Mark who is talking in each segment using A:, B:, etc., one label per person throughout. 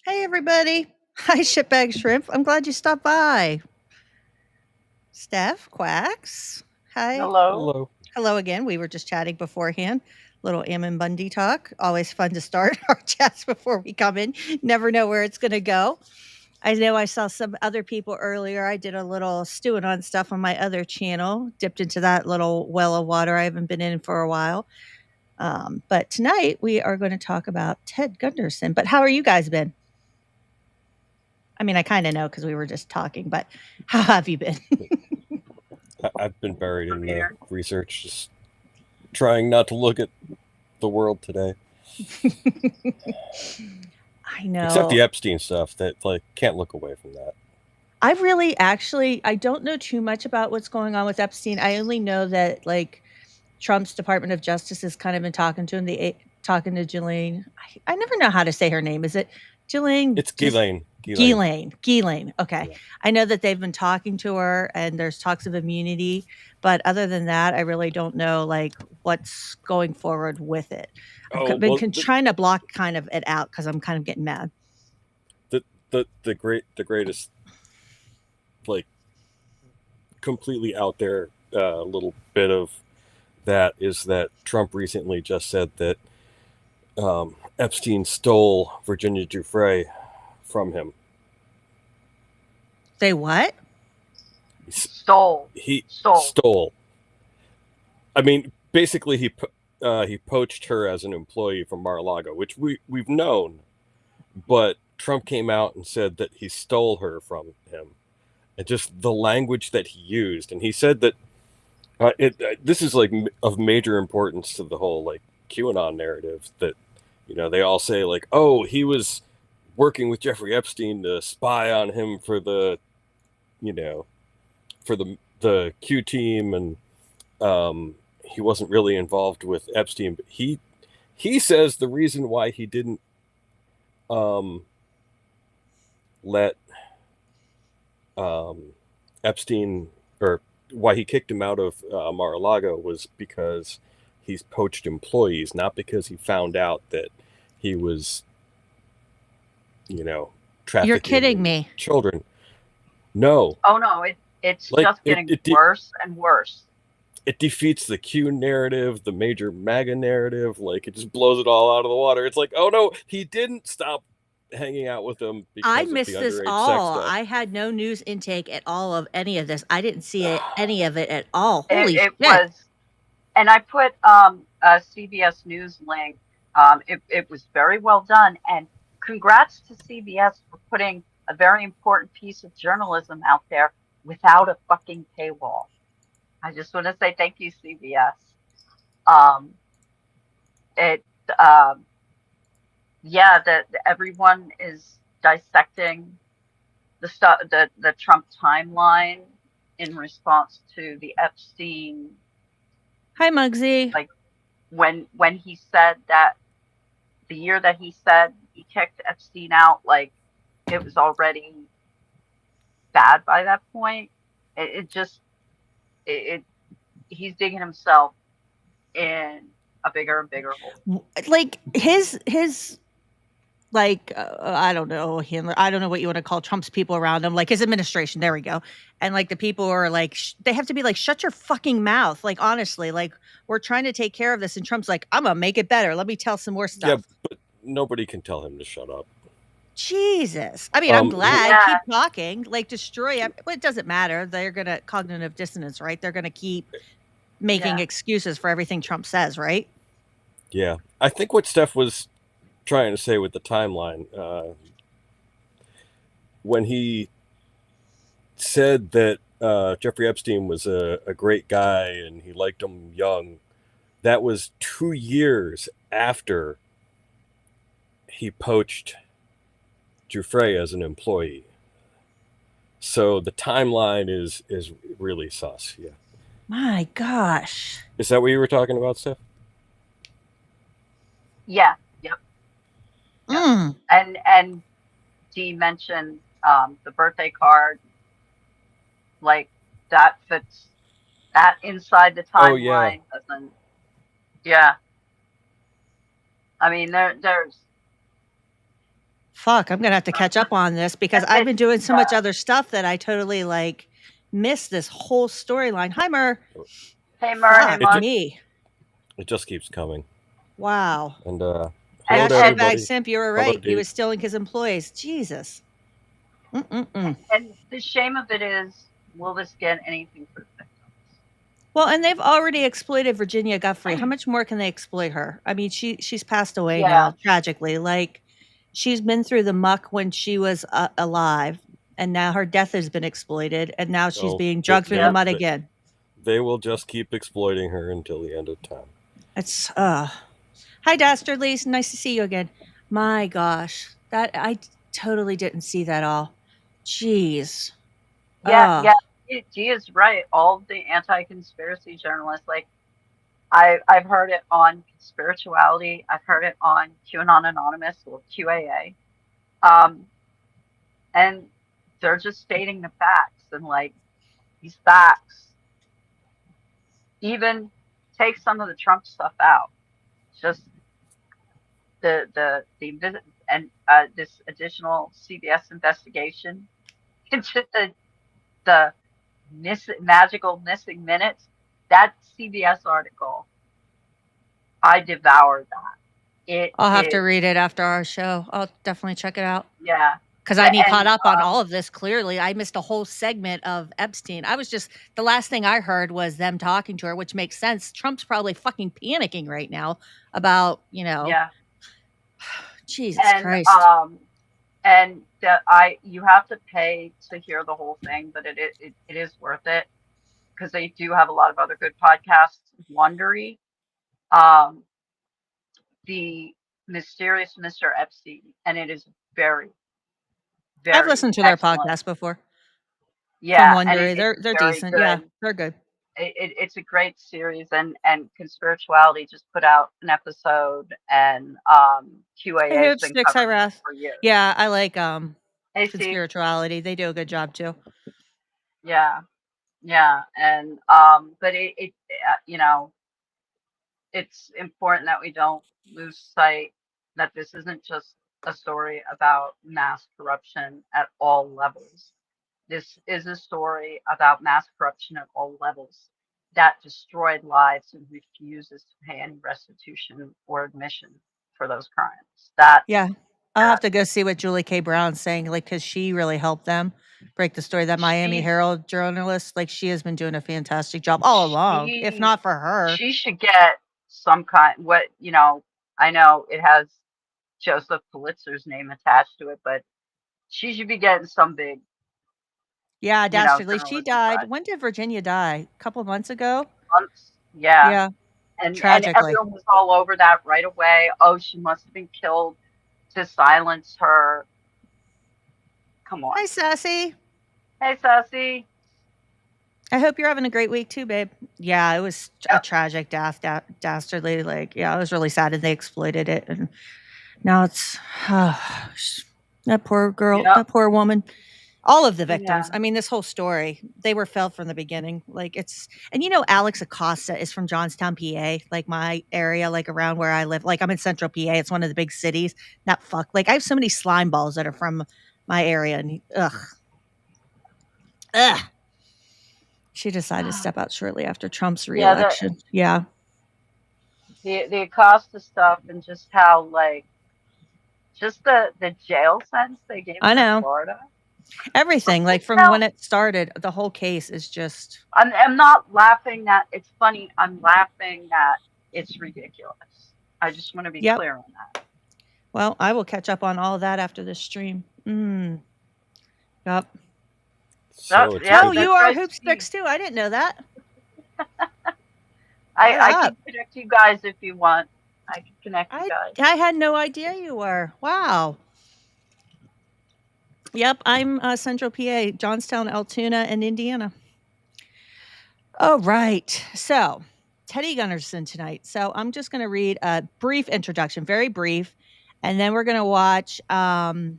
A: Hey, everybody. Hi, Shipbag Shrimp. I'm glad you stopped by. Steph, Quacks. Hi.
B: Hello.
C: Hello.
A: Hello again. We were just chatting beforehand. Little Ammon Bundy talk. Always fun to start our chats before we come in. Never know where it's going to go. I know I saw some other people earlier. I did a little stewing on stuff on my other channel, dipped into that little well of water I haven't been in for a while. But tonight we are going to talk about Ted Gunderson. But how are you guys been? I mean, I kind of know because we were just talking, but how have you been?
C: I've been buried in the
B: Here.
C: research, just trying not to look at the world today.
A: I
C: Except the
A: know.
C: Epstein stuff, that can't look away from that.
A: I really actually I don't know too much about what's going on with Epstein. I only know that Trump's Department of Justice has kind of been talking to him, talking to Ghislaine. I never know how to say her name. Is it Ghislaine?
C: It's
A: Just
C: Ghislaine.
A: Ghislaine. Okay.
C: Yeah.
A: I know that they've been talking to her and there's talks of immunity, but other than that, I really don't know what's going forward with it.
C: Oh
A: Been
C: well,
A: trying to block kind of it out because I'm kind of getting mad.
C: the greatest, like, completely out there little bit of that is that Trump recently just said that Epstein stole Virginia Giuffre from him.
A: Say what?
B: Stole.
C: He
B: Stole.
C: stole. I mean, basically, he poached her as an employee from Mar-a-Lago, which we've known, but Trump came out and said that he stole her from him, and just the language that he used, and he said that this is of major importance to the whole QAnon narrative, that they all say oh, he was working with Jeffrey Epstein to spy on him for the you know for the Q team, and he wasn't really involved with Epstein, but he says the reason why he didn't let Epstein, or why he kicked him out of Mar-a-Lago, was because he's poached employees, not because he found out that he was, trafficking
A: You're kidding me.
C: children. No.
B: Oh no, it's just getting worse and worse.
C: It defeats the Q narrative, the major MAGA narrative. It just blows it all out of the water. It's oh no, he didn't stop hanging out with them because
A: I
C: of the
A: missed this
C: underage sex
A: all.
C: stuff.
A: I had no news intake at all of any of this. I didn't see any of it at all. Holy
B: It
A: shit.
B: was, and I put a CBS News link. It was very well done, and congrats to CBS for putting a very important piece of journalism out there without a fucking paywall. I just want to say thank you, CBS. Um, it yeah, that everyone is dissecting the stuff, the Trump timeline in response to the Epstein.
A: Hi, Muggsy.
B: Like when he said that, the year that he said he kicked Epstein out, it was already bad by that point. It just it he's digging himself in a bigger and bigger hole.
A: His I don't know him. I don't know what you want to call Trump's people around him, his administration. There we go. And the people are they have to be shut your fucking mouth. Honestly, we're trying to take care of this, and Trump's I'm gonna make it better. Let me tell some more stuff.
C: Yeah, but nobody can tell him to shut up.
A: Jesus. I mean, I'm glad.
B: Yeah.
A: Keep talking. Destroy it. But it doesn't matter. They're gonna cognitive dissonance, right? They're gonna keep making excuses for everything Trump says, right?
C: Yeah, I think what Steph was trying to say with the timeline, when he said that Jeffrey Epstein was a great guy and he liked him young, that was 2 years after he poached Giuffre as an employee. So the timeline is really sus. Yeah.
A: My gosh.
C: Is that what you were talking about, Steph?
B: Yeah. Yep.
A: Mm.
B: And Dee mentioned the birthday card, that fits that inside the timeline.
C: Oh, yeah.
B: Doesn't. Yeah. I mean, there's
A: Fuck, I'm gonna have to catch up on this because I've been doing so much other stuff that I totally like missed this whole storyline. Hi, Mer.
B: Hey, Mer. Hey,
A: Fuck
B: Mug.
A: me.
C: It just keeps coming.
A: Wow.
C: And hello
A: Yeah,
C: to
A: shitbag
C: everybody.
A: simp, you were
C: Hello,
A: right. He
C: Dee.
A: was stealing his employees. Jesus. Mm-mm-mm.
B: And the shame of it is, will this get anything for the victims?
A: Well, and they've already exploited Virginia Guffrey. How much more can they exploit her? I mean, she's passed away
B: Yeah.
A: now, tragically. Like, she's been through the muck when she was alive, and now her death has been exploited, and now she's
C: Oh,
A: being dragged through the mud again.
C: They will just keep exploiting her until the end of time.
A: It's Hi, Dastardlies. Nice to see you again. My gosh, that I totally didn't see that all. Jeez.
B: Yeah. Dee is right. All the anti-conspiracy journalists, like, I've heard it on Spirituality. I've heard it on QAnonymous or QAA. And they're just stating the facts, and like, these facts even take some of the Trump stuff out. Just the visit and this additional CBS investigation into the magical missing minutes. That CBS article, I devoured that.
A: I'll have to read it after our show. I'll definitely check it out.
B: Yeah.
A: Because I need caught up on all of this. Clearly, I missed a whole segment of Epstein. I was just, the last thing I heard was them talking to her, which makes sense. Trump's probably fucking panicking right now about,
B: Yeah.
A: Jesus Christ.
B: And you have to pay to hear the whole thing, but it is worth it because they do have a lot of other good podcasts. Wondery, the Mysterious Mr. Epstein, and it is very, very.
A: I've listened to their podcast before.
B: Yeah,
A: from Wondery. They're decent. Good. Yeah, they're good.
B: It's a great series, and Conspirituality just put out an episode, and QA has been covering it for years.
A: Yeah, I like Conspirituality. They do a good job too.
B: Yeah, and but it it's important that we don't lose sight that this isn't just a story about mass corruption at all levels. This is a story about mass corruption at all levels that destroyed lives and refuses to pay any restitution or admission for those crimes.
A: I'll have to go see what Julie K. Brown's saying, like, because she really helped them break the story. That Miami Herald journalist, like, she has been doing a fantastic job all along. If not for her,
B: she should get some kind. I know it has Joseph Pulitzer's name attached to it, but she should be getting some big.
A: Yeah, Dastardly. She died. When did Virginia die? A couple of months ago?
B: Months. Yeah.
A: Yeah.
B: And everyone was all over that right away. Oh, she must have been killed to silence her. Come on.
A: Hi, Sassy.
B: Hey, Sassy.
A: I hope you're having a great week too, babe. Yeah, it was a tragic death, Dastardly. Like, yeah, I was really sad and they exploited it. And now it's that poor girl, that poor woman. All of the victims. I mean, this whole story, they were felt from the beginning. Like, it's, and Alex Acosta is from Johnstown, PA, like my area, like around where I live. Like, I'm in Central PA. It's one of the big cities. That fuck. Like, I have so many slime balls that are from my area, and ugh. She decided to step out shortly after Trump's reelection. Yeah.
B: The Acosta stuff, and just how, like, just the jail sentence they gave him in Florida.
A: Everything, like, from when it started, the whole case is just.
B: I'm not laughing that it's funny. I'm laughing that it's ridiculous. I just want to be clear on that.
A: Well, I will catch up on all of that after this stream. Yep. You are Hoop Sticks too. I didn't know that.
B: I can connect you guys if you want. I can connect you guys.
A: I had no idea you were. Wow. Yep, I'm Central PA, Johnstown, Altoona, and Indiana. Oh, right. So, Teddy Gunderson tonight. So, I'm just going to read a brief introduction, very brief, and then we're going to watch the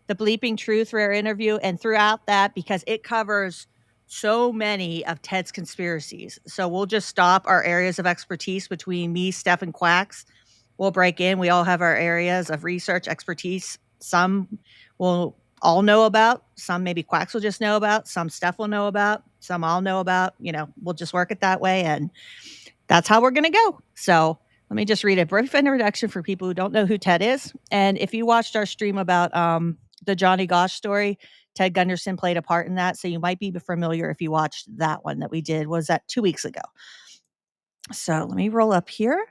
A: Bleeping Truth rare interview. And throughout that, because it covers so many of Ted's conspiracies, so we'll just stop our areas of expertise between me, Steph, and Quacks. We'll break in. We all have our areas of research expertise some will all know about, some maybe Quacks will just know about, some Steph will know about, some I'll know about. We'll just work it that way, and that's how we're going to go. So let me just read a brief introduction for people who don't know who Ted is. And if you watched our stream about the Johnny Gosch story, Ted Gunderson played a part in that. So you might be familiar if you watched that one that we did. Was that 2 weeks ago? So let me roll up here.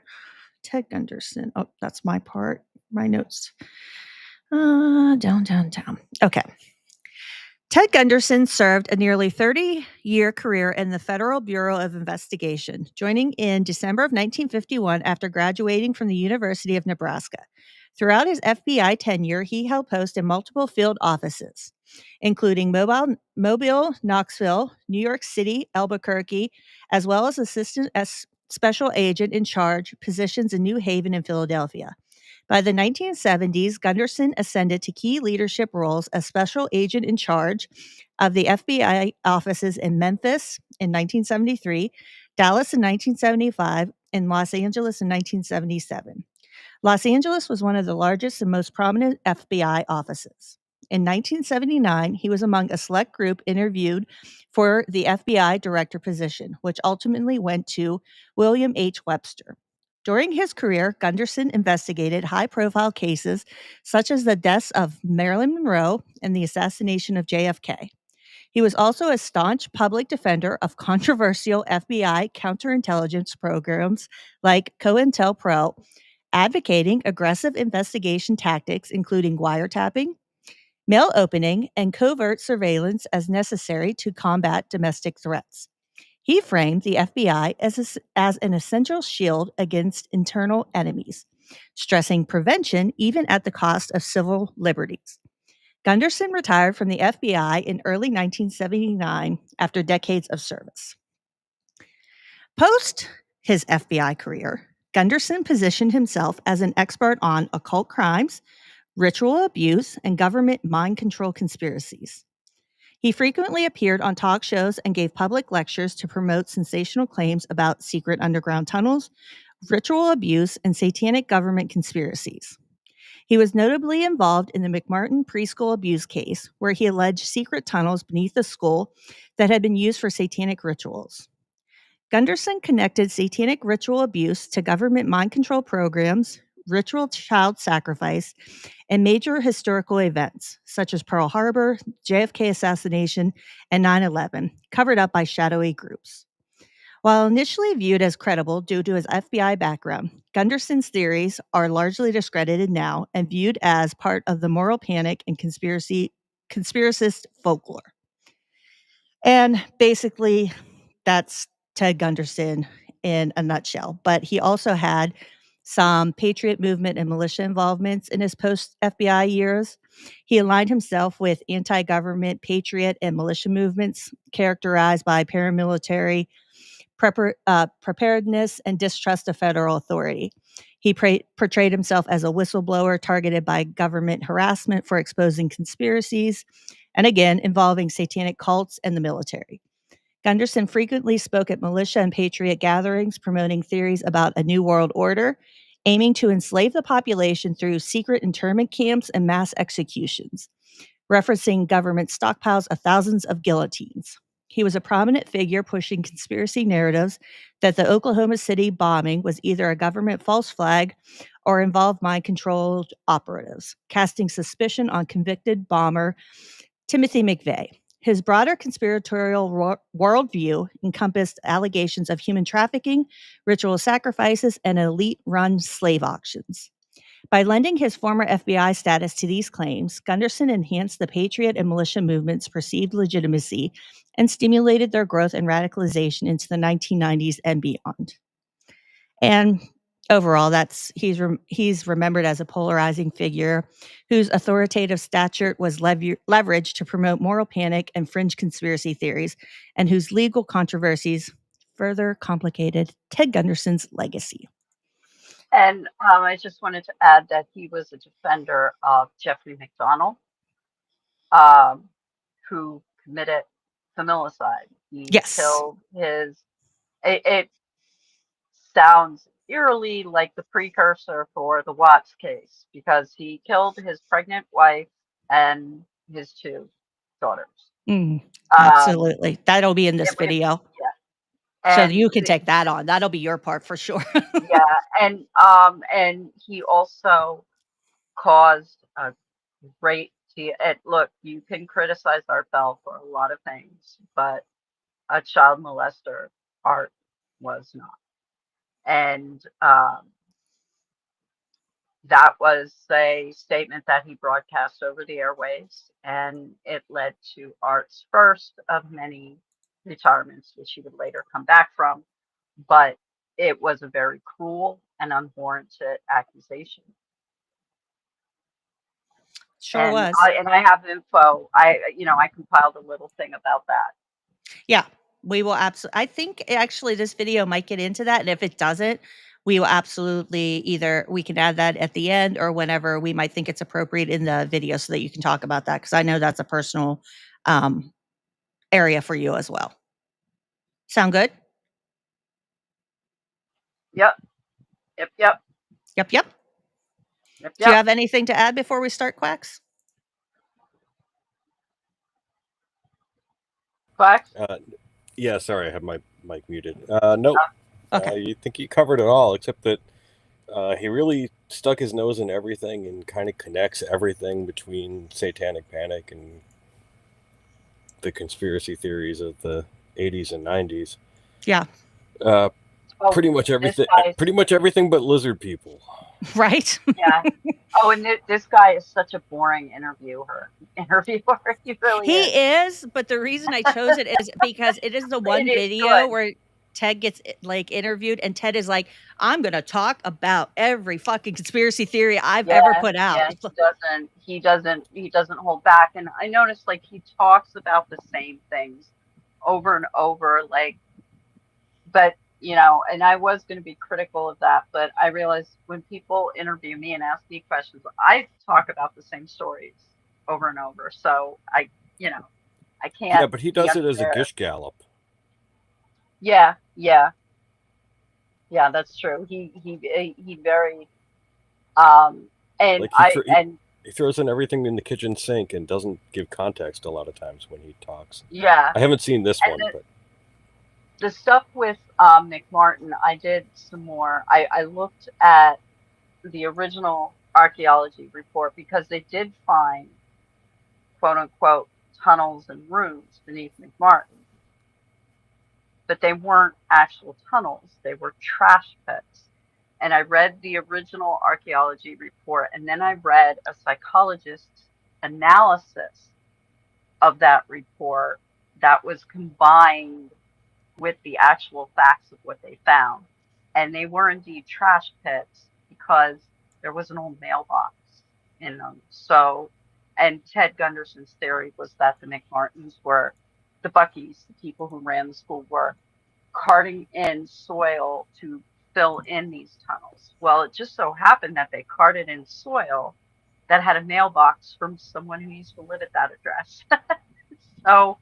A: Ted Gunderson. Oh, that's my part, my notes. Down. Okay. Ted Gunderson served a nearly 30-year career in the Federal Bureau of Investigation, joining in December of 1951 after graduating from the University of Nebraska. Throughout his FBI tenure, he held posts in multiple field offices, including Mobile, Knoxville, New York City, Albuquerque, as well as assistant special agent in charge positions in New Haven and Philadelphia. By the 1970s, Gunderson ascended to key leadership roles as special agent in charge of the FBI offices in Memphis in 1973, Dallas in 1975, and Los Angeles in 1977. Los Angeles was one of the largest and most prominent FBI offices. In 1979, he was among a select group interviewed for the FBI director position, which ultimately went to William H. Webster. During his career, Gunderson investigated high-profile cases such as the deaths of Marilyn Monroe and the assassination of JFK. He was also a staunch public defender of controversial FBI counterintelligence programs like COINTELPRO, advocating aggressive investigation tactics including wiretapping, mail opening, and covert surveillance as necessary to combat domestic threats. He framed the FBI as an essential shield against internal enemies, stressing prevention even at the cost of civil liberties. Gunderson retired from the FBI in early 1979 after decades of service. Post his FBI career, Gunderson positioned himself as an expert on occult crimes, ritual abuse, and government mind control conspiracies. He frequently appeared on talk shows and gave public lectures to promote sensational claims about secret underground tunnels, ritual abuse, and satanic government conspiracies. He was notably involved in the McMartin preschool abuse case, where he alleged secret tunnels beneath the school that had been used for satanic rituals. Gunderson connected satanic ritual abuse to government mind control programs, ritual child sacrifice, and major historical events such as Pearl Harbor, JFK assassination, and 9/11, covered up by shadowy groups. While initially viewed as credible due to his FBI background, Gunderson's theories are largely discredited now and viewed as part of the moral panic and conspiracist folklore. And basically, that's Ted Gunderson in a nutshell. But he also had some patriot movement and militia involvements in his post-FBI years. He aligned himself with anti-government patriot and militia movements characterized by paramilitary preparedness and distrust of federal authority. He portrayed himself as a whistleblower targeted by government harassment for exposing conspiracies, and again, involving satanic cults and the military. Gunderson frequently spoke at militia and patriot gatherings, promoting theories about a new world order, aiming to enslave the population through secret internment camps and mass executions, referencing government stockpiles of thousands of guillotines. He was a prominent figure pushing conspiracy narratives that the Oklahoma City bombing was either a government false flag or involved mind-controlled operatives, casting suspicion on convicted bomber Timothy McVeigh. His broader conspiratorial worldview encompassed allegations of human trafficking, ritual sacrifices, and elite-run slave auctions. By lending his former FBI status to these claims, Gunderson enhanced the patriot and militia movement's perceived legitimacy and stimulated their growth and radicalization into the 1990s and beyond. And overall, he's remembered as a polarizing figure whose authoritative stature was leveraged to promote moral panic and fringe conspiracy theories, and whose legal controversies further complicated Ted Gunderson's legacy.
B: And I just wanted to add that he was a defender of Jeffrey McDonald, who committed familicide. He
A: Yes.
B: killed his, it sounds eerily like the precursor for the Watts case, because he killed his pregnant wife and his 2 daughters.
A: Mm,
B: Um,
A: absolutely. That'll be in this video.
B: yeah,
A: So
B: and
A: you can take that on. That'll be your part for sure.
B: yeah, and he also caused a great deal. And look, you can criticize Art Bell for a lot of things, but a child molester, Art was not. And that was a statement that he broadcast over the airwaves, and it led to Art's first of many retirements, which he would later come back from. But it was a very cruel and unwarranted accusation.
A: Sure was.
B: I have info. I compiled a little thing about that.
A: Yeah, we will absolutely. I think actually this video might get into that, and if it doesn't, we will absolutely either we can add that at the end or whenever we might think it's appropriate in the video, so that you can talk about that, because I know that's a personal area for you as well. Sound good?
B: Yep. Yep. Yep.
A: Yep. Yep.
B: Yep.
A: Do you
B: Yep.
A: have anything to add before we start, Quacks?
B: Quacks?
C: Yeah, sorry, I have my mic muted. Nope.
A: Okay.
C: You think you covered it all, except that he really stuck his nose in everything and kind of connects everything between Satanic Panic and the conspiracy theories of the 80s and 90s.
A: Yeah.
C: Pretty much everything. Pretty much everything but lizard people.
A: Right.
B: Yeah. Oh, and this guy is such a boring interviewer. He really
A: is. But the reason I chose it is because it is the one video where Ted gets like interviewed, and Ted is like, "I'm going to talk about every fucking conspiracy theory I've ever put out."
B: Yeah, he doesn't hold back. And I noticed like he talks about the same things over and over, like, but and I was going to be critical of that, but I realized when people interview me and ask me questions, I talk about the same stories over and over. So I can't.
C: Yeah, but he does it as a gish gallop.
B: Yeah, that's true. He very and like
C: he throws in everything in the kitchen sink and doesn't give context a lot of times when he talks.
B: Yeah,
C: I haven't seen this one, but
B: the stuff with McMartin, I did some more. I looked at the original archaeology report, because they did find quote unquote tunnels and rooms beneath McMartin, but they weren't actual tunnels. They were trash pits. And I read the original archaeology report, and then I read a psychologist's analysis of that report that was combined with the actual facts of what they found. And they were indeed trash pits, because there was an old mailbox in them. So, and Ted Gunderson's theory was that the McMartins were the Buckies, the people who ran the school, were carting in soil to fill in these tunnels. Well, it just so happened that they carted in soil that had a mailbox from someone who used to live at that address. So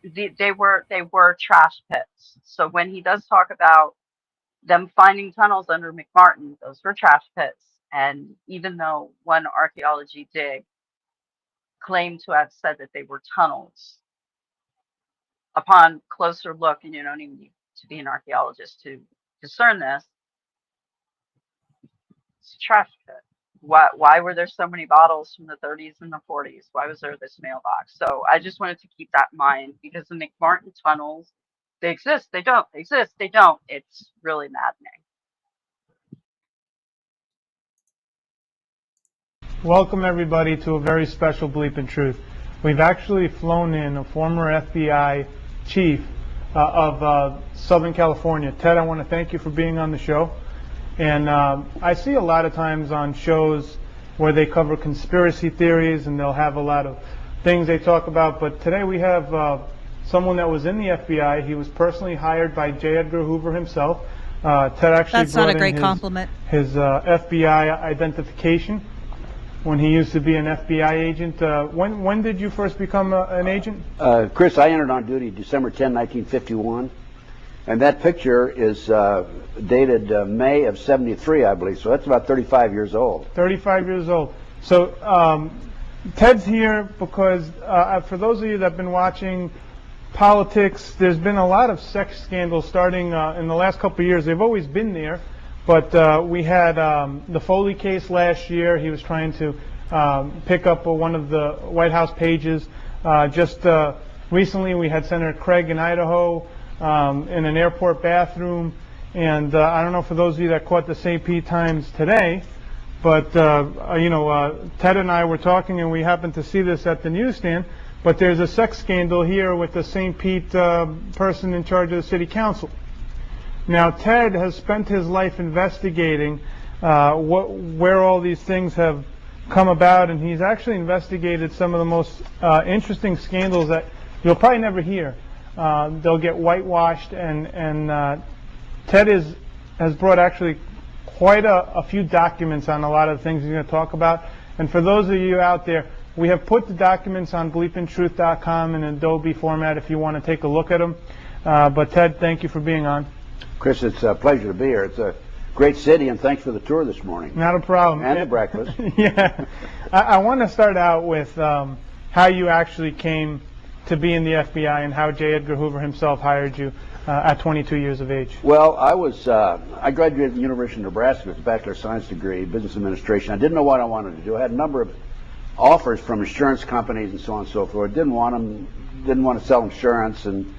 B: they were trash pits. So when he does talk about them finding tunnels under McMartin, those were trash pits. And even though one archaeology dig claimed to have said that they were tunnels, upon closer look, and you don't even need to be an archaeologist to discern this, it's a trash pit. Why were there so many bottles from the 30s and the 40s? Why was there this mailbox? So I just wanted to keep that in mind, because the McMartin tunnels, they exist, they don't, they exist, they don't. It's really maddening.
D: Welcome everybody to a very special Bleep in Truth. We've actually flown in a former FBI chief of Southern California. Ted, I want to thank you for being on the show. And I see a lot of times on shows where they cover conspiracy theories and they'll have a lot of things they talk about, but today we have someone that was in the FBI. He was personally hired by J. Edgar Hoover himself. Ted actually
A: That's not a great compliment.
D: His FBI identification when he used to be an FBI agent. When did you first become an agent?
E: Chris, I entered on duty December 10, 1951. And that picture is dated May of '73, I believe. So that's about 35 years old.
D: 35 years old. So Ted's here because for those of you that have been watching politics, there's been a lot of sex scandals starting in the last couple of years. They've always been there, but we had the Foley case last year. He was trying to pick up one of the White House pages. Just recently, we had Senator Craig in Idaho in an airport bathroom. And I don't know for those of you that caught the St. Pete Times today, but Ted and I were talking, and we happened to see this at the newsstand. But there's a sex scandal here with the St. Pete person in charge of the city council. Now, Ted has spent his life investigating where all these things have come about, and he's actually investigated some of the most interesting scandals that you'll probably never hear. They'll get whitewashed, and Ted has brought actually quite a few documents on a lot of the things he's going to talk about. And for those of you out there, we have put the documents on bleepintruth.com in Adobe format if you want to take a look at them. But Ted, thank you for being on.
E: Chris, it's a pleasure to be here. It's a great city, and thanks for the tour this morning.
D: Not a problem.
E: And the breakfast.
D: Yeah. I want to start out with how you actually came to be in the FBI and how J. Edgar Hoover himself hired you at 22 years of age.
E: Well, I graduated from the University of Nebraska with a Bachelor of Science degree, Business Administration. I didn't know what I wanted to do. I had a number of offers from insurance companies and so on and so forth. Didn't want to sell insurance, and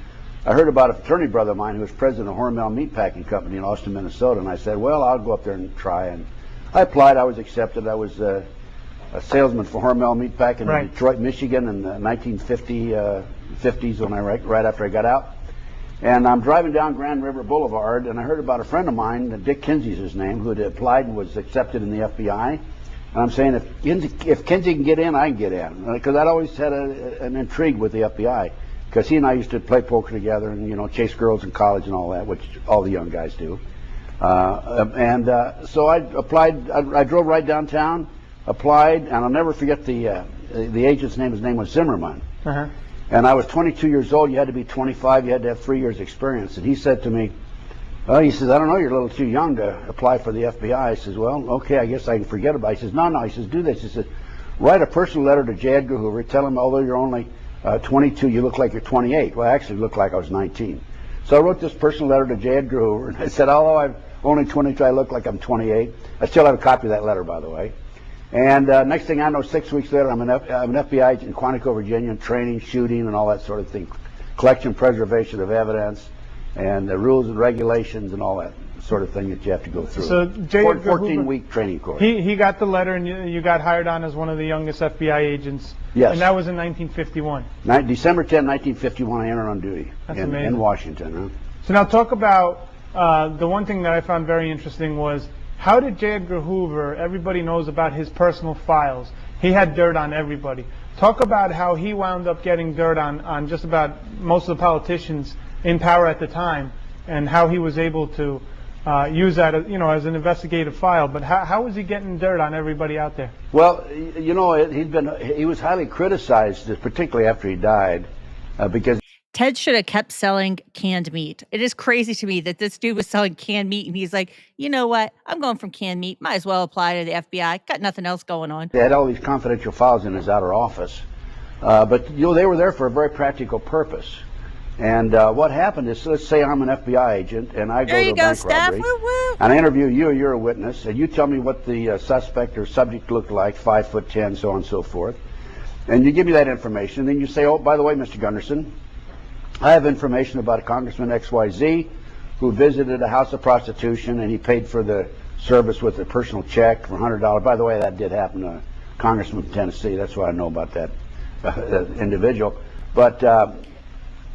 E: I heard about a fraternity brother of mine who was president of Hormel Meatpacking Company in Austin, Minnesota, and I said, well, I'll go up there and try. And I applied. I was accepted. I was a salesman for Hormel Meatpacking in Detroit, Michigan in the 1950s when right after I got out. And I'm driving down Grand River Boulevard, and I heard about a friend of mine, Dick Kinsey's his name, who had applied and was accepted in the FBI. And I'm saying, if Kinsey can get in, I can get in. Because I'd always had an intrigue with the FBI. Because he and I used to play poker together and, chase girls in college and all that, which all the young guys do. So I applied. I drove right downtown, applied, and I'll never forget the agent's name. His name was Zimmerman.
D: Uh-huh.
E: And I was 22 years old. You had to be 25. You had to have 3 years experience. And he said to me, well, he says, I don't know, you're a little too young to apply for the FBI. I says, well, okay, I guess I can forget about it. He says, no. He says, do this. He said, write a personal letter to J. Edgar Hoover. Tell him, although you're only 22, you look like you're 28. Well, I actually looked like I was 19. So I wrote this personal letter to J. Edgar Hoover. And I said, although I'm only 22, I look like I'm 28. I still have a copy of that letter, by the way. And next thing I know, 6 weeks later, I'm an FBI agent in Quantico, Virginia, training, shooting, and all that sort of thing. Collection, preservation of evidence, and the rules and regulations and all that sort of thing that you have to go through.
D: So
E: 14-week training course.
D: He got the letter, and you got hired on as one of the youngest FBI agents.
E: Yes.
D: And that was in 1951.
E: December 10, 1951, I entered on duty in Washington. Huh?
D: So now talk about the one thing that I found very interesting was, how did J. Edgar Hoover, everybody knows about his personal files. He had dirt on everybody. Talk about how he wound up getting dirt on just about most of the politicians in power at the time, and how he was able to use that as an investigative file. But how was he getting dirt on everybody out there?
E: Well, he was highly criticized, particularly after he died, because
A: Ted should have kept selling canned meat. It is crazy to me that this dude was selling canned meat, and he's like, you know what? I'm going from canned meat. Might as well apply to the FBI. Got nothing else going on.
E: They had all these confidential files in his outer office. But they were there for a very practical purpose. And what happened is, let's say I'm an FBI agent, and I go to a bank robbery, and I interview you, you're a witness, and you tell me what the suspect or subject looked like, 5'10", so on and so forth. And you give me that information, and then you say, oh, by the way, Mr. Gunderson, I have information about a Congressman XYZ who visited a house of prostitution, and he paid for the service with a personal check for $100. By the way, that did happen to a congressman from Tennessee. That's why I know about that individual. But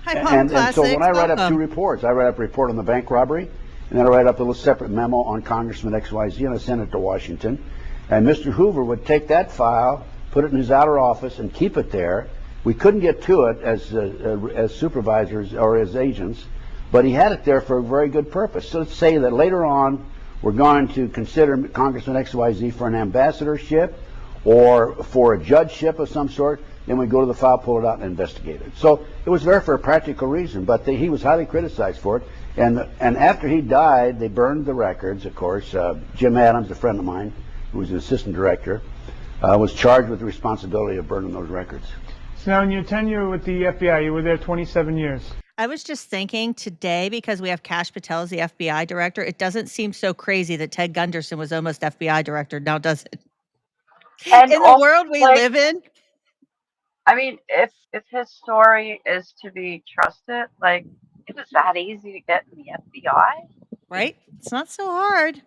E: and so when I write up two reports, I write up a report on the bank robbery, and then I write up a little separate memo on Congressman XYZ, and I send it to Washington. And Mr. Hoover would take that file, put it in his outer office, and keep it there. We couldn't get to it as supervisors or as agents, but he had it there for a very good purpose. So let's say that later on we're going to consider Congressman XYZ for an ambassadorship or for a judgeship of some sort. Then we go to the file, pull it out, and investigate it. So it was there for a practical reason, but he was highly criticized for it. And after he died, they burned the records, of course. Jim Adams, a friend of mine, who was an assistant director, was charged with the responsibility of burning those records.
D: So now in your tenure with the FBI, you were there 27 years.
A: I was just thinking today, because we have Kash Patel as the FBI director, it doesn't seem so crazy that Ted Gunderson was almost FBI director now, does it?
B: And
A: in the world we live in?
B: I mean, if his story is to be trusted, like, it was that easy to get in the FBI.
A: Right? It's not so hard.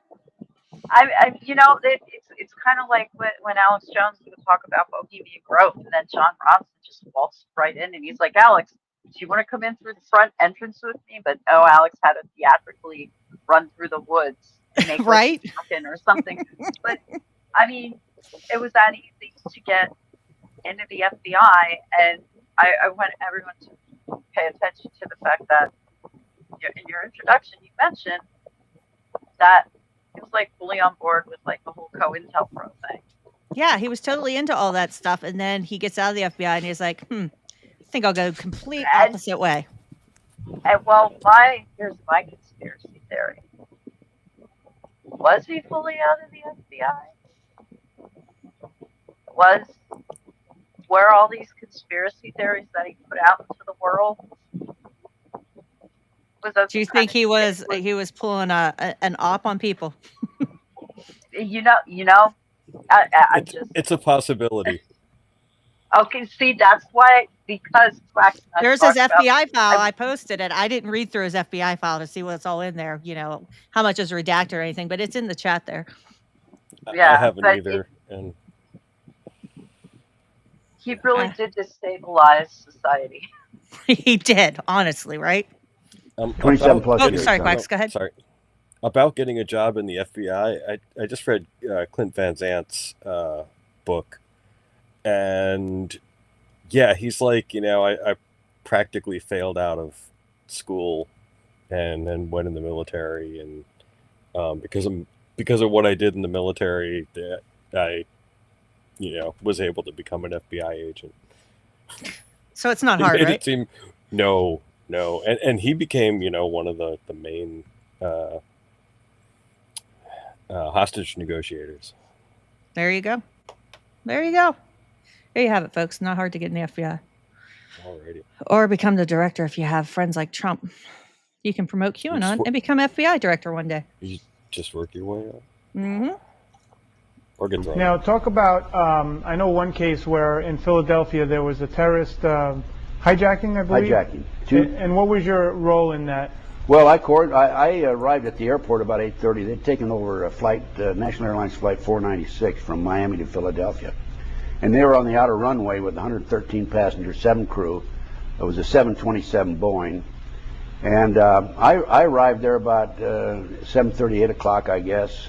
B: You know, it's kind of like when Alex Jones would talk about Bohemian Grove, and then John Ronson just waltzed right in, and he's like, Alex, do you want to come in through the front entrance with me? But Alex had to theatrically run through the woods to make
A: right
B: or something. But I mean, it was that easy to get into the FBI, and I want everyone to pay attention to the fact that in your introduction you mentioned that he was like fully on board with like the whole COINTELPRO thing.
A: Yeah, he was totally into all that stuff, and then he gets out of the FBI and he's like, I think I'll go complete opposite way.
B: And well, here's my conspiracy theory. Was he fully out of the FBI? Were all these conspiracy theories that he put out into the world?
A: Do you think he was pulling an op on people?
B: You know,
C: it's a possibility.
B: Okay, see, that's why, because
A: there's his FBI file. I posted it. I didn't read through his FBI file to see what's all in there, you know, how much is redacted or anything, but it's in the chat there.
B: Yeah,
C: I haven't either. And
B: he really did destabilize society.
A: He did, honestly, right?
E: 27 plus.
A: Sorry, Quacks, go ahead.
C: Sorry. About getting a job in the FBI, I just read Clint Van Zant's book. And yeah, he's like, you know, I practically failed out of school and then went in the military. And because of what I did in the military, that I, you know, was able to become an FBI agent.
A: So it's not hard, right?
C: No. And he became, you know, one of the main hostage negotiators.
A: There you go. There you have it, folks. Not hard to get in the FBI.
C: Alrighty.
A: Or become the director if you have friends like Trump. You can promote QAnon and become FBI director one day.
C: You just work your way up.
A: Mm-hmm.
C: Or get thrown.
D: Now, talk about, I know one case where in Philadelphia there was a terrorist hijacking, I believe.
E: Hijacking.
D: And what was your role in that?
E: Well, I arrived at the airport about 8:30. They'd taken over a flight, National Airlines Flight 496 from Miami to Philadelphia. And they were on the outer runway with 113 passengers, 7 crew. It was a 727 Boeing. And I arrived there about 7:30, 8 o'clock, I guess.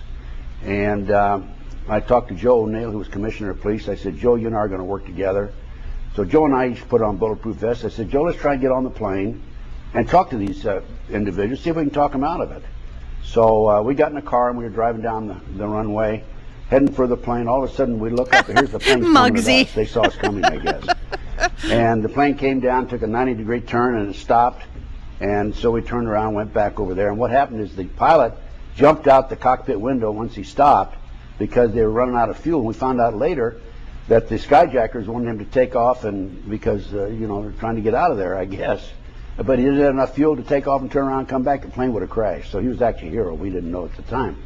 E: And I talked to Joe O'Neill, who was commissioner of police. I said, Joe, you and I are going to work together. So Joe and I each put on bulletproof vests. I said, Joe, let's try and get on the plane and talk to these individuals, see if we can talk them out of it. So we got in a car and we were driving down the runway, heading for the plane. All of a sudden we look up and here's the plane coming at us. They saw us coming, I guess. And the plane came down, took a 90-degree turn, and it stopped. And so we turned around, went back over there. And what happened is the pilot jumped out the cockpit window once he stopped because they were running out of fuel. We found out later that the skyjackers wanted him to take off, and because you know, they're trying to get out of there, I guess. But he didn't have enough fuel to take off and turn around and come back. The plane would have crashed. So he was actually a hero. We didn't know at the time.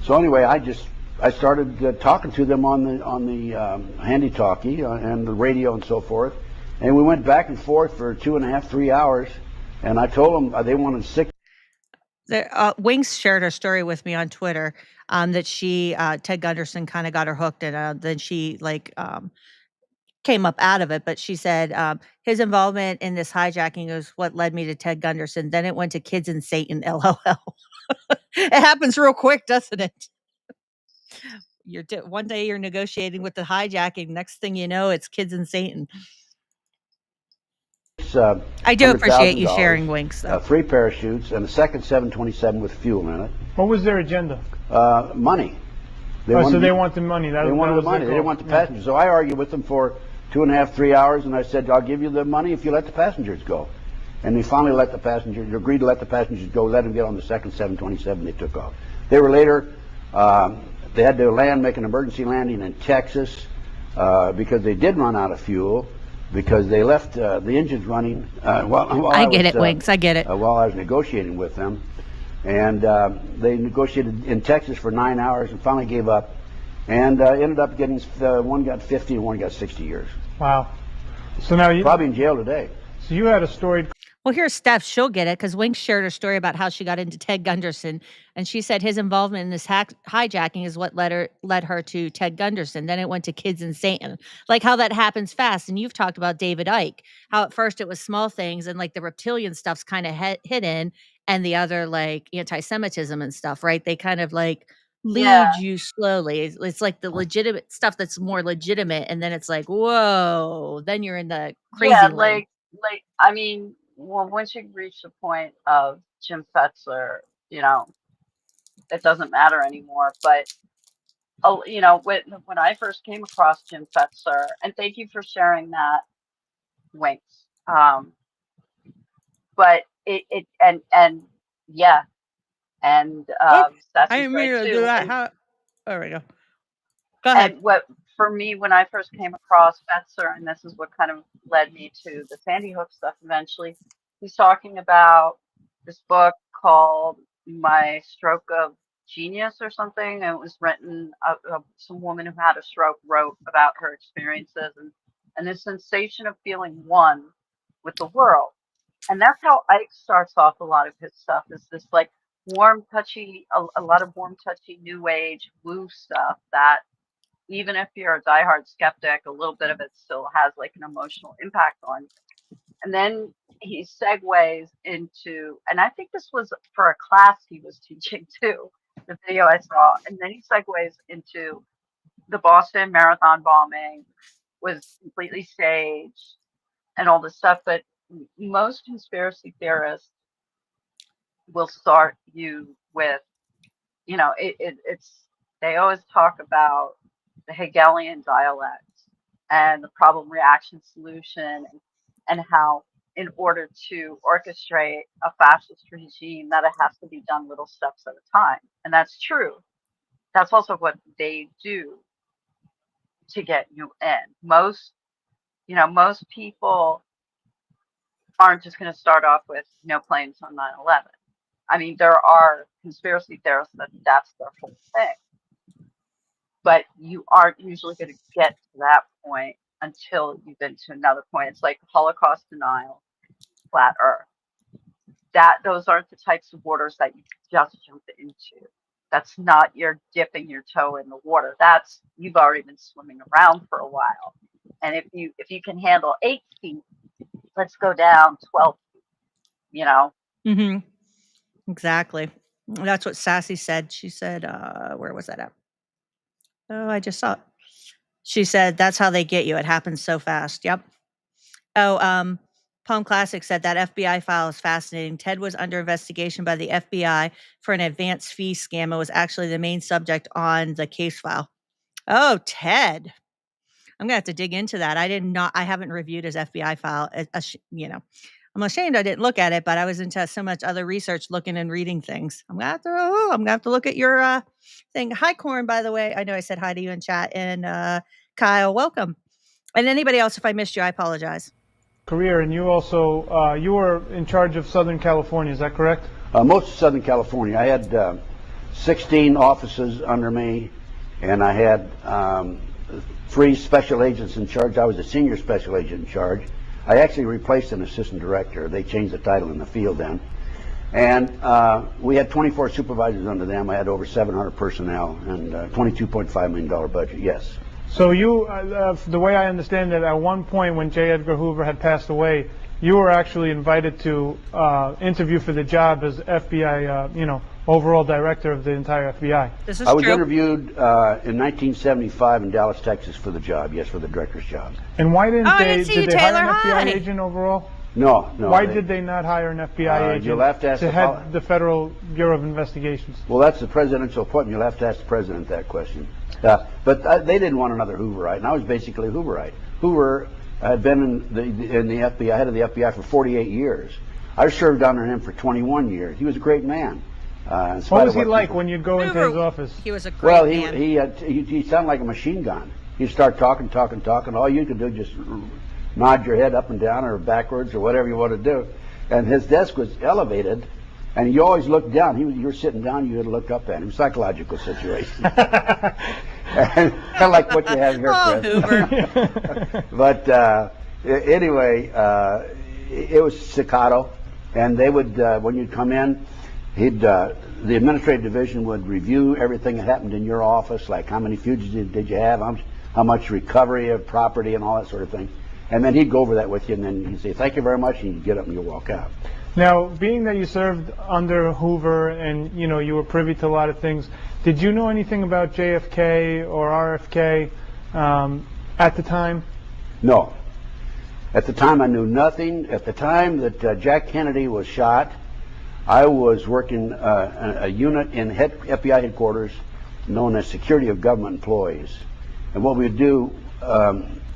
E: So anyway, I started talking to them on the handy-talkie and the radio and so forth, and we went back and forth for 2.5, 3 hours. And I told them they wanted 6.
A: Wings shared her story with me on Twitter that she Ted Gunderson kind of got her hooked, and then she came up out of it. But she said his involvement in this hijacking is what led me to Ted Gunderson. Then it went to Kids and Satan. LOL. It happens real quick, doesn't it? One day you're negotiating with the hijacking. Next thing you know, it's Kids and Satan. I do appreciate you sharing, Winks.
E: 3 parachutes and a second 727 with fuel in it.
D: What was their agenda?
E: Money.
D: They wanted the money.
E: They wanted the money. They didn't want the passengers. So I argued with them for 2.5, 3 hours, and I said, I'll give you the money if you let the passengers go. and they finally let the passengers, agreed to let the passengers go, let them get on the second 727. They took off. They were later, they had to land, make an emergency landing in Texas because they did run out of fuel, because they left the engines running while
A: I get it, Winks, I get it.
E: While I was negotiating with them. And they negotiated in Texas for 9 hours and finally gave up, and ended up getting, one got 50 and one got 60 years.
D: Wow. So now you
E: probably in jail today.
D: So you had a story.
A: Well, here's Steph. She'll get it because Winks shared her story about how she got into Ted Gunderson, and she said his involvement in this hijacking is what led her to Ted Gunderson. Then it went to Kids and Satan, like how that happens fast. And you've talked about David Icke, how at first it was small things and like the reptilian stuff's kind of hidden, and the other like anti-Semitism and stuff, right? They kind of like lead you slowly. It's like the legitimate stuff that's more legitimate, and then it's like, whoa, then you're in the crazy lane.
B: like I mean, well, once you reach the point of Jim Fetzler, you know, it doesn't matter anymore. But you know, when I first came across Jim Fetzler, and thank you for sharing that, Winks. But it and yeah, and
A: I
B: Sassy's
A: didn't
B: right
A: mean to
B: too.
A: do that.
B: And,
A: there we go. Go ahead.
B: and what for me, when I first came across Fetzer, and this is what kind of led me to the Sandy Hook stuff eventually, he's talking about this book called My Stroke of Genius or something. And it was written, some woman who had a stroke wrote about her experiences and this sensation of feeling one with the world. And that's how Icke starts off a lot of his stuff, is this like warm, touchy, a lot of warm, touchy, new age woo stuff that even if you're a diehard skeptic, a little bit of it still has like an emotional impact on you. And then he segues into, and I think this was for a class he was teaching too, the video I saw, and then he segues into the Boston Marathon bombing was completely staged and all this stuff. But most conspiracy theorists will start you with, you know, it's they always talk about the Hegelian dialect and the problem reaction solution, and how in order to orchestrate a fascist regime that it has to be done little steps at a time. And that's true. That's also what they do to get you in. Most people aren't just going to start off with no planes on 9/11. I mean, there are conspiracy theorists that's their whole thing. But you aren't usually going to get to that point until you've been to another point. It's like Holocaust denial, flat Earth. Those aren't the types of waters that you just jump into. That's not you're dipping your toe in the water. That's you've already been swimming around for a while. And if you can handle 8 feet, let's go down 12 feet. You know.
A: Mm-hmm. Exactly. That's what Sassy said. She said, where was that at? Oh, I just saw it. She said, that's how they get you. It happens so fast. Yep. Oh, Palm Classic said that FBI file is fascinating. Ted was under investigation by the FBI for an advance fee scam. It was actually the main subject on the case file. Oh, Ted. I'm going to have to dig into that. I haven't reviewed his FBI file. You know, I'm ashamed I didn't look at it, but I was into so much other research, looking and reading things. I'm gonna have to look at your thing. Hi, Corn, by the way. I know I said hi to you in chat, and Kyle, welcome. And anybody else, if I missed you, I apologize.
D: Career, and you also you were in charge of Southern California. Is that correct?
E: Most of Southern California. I had 16 offices under me, and I had 3 special agents in charge. I was a senior special agent in charge. I actually replaced an assistant director. They changed the title in the field then. And we had 24 supervisors under them. I had over 700 personnel and $22.5 million budget, yes.
D: So you, the way I understand it, at one point when J. Edgar Hoover had passed away, you were actually invited to interview for the job as FBI, overall director of the entire FBI.
A: This is
E: I was
A: true.
E: interviewed in 1975 in Dallas, Texas for the job, yes, for the director's job.
D: And why did they
A: Taylor.
D: hire an FBI
A: Hi.
D: agent overall?
E: No.
D: Why did they not hire an FBI agent
E: you'll have to ask
D: head the Federal Bureau of Investigations?
E: Well, that's the presidential appointment. You'll have to ask the president that question. But they didn't want another Hooverite, and I was basically a Hooverite. Hoover I had been in the FBI, head of the FBI for 48 years. I served under him for 21 years. He was a great man.
D: What was he like when you'd go into his office?
A: He was a great man.
E: He sounded like a machine gun. He'd start talking. All you could do just nod your head up and down or backwards or whatever you want to do. And his desk was elevated, and you always looked down. You were sitting down, you had to look up at him. Psychological situation. And kind of like what you have here, Chris.
A: Hoover.
E: But anyway, it was staccato, and they would, when you'd come in, the administrative division would review everything that happened in your office, like how many fugitives did you have, how much recovery of property and all that sort of thing. And then he'd go over that with you, and then he'd say, thank you very much, and you'd get up and you'd walk out.
D: Now, being that you served under Hoover and, you were privy to a lot of things, did you know anything about JFK or RFK at the time?
E: No. At the time, I knew nothing. At the time that Jack Kennedy was shot, I was working a unit in FBI headquarters known as Security of Government Employees. And what we'd do,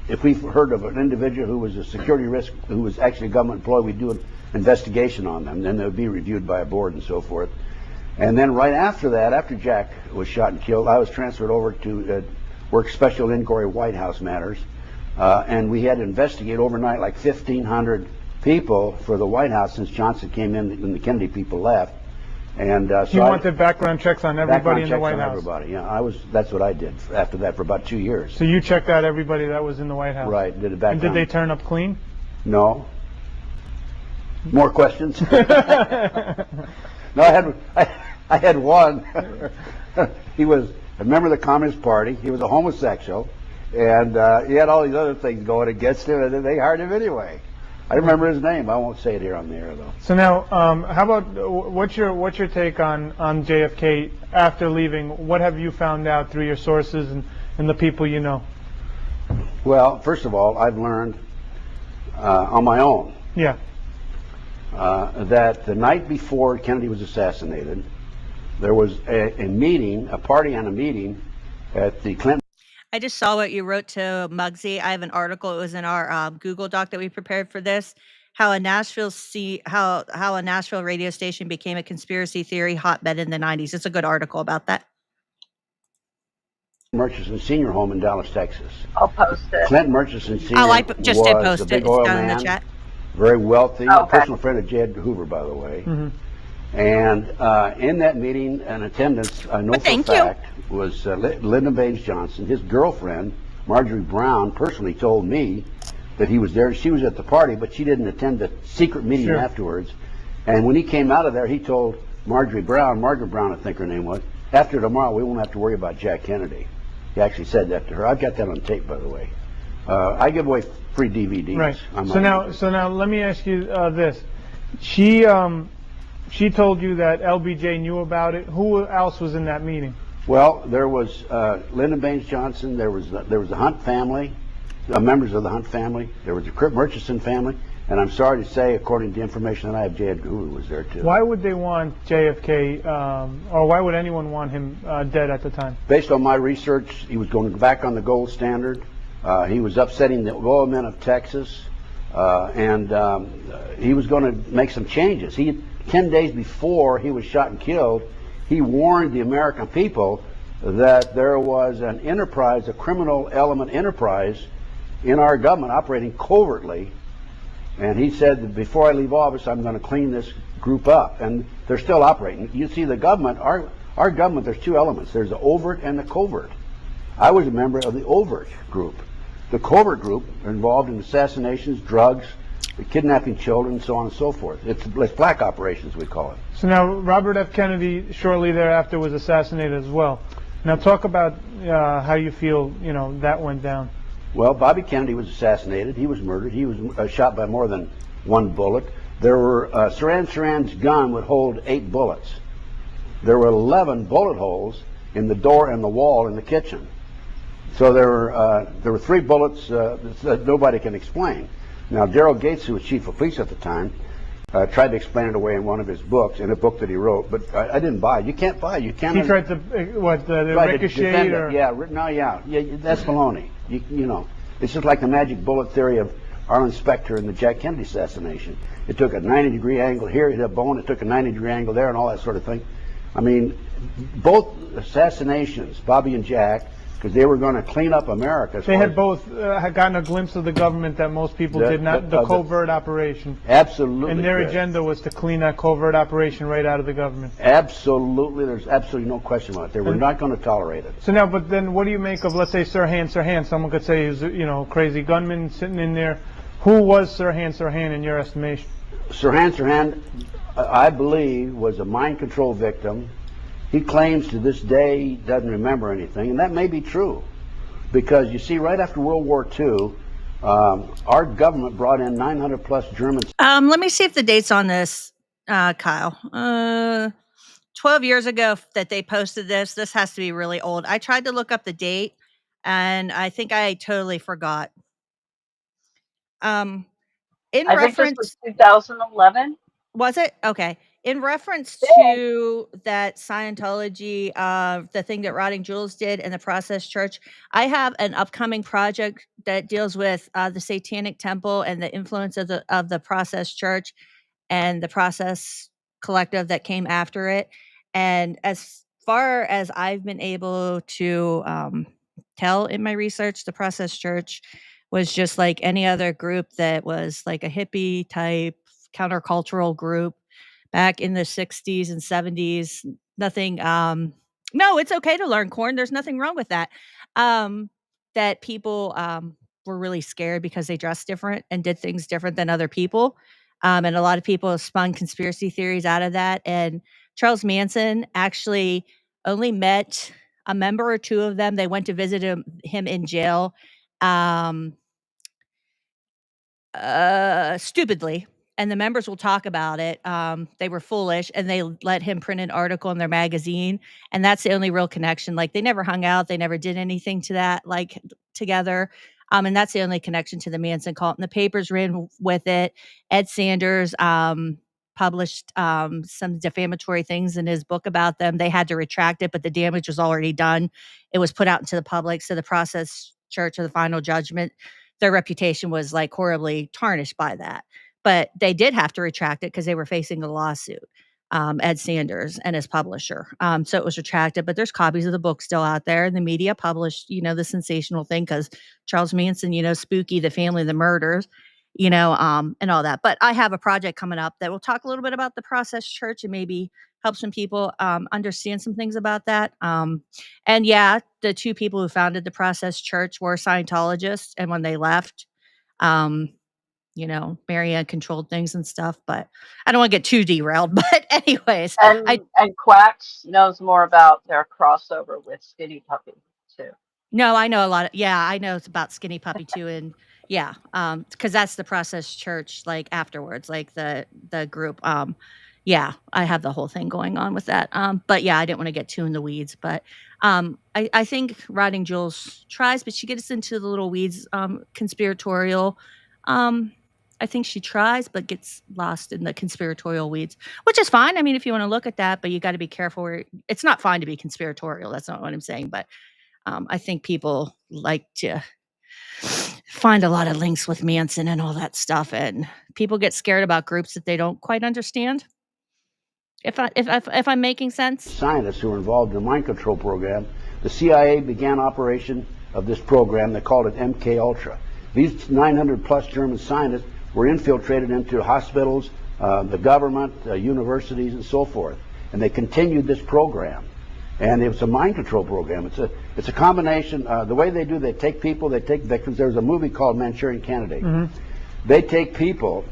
E: if we heard of an individual who was a security risk, who was actually a government employee, we'd do an investigation on them. Then they would be reviewed by a board and so forth. And then right after that, after Jack was shot and killed, I was transferred over to work Special Inquiry White House matters. And we had to investigate overnight like 1,500 people for the White House since Johnson came in and the Kennedy people left. And so
D: you wanted background checks on everybody in the White House?
E: Everybody, yeah. That's what I did after that for about 2 years.
D: So you checked out everybody that was in the White House?
E: Right, did it back.
D: And did they turn up clean?
E: No. More questions? No, I had one. He was a member of the Communist Party. He was a homosexual, and he had all these other things going against him, and they hired him anyway. I remember his name. I won't say it here on the air, though.
D: So now, how about what's your take on JFK after leaving? What have you found out through your sources and the people you know?
E: Well, first of all, I've learned on my own.
D: Yeah.
E: That the night before Kennedy was assassinated, there was a meeting, a party and a meeting at the Clinton.
A: I just saw what you wrote to Muggsy. I have an article. It was in our Google Doc that we prepared for this. How a Nashville radio station became a conspiracy theory hotbed in the 90s. It's a good article about that.
E: Murchison Senior Home in Dallas, Texas.
B: I'll post it.
E: Clint Murchison Senior.
A: Oh, I just did post it. It's down in the chat.
E: Very wealthy,
B: okay.
E: A personal friend of J. Edgar Hoover, by the way. Mm-hmm. And in that meeting, in attendance, I know for a fact, was Lyndon Baines Johnson. His girlfriend, Marjorie Brown, personally told me that he was there. She was at the party, but she didn't attend the secret meeting afterwards. And when he came out of there, he told Marjorie Brown, I think her name was, after tomorrow, we won't have to worry about Jack Kennedy. He actually said that to her. I've got that on tape, by the way. I give away free DVDs.
D: Right. So now let me ask you this. She told you that LBJ knew about it. Who else was in that meeting?
E: Well, there was Lyndon Baines Johnson. There was the Hunt family, members of the Hunt family. There was the Murchison family. And I'm sorry to say, according to the information that I have, J. Edgar Hoover was there too.
D: Why would they want JFK, or why would anyone want him dead at the time?
E: Based on my research, he was going back on the gold standard. He was upsetting the oil men of Texas, and he was going to make some changes. 10 days before he was shot and killed, he warned the American people that there was an enterprise, a criminal element enterprise in our government operating covertly. And he said that before I leave office, I'm going to clean this group up. And they're still operating. You see, the government, our government, there's two elements. There's the overt and the covert. I was a member of the overt group. The covert group involved in assassinations, drugs, kidnapping children, so on and so forth. It's black operations, we call it.
D: So now, Robert F. Kennedy shortly thereafter was assassinated as well. Now talk about how you feel, that went down.
E: Well, Bobby Kennedy was assassinated. He was murdered. He was shot by more than one bullet. There were Saran Saran's gun would hold 8 bullets. There were 11 bullet holes in the door and the wall in the kitchen. So there were 3 bullets that nobody can explain. Now, Daryl Gates, who was chief of police at the time, tried to explain it away in one of his books, in a book that he wrote, but I didn't buy it. You can't buy it. You can't.
D: He tried to, the ricochet or?
E: Yeah, that's baloney. You know. It's just like the magic bullet theory of Arlen Specter and the Jack Kennedy assassination. It took a 90-degree angle here, it hit a bone, it took a 90-degree angle there, and all that sort of thing. I mean, both assassinations, Bobby and Jack, because they were going to clean up America.
D: They had both had gotten a glimpse of the government that most people did not, the covert operation.
E: Absolutely.
D: And their agenda was to clean that covert operation right out of the government.
E: Absolutely. There's absolutely no question about it. They were not going to tolerate it.
D: So now, but then what do you make of, let's say, Sirhan? Someone could say he's, you know, crazy gunman sitting in there. Who was Sirhan in your estimation?
E: Sirhan, I believe, was a mind control victim. He claims to this day he doesn't remember anything, and that may be true. Because you see, right after World War II, our government brought in 900 plus Germans.
A: Let me see if the date's on this, Kyle. 12 years ago that they posted this. This has to be really old. I tried to look up the date, and I think I totally forgot.
B: I think this was 2011.
A: Was it? Okay. In reference to that Scientology, the thing that Rotting Jules did and the Process Church, I have an upcoming project that deals with the Satanic Temple and the influence of the Process Church and the Process Collective that came after it. And as far as I've been able to tell in my research, the Process Church was just like any other group that was like a hippie type countercultural group back in the 60s and 70s. Nothing, no, it's okay to learn corn. There's nothing wrong with that. That people were really scared because they dressed different and did things different than other people. And a lot of people spun conspiracy theories out of that. And Charles Manson actually only met a member or two of them. They went to visit him in jail, stupidly. And the members will talk about it. They were foolish, and they let him print an article in their magazine, and that's the only real connection. Like, they never hung out, they never did anything to that, like, together. And that's the only connection to the Manson cult. And the papers ran with it. Ed Sanders published some defamatory things in his book about them. They had to retract it, but the damage was already done. It was put out into the public. So the Process Church, or the Final Judgment, their reputation was like horribly tarnished by that. But they did have to retract it because they were facing a lawsuit, Ed Sanders and his publisher. So it was retracted, but there's copies of the book still out there. And the media published, the sensational thing because Charles Manson, spooky, the family, the murders, and all that. But I have a project coming up that will talk a little bit about the Process Church and maybe help some people understand some things about that. And yeah, the two people who founded the Process Church were Scientologists. And when they left, Marianne controlled things and stuff, but I don't want to get too derailed. But anyways,
B: and Quacks knows more about their crossover with Skinny Puppy too.
A: No, I know a lot. I know it's about Skinny Puppy too, and yeah, because that's the Process Church. Like afterwards, like the group. Yeah, I have the whole thing going on with that. But yeah, I didn't want to get too in the weeds. But I think Rotting Jules tries, but she gets into the little weeds, conspiratorial. I think she tries, but gets lost in the conspiratorial weeds, which is fine. I mean, if you want to look at that, but you got to be careful. It's not fine to be conspiratorial. That's not what I'm saying. But I think people like to find a lot of links with Manson and all that stuff. And people get scared about groups that they don't quite understand. If I'm making sense.
E: Scientists who were involved in the mind control program, the CIA began operation of this program. They called it MK Ultra. These 900 plus German scientists were infiltrated into hospitals, the government, universities, and so forth. And they continued this program. And it was a mind control program. It's a combination. The way they do, they take people, they take victims. There's a movie called Manchurian Candidate. Mm-hmm. They take people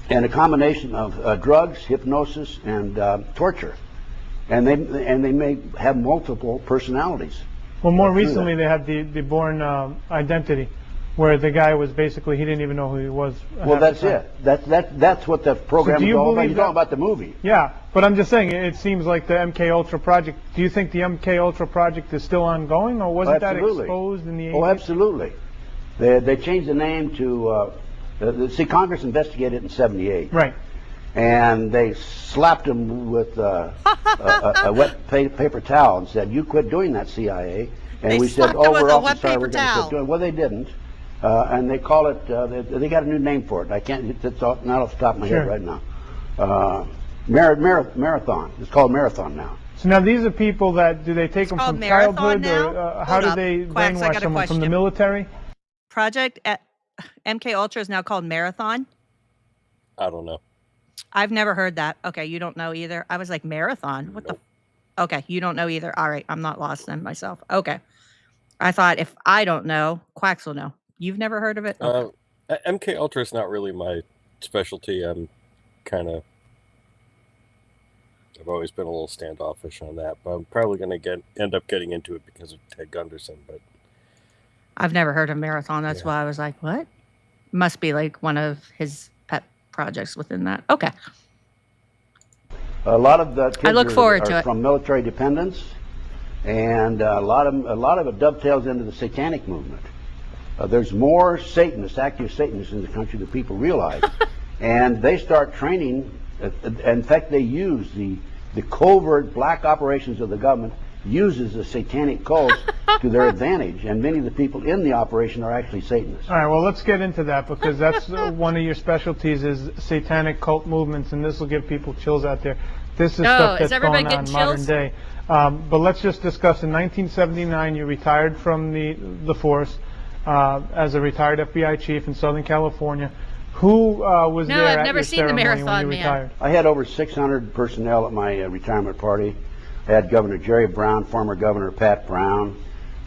E: and a combination of drugs, hypnosis, and torture. And they may have multiple personalities.
D: Well, more recently they had the Bourne Identity, where the guy was basically, he didn't even know who he was.
E: Well, that's it. That's what the program is all about. You're talking about the movie.
D: Yeah, but I'm just saying, it seems like the MK Ultra project. Do you think the MK Ultra project is still ongoing, or wasn't that exposed in the 80s?
E: Oh, absolutely. They changed the name to, see, Congress investigated it in '78.
D: Right.
E: And they slapped him with a wet paper towel and said, "You quit doing that, CIA." And we said, "Oh, we're awfully sorry, we're going to quit doing it." Well, they didn't. and they call it, they got a new name for it. I can't, it's not off the top of my head right now. Marathon. It's called Marathon now.
D: So now these are people that, do they take them from childhood, or how do they brainwash someone from the military?
A: Project MK Ultra is now called Marathon?
C: I don't know.
A: I've never heard that. Okay, you don't know either. I was like, Marathon? What the? Okay, you don't know either. All right, I'm not lost then myself. Okay. I thought if I don't know, Quacks will know. You've never heard of it? Okay.
C: MK Ultra is not really my specialty. I'm kind of... I've always been a little standoffish on that, but I'm probably going to end up getting into it because of Ted Gunderson. But
A: I've never heard of Marathon. That's why I was like, what? Must be like one of his pet projects within that. Okay.
E: A lot of the kids
A: I look forward to it.
E: From military dependents, and a lot of it dovetails into the satanic movement. There's more Satanists, active Satanists in the country than people realize, and they start training. In fact, they use the covert black operations of the government uses the satanic cults to their advantage, and many of the people in the operation are actually Satanists.
D: All right, well, let's get into that, because that's one of your specialties is satanic cult movements, and this will give people chills out there. This is stuff that's going on modern day. But let's just discuss, in 1979, you retired from the force as a retired FBI chief in Southern California. Who was there at your ceremony when you retired?
E: I had over 600 personnel at my retirement party. I had Governor Jerry Brown, former Governor Pat Brown.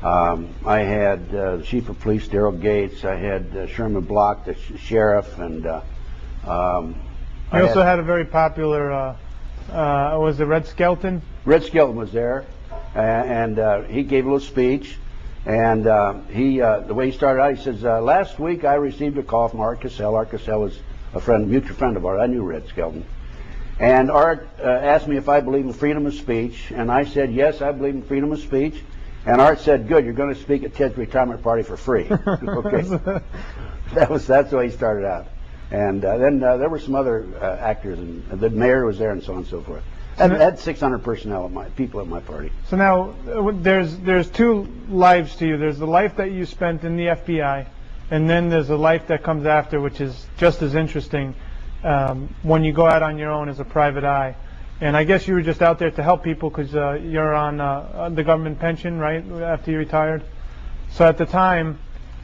E: I had the Chief of Police, Daryl Gates. I had Sherman Block, the sheriff, and
D: you also had a very popular, was it Red Skelton?
E: Red Skelton was there, and he gave a little speech. And the way he started out, he says, last week I received a call from Art Cassell. Art Cassell was a mutual friend of ours. I knew Red Skelton. And Art asked me if I believe in freedom of speech, and I said, yes, I believe in freedom of speech. And Art said, good, you're going to speak at Ted's retirement party for free. Okay. That's the way he started out. And then there were some other actors, and the mayor was there, and so on and so forth. I had 600 personnel, people at my party.
D: So now, there's two lives to you. There's the life that you spent in the FBI, and then there's a life that comes after, which is just as interesting when you go out on your own as a private eye. And I guess you were just out there to help people because you're on the government pension, right, after you retired? So at the time,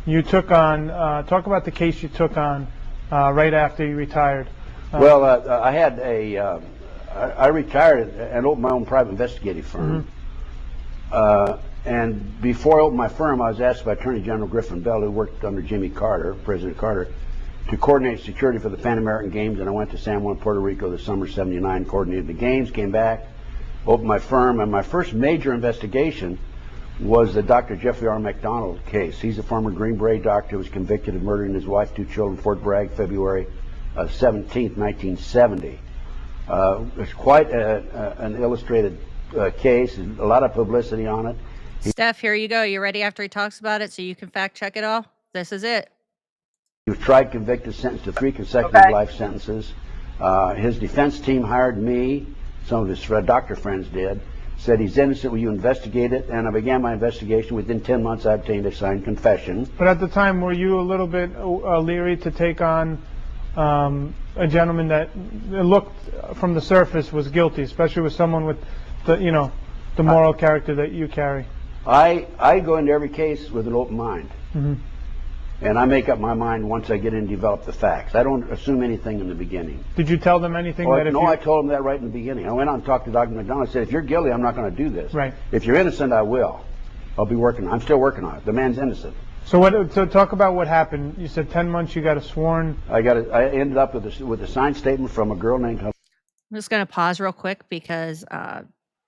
D: you took on, talk about the case you took on right after you retired.
E: Well, I had I retired and opened my own private investigative firm. And before I opened my firm, I was asked by Attorney General Griffin Bell, who worked under Jimmy Carter, President Carter, to coordinate security for the Pan American Games. And I went to San Juan, Puerto Rico the summer '79, coordinated the games, came back, opened my firm, and my first major investigation was the Dr. Jeffrey R. McDonald case. He's a former Green Beret doctor who was convicted of murdering his wife, 2 children, Fort Bragg, February 17th, 1970. It's quite an illustrated case, and a lot of publicity on it.
A: Steph, here you go. You ready after he talks about it so you can fact check it all? This is it.
E: He was tried, convicted, sentenced to 3 consecutive life sentences. His defense team hired me, some of his doctor friends did, said he's innocent, will you investigate it? And I began my investigation. Within 10 months, I obtained a signed confession.
D: But at the time, were you a little bit leery to take on a gentleman that looked from the surface was guilty, especially with someone with the moral character that you carry?
E: I go into every case with an open mind. And I make up my mind once I get in and develop the facts. I don't assume anything in the beginning.
D: Did you tell them anything?
E: I told them that right in the beginning. I went out and talked to Dr. McDonald. I said, if you're guilty, I'm not going to do this.
D: Right.
E: If you're innocent, I will. I'll be working. I'm still working on it. The man's innocent.
D: So talk about what happened. You said 10 months. You got a sworn.
E: I ended up with a signed statement from a girl named.
A: I'm just going to pause real quick because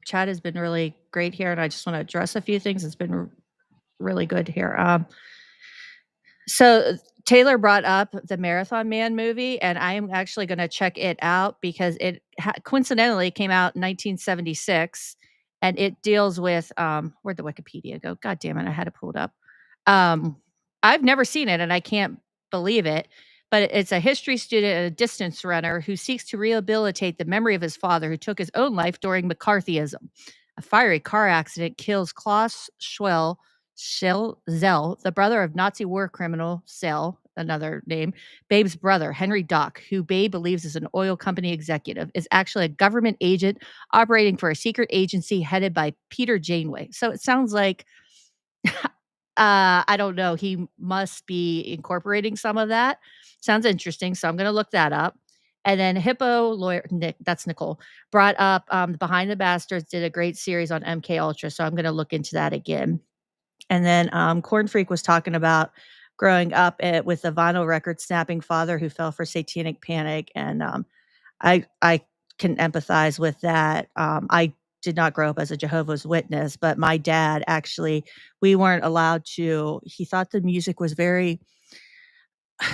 A: Chad has been really great here, and I just want to address a few things. It's been really good here. So Taylor brought up the Marathon Man movie, and I am actually going to check it out because it coincidentally came out in 1976, and it deals with where'd the Wikipedia go? God damn it, I had to pull it up. I've never seen it, and I can't believe it, but it's a history student and a distance runner who seeks to rehabilitate the memory of his father who took his own life during McCarthyism. A fiery car accident kills Klaus Schwell Zell, the brother of Nazi war criminal Zell, another name, Babe's brother, Henry Dock, who Babe believes is an oil company executive, is actually a government agent operating for a secret agency headed by Peter Janeway. So it sounds like, I don't know, he must be incorporating some of that. Sounds interesting. So I'm going to look that up. And then Hippo lawyer, Nick, that's Nicole, brought up Behind the Bastards, did a great series on MK Ultra. So I'm going to look into that again. And then Corn Freak was talking about growing up with a vinyl record snapping father who fell for satanic panic. And I can empathize with that. I did not grow up as a Jehovah's Witness, but my dad actually, we weren't allowed to, he thought the music was very, I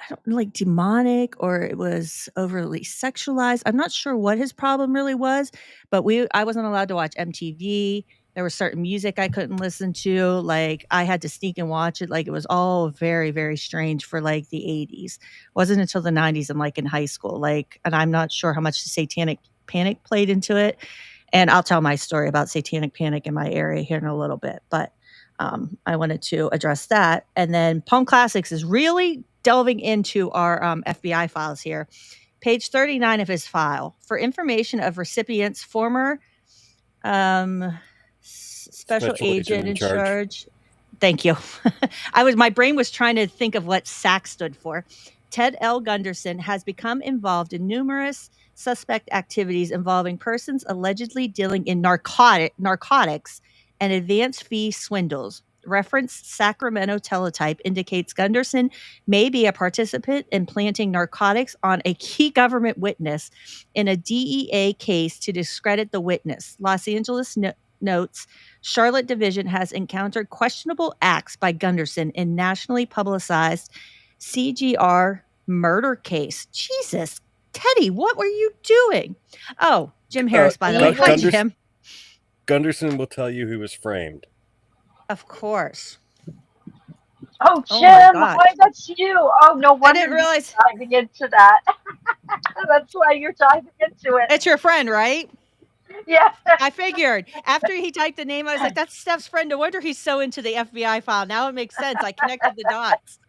A: don't know, like demonic, or it was overly sexualized. I'm not sure what his problem really was, but I wasn't allowed to watch MTV. There was certain music I couldn't listen to. Like I had to sneak and watch it. Like it was all very, very strange for like the 80s. It wasn't until the 90s and like in high school. Like, and I'm not sure how much the satanic panic played into it. And I'll tell my story about satanic panic in my area here in a little bit. But I wanted to address that. And then Palm Classics is really delving into our FBI files here. Page 39 of his file. For information of recipients, former special agent in charge. Thank you. My brain was trying to think of what SAC stood for. Ted L. Gunderson has become involved in numerous suspect activities involving persons allegedly dealing in narcotics and advance fee swindles. Referenced Sacramento teletype indicates Gunderson may be a participant in planting narcotics on a key government witness in a DEA case to discredit the witness. Los Angeles notes Charlotte Division has encountered questionable acts by Gunderson in nationally publicized CGR murder case. Jesus, Teddy, what were you doing? Oh, Jim Harris, by the way. Hi, Jim.
C: Gunderson will tell you he was framed.
A: Of course.
B: Oh, Jim, why that's you? Oh, no wonder
A: I didn't realize
B: you're diving into that. That's why you're diving into it.
A: It's your friend, right?
B: Yeah.
A: I figured. After he typed the name, I was like, that's Steph's friend. No wonder he's so into the FBI file. Now it makes sense. I connected the dots.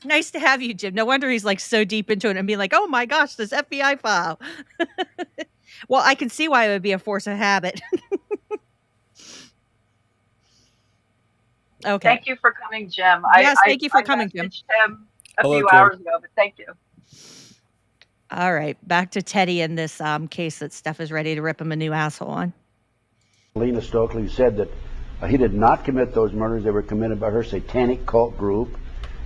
A: Nice to have you, Jim. No wonder he's like so deep into it and being like, oh my gosh, this FBI file. Well, I can see why it would be a force of habit. Okay.
B: Thank you for coming, Jim.
A: Yes, thank you for coming, Jim.
B: Him a few hours ago, but thank you.
A: All right, back to Teddy in this case that Steph is ready to rip him a new asshole on.
E: Lena Stokely said that he did not commit those murders. They were committed by her satanic cult group,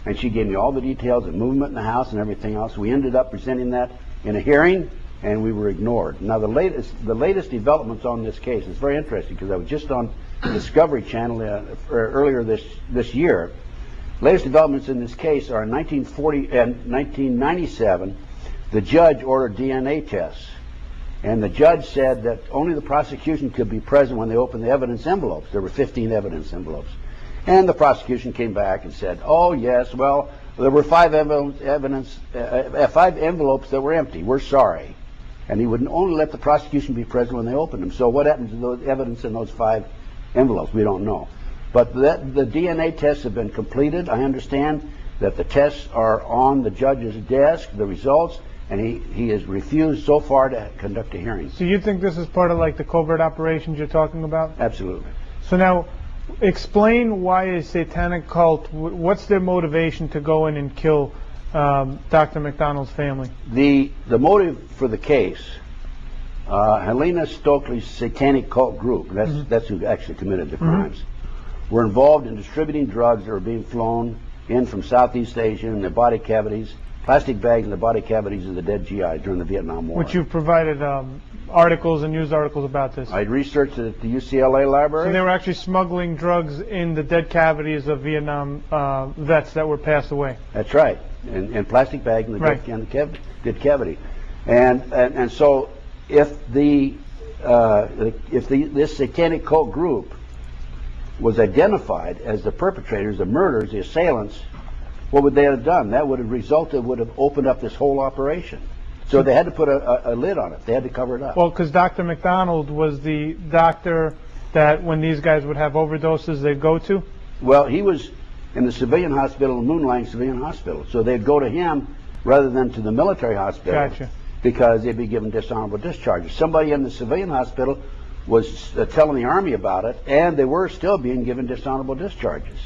E: and she gave me all the details of movement in the house and everything else. We ended up presenting that in a hearing, and we were ignored. Now, the latest developments on this case is very interesting because I was just on the Discovery Channel earlier this year. Latest developments in this case are in 1997, the judge ordered DNA tests. And the judge said that only the prosecution could be present when they opened the evidence envelopes. There were 15 evidence envelopes. And the prosecution came back and said, oh, yes, well, there were five envelopes that were empty. We're sorry. And he would only let the prosecution be present when they opened them. So what happened to the evidence in those 5 envelopes? We don't know. But the DNA tests have been completed. I understand that the tests are on the judge's desk, the results, and he has refused so far to conduct a hearing.
D: So you think this is part of like the covert operations you're talking about?
E: Absolutely.
D: So now, explain why a satanic cult, what's their motivation to go in and kill Dr. McDonald's family?
E: The motive for the case, Helena Stokely's satanic cult group, that's who actually committed the crimes, were involved in distributing drugs that were being flown in from Southeast Asia in the body cavities, plastic bags in the body cavities of the dead GIs during the Vietnam War.
D: Which you've provided articles and news articles about this.
E: I researched it at the UCLA library.
D: So they were actually smuggling drugs in the dead cavities of Vietnam vets that were passed away.
E: That's right, in plastic bags in the dead cavity. And so if this satanic cult group was identified as the perpetrators, the murderers, the assailants, what would they have done? That would have opened up this whole operation. So they had to put a lid on it. They had to cover it up.
D: Well, because Dr. McDonald was the doctor that when these guys would have overdoses, they'd go to?
E: Well, he was in the civilian hospital, Moonlight Civilian Hospital, so they'd go to him rather than to the military hospital.
D: Gotcha.
E: Because they'd be given dishonorable discharges. Somebody in the civilian hospital was telling the Army about it, and they were still being given dishonorable discharges.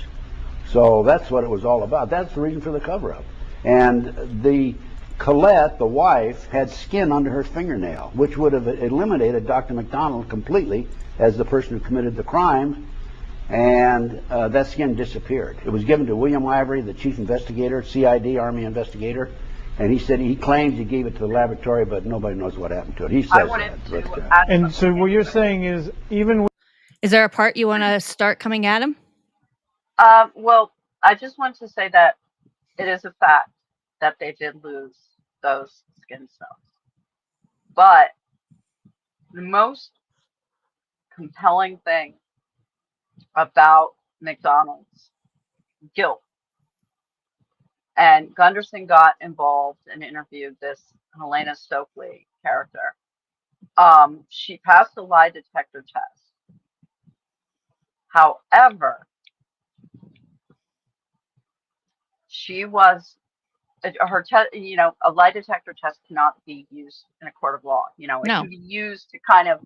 E: So that's what it was all about. That's the reason for the cover-up. And the Colette, the wife, had skin under her fingernail, which would have eliminated Dr. McDonald completely as the person who committed the crime, and that skin disappeared. It was given to William Ivory, the chief investigator, CID, Army investigator, and he said he claims he gave it to the laboratory, but nobody knows what happened to it. He says that.
D: And so what you're saying is, even
A: is there a part you want to start coming at him?
B: Well, I just want to say that it is a fact that they did lose those skin cells. But the most compelling thing about McDonald's guilt, and Gunderson got involved and interviewed this Helena Stokely character. She passed a lie detector test. However, she was a lie detector test cannot be used in a court of law. It can be used to kind of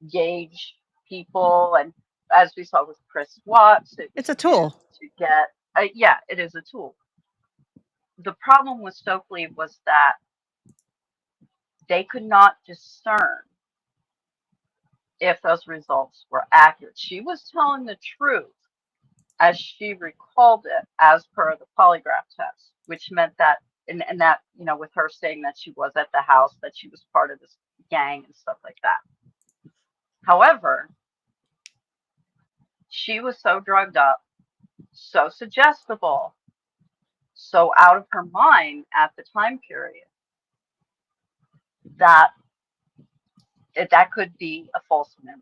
B: gauge people, and as we saw with Chris Watts,
A: it's a tool
B: to get. It is a tool. The problem with Stokely was that they could not discern if those results were accurate. She was telling the truth as she recalled it as per the polygraph test, which meant that, and that, with her saying that she was at the house, that she was part of this gang and stuff like that. However, she was so drugged up, so suggestible, so out of her mind at the time period that that could be a false memory.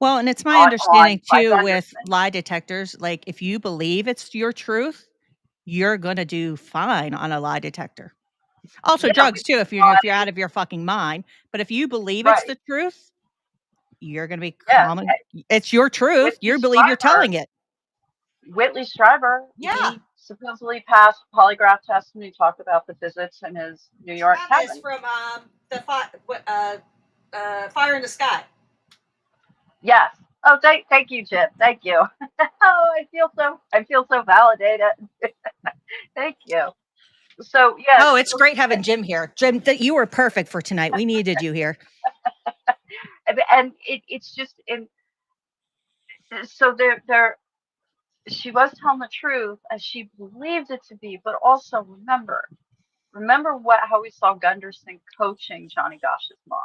A: Well, and it's my understanding too with lie detectors, like if you believe it's your truth, you're going to do fine on a lie detector. Also drugs too, if you're out of your fucking mind. But if you believe it's the truth, you're going to be common. It's your truth. You believe you're telling it.
B: Whitley Strieber, he supposedly passed polygraph tests, and he talked about the visits in his New York cabin.
A: From the Fire in the Sky.
B: Yes. Oh, thank you, Jim. Thank you. I feel so validated. Thank you. So yeah.
A: Oh, it's great having Jim here. Jim, you were perfect for tonight. We needed you here.
B: And it's just in. So there. She was telling the truth as she believed it to be, but also remember how we saw Gunderson coaching Johnny Gosh's mom.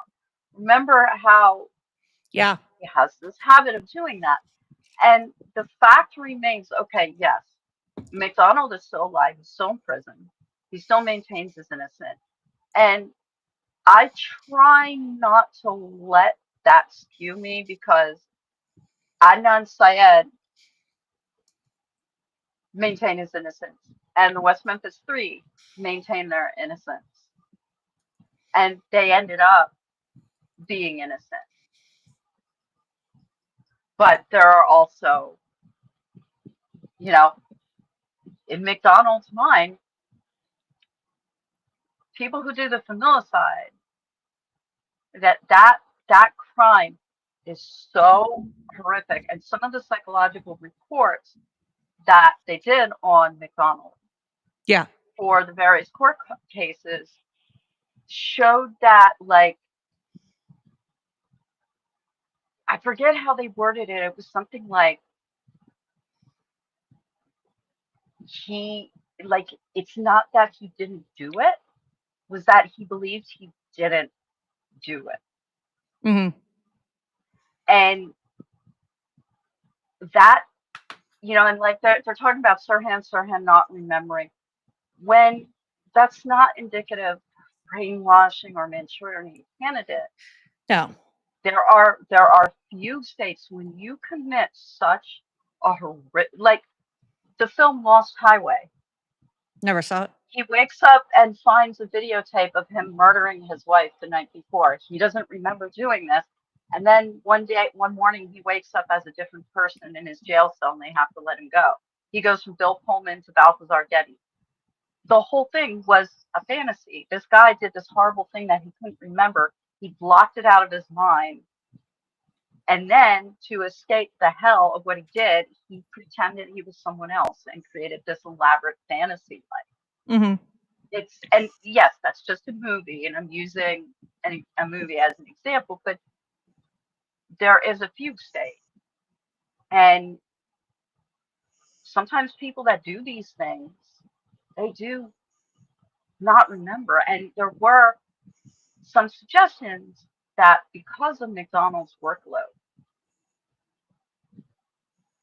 B: Remember how he has this habit of doing that. And the fact remains, okay, yes, McDonald is still alive, he's still in prison, he still maintains his innocence. And I try not to let that skew me, because Adnan Syed maintain his innocence, and the West Memphis Three maintain their innocence, and they ended up being innocent. But there are also, in McDonald's mind, people who do the familicide, that crime is so horrific, and some of the psychological reports that they did on McDonald for the various court cases showed that, like, I forget how they worded it. It was something like it's not that he didn't do it, was that he believed he didn't do it.
A: Mm-hmm.
B: And that, and like they're talking about Sirhan not remembering, when that's not indicative of brainwashing or Manchurian candidate.
A: No.
B: There are few states when you commit such a horrific, like the film Lost Highway.
A: Never saw it.
B: He wakes up and finds a videotape of him murdering his wife the night before. He doesn't remember doing this, And then one morning, he wakes up as a different person in his jail cell, and they have to let him go. He goes from Bill Pullman to Balthazar Getty. The whole thing was a fantasy. This guy did this horrible thing that he couldn't remember. He blocked it out of his mind. And then to escape the hell of what he did, he pretended he was someone else and created this elaborate fantasy life.
A: Mm-hmm.
B: And yes, that's just a movie, and I'm using a movie as an example, but there is a fugue state. And sometimes people that do these things, they do not remember. And there were some suggestions that because of McDonald's workload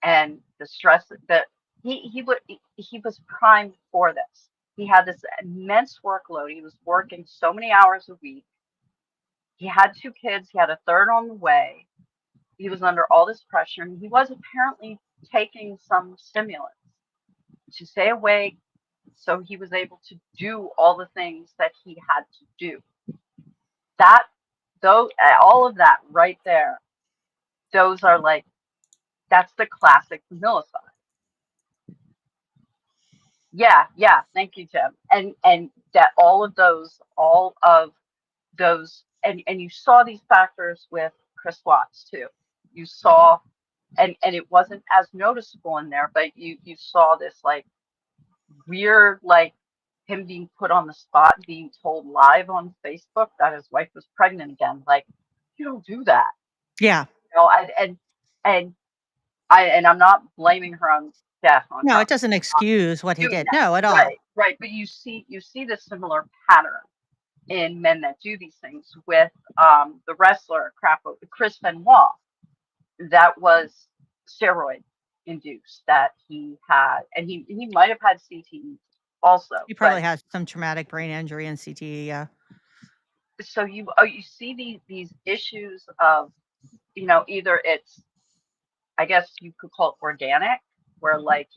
B: and the stress that he was primed for this. He had this immense workload. He was working so many hours a week. He had 2 kids. He had a third on the way. He was under all this pressure, and he was apparently taking some stimulants to stay awake, so he was able to do all the things that he had to do. That, though, all of that right there, those are like, that's the classic familicide. Yeah, thank you, Jim. And that all of those, and you saw these factors with Chris Watts too. You saw, and it wasn't as noticeable in there, but you saw this like weird, like him being put on the spot, being told live on Facebook that his wife was pregnant again. Like, you don't do that.
A: Yeah.
B: You know, and I'm not blaming her on death.
A: No, it doesn't excuse what he did. No, at all.
B: Right. But you see the similar pattern in men that do these things with the wrestler Chris Benoit. That was steroid induced that he had, and he might have had CTE also.
A: He probably has some traumatic brain injury and CTE. Yeah.
B: So you see these issues of, either it's, I guess you could call it organic, where like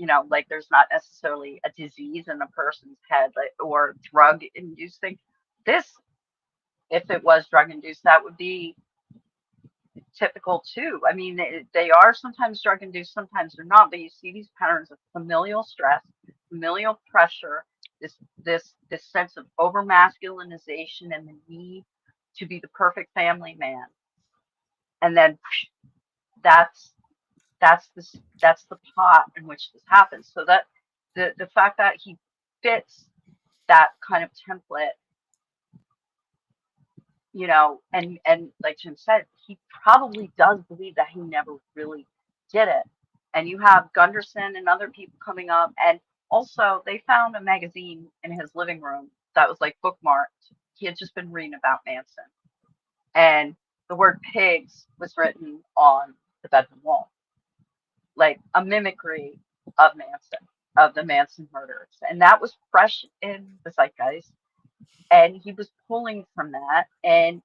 B: there's not necessarily a disease in a person's head, or drug induced thing. This, if it was drug induced, that would be typical too. I mean, they are sometimes drug induced, sometimes they're not, but you see these patterns of familial stress, familial pressure, this sense of over masculinization and the need to be the perfect family man. And then that's the pot in which this happens. So that the fact that he fits that kind of template, and like Jim said, he probably does believe that he never really did it. And you have Gunderson and other people coming up, and also they found a magazine in his living room that was like bookmarked. He had just been reading about Manson, and the word pigs was written on the bedroom wall, like a mimicry of Manson, of the Manson murders. And that was fresh in the zeitgeist. And he was pulling from that. And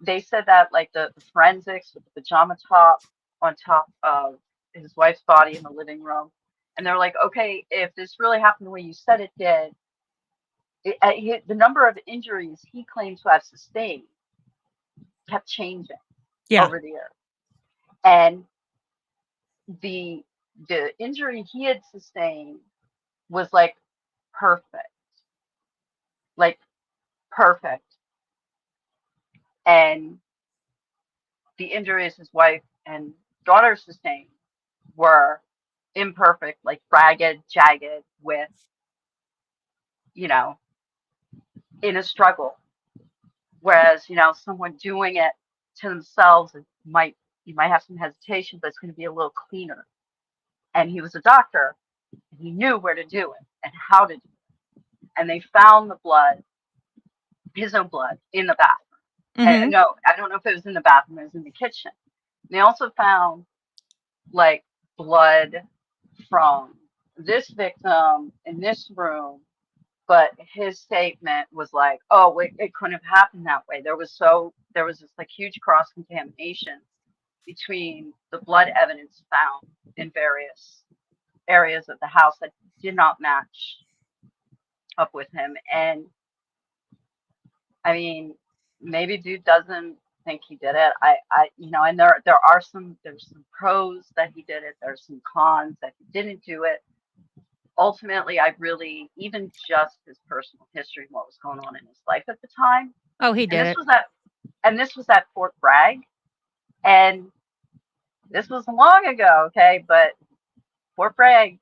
B: they said that like the forensics with the pajama top on top of his wife's body in the living room. And they're like, okay, if this really happened the way you said it did, the number of injuries he claimed to have sustained kept changing over the years. And the injury he had sustained was like perfect. And the injuries his wife and daughter sustained were imperfect, like ragged, jagged, with, in a struggle. Whereas, someone doing it to themselves, you might have some hesitation, but it's going to be a little cleaner. And he was a doctor, and he knew where to do it and how to do it. And they found the blood, his own blood, in the bathroom.
A: Mm-hmm.
B: And no, I don't know if it was in the bathroom, it was in the kitchen. And they also found like blood from this victim in this room, but his statement was like, oh, it couldn't have happened that way. There was this like huge cross contamination between the blood evidence found in various areas of the house that did not match up with him. And I mean, maybe dude doesn't think he did it. And there's some pros that he did it. There's some cons that he didn't do it. Ultimately, I really, even just his personal history and what was going on in his life at the time.
A: Oh, he did
B: This was at Fort Bragg, and this was long ago, okay? But Fort Bragg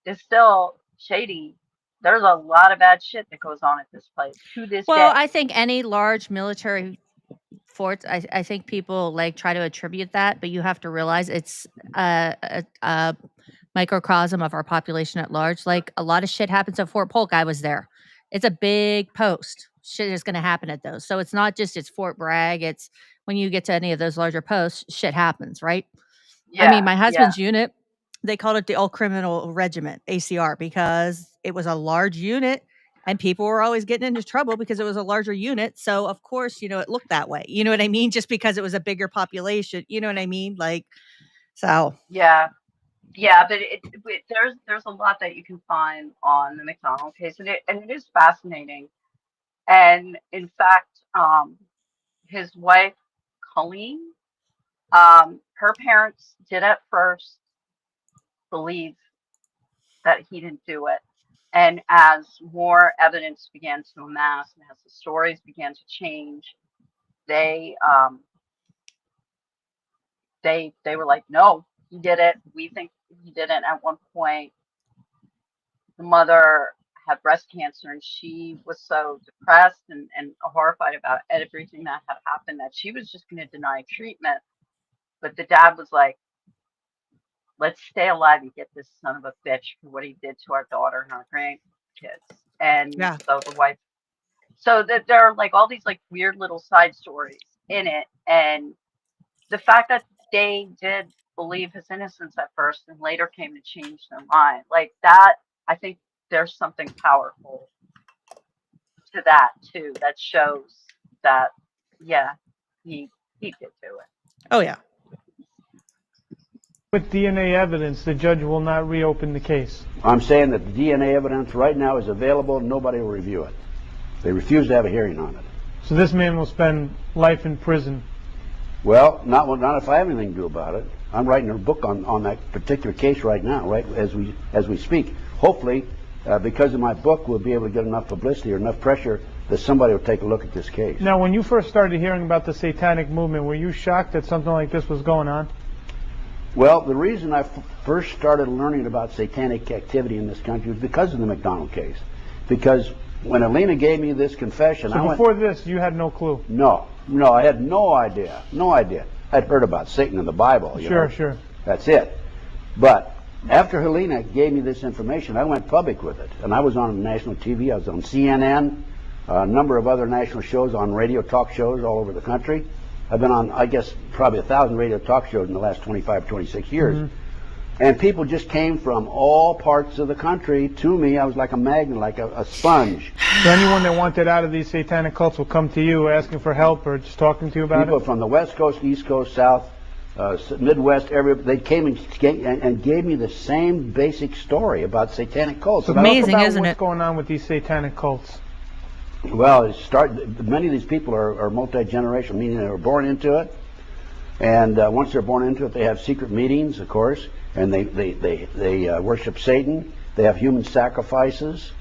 B: is still shady. There's a lot of bad shit that goes on at this place to this day.
A: Well, I think any large military forts, I think people like try to attribute that, but you have to realize it's a microcosm of our population at large. Like a lot of shit happens at Fort Polk. I was there. It's a big post. Shit is going to happen at those. So it's not just it's Fort Bragg. It's when you get to any of those larger posts, shit happens, right?
B: Yeah,
A: I mean, my husband's unit, they called it the All Criminal Regiment, ACR, because it was a large unit and people were always getting into trouble because it was a larger unit. So, of course, you know, it looked that way. You know what I mean? Just because it was a bigger population. You know what I mean? Like, so.
B: Yeah, but there's a lot that you can find on the McDonald case, and it is fascinating. And in fact, his wife, Colleen, her parents did at first believe that he didn't do it. And as more evidence began to amass and as the stories began to change, they were like, no, he did it. We think he did it. At one point, the mother had breast cancer, and she was so depressed and horrified about everything that had happened that she was just going to deny treatment. But the dad was like, let's stay alive and get this son of a bitch for what he did to our daughter and our grandkids. And so the wife, so that there are like all these like weird little side stories in it. And the fact that they did believe his innocence at first and later came to change their mind, like that, I think there's something powerful to that too, that shows that, yeah, he did do it.
A: Oh, yeah.
D: With DNA evidence, the judge will not reopen the case.
E: I'm saying that the DNA evidence right now is available and nobody will review it. They refuse to have a hearing on it.
D: So this man will spend life in prison.
E: Well, not if I have anything to do about it. I'm writing a book on that particular case right now, right as we speak. Hopefully, because of my book, we'll be able to get enough publicity or enough pressure that somebody will take a look at this case.
D: Now, when you first started hearing about the satanic movement, were you shocked that something like this was going on?
E: Well, the reason I first started learning about satanic activity in this country was because of the McDonald case. Because when Alina gave me this confession,
D: so before this, you had no clue?
E: No, I had no idea. I'd heard about Satan in the Bible.
D: Sure.
E: That's it. But after Helena gave me this information, I went public with it. And I was on national TV. I was on CNN, a number of other national shows, on radio talk shows all over the country. I've been on, I guess, probably 1,000 radio talk shows in the last 25, 26 years. Mm-hmm. And people just came from all parts of the country to me. I was like a magnet, like a sponge.
D: So anyone that wanted out of these satanic cults will come to you asking for help or just talking to you about
E: people
D: it?
E: From the West Coast, East Coast, South, Midwest, they came and gave me the same basic story about satanic cults.
D: So amazing, isn't it? What's going on with these satanic cults?
E: Well, many of these people are multi-generational, meaning they were born into it. And once they're born into it, they have secret meetings, of course, and they worship Satan. They have human sacrifices,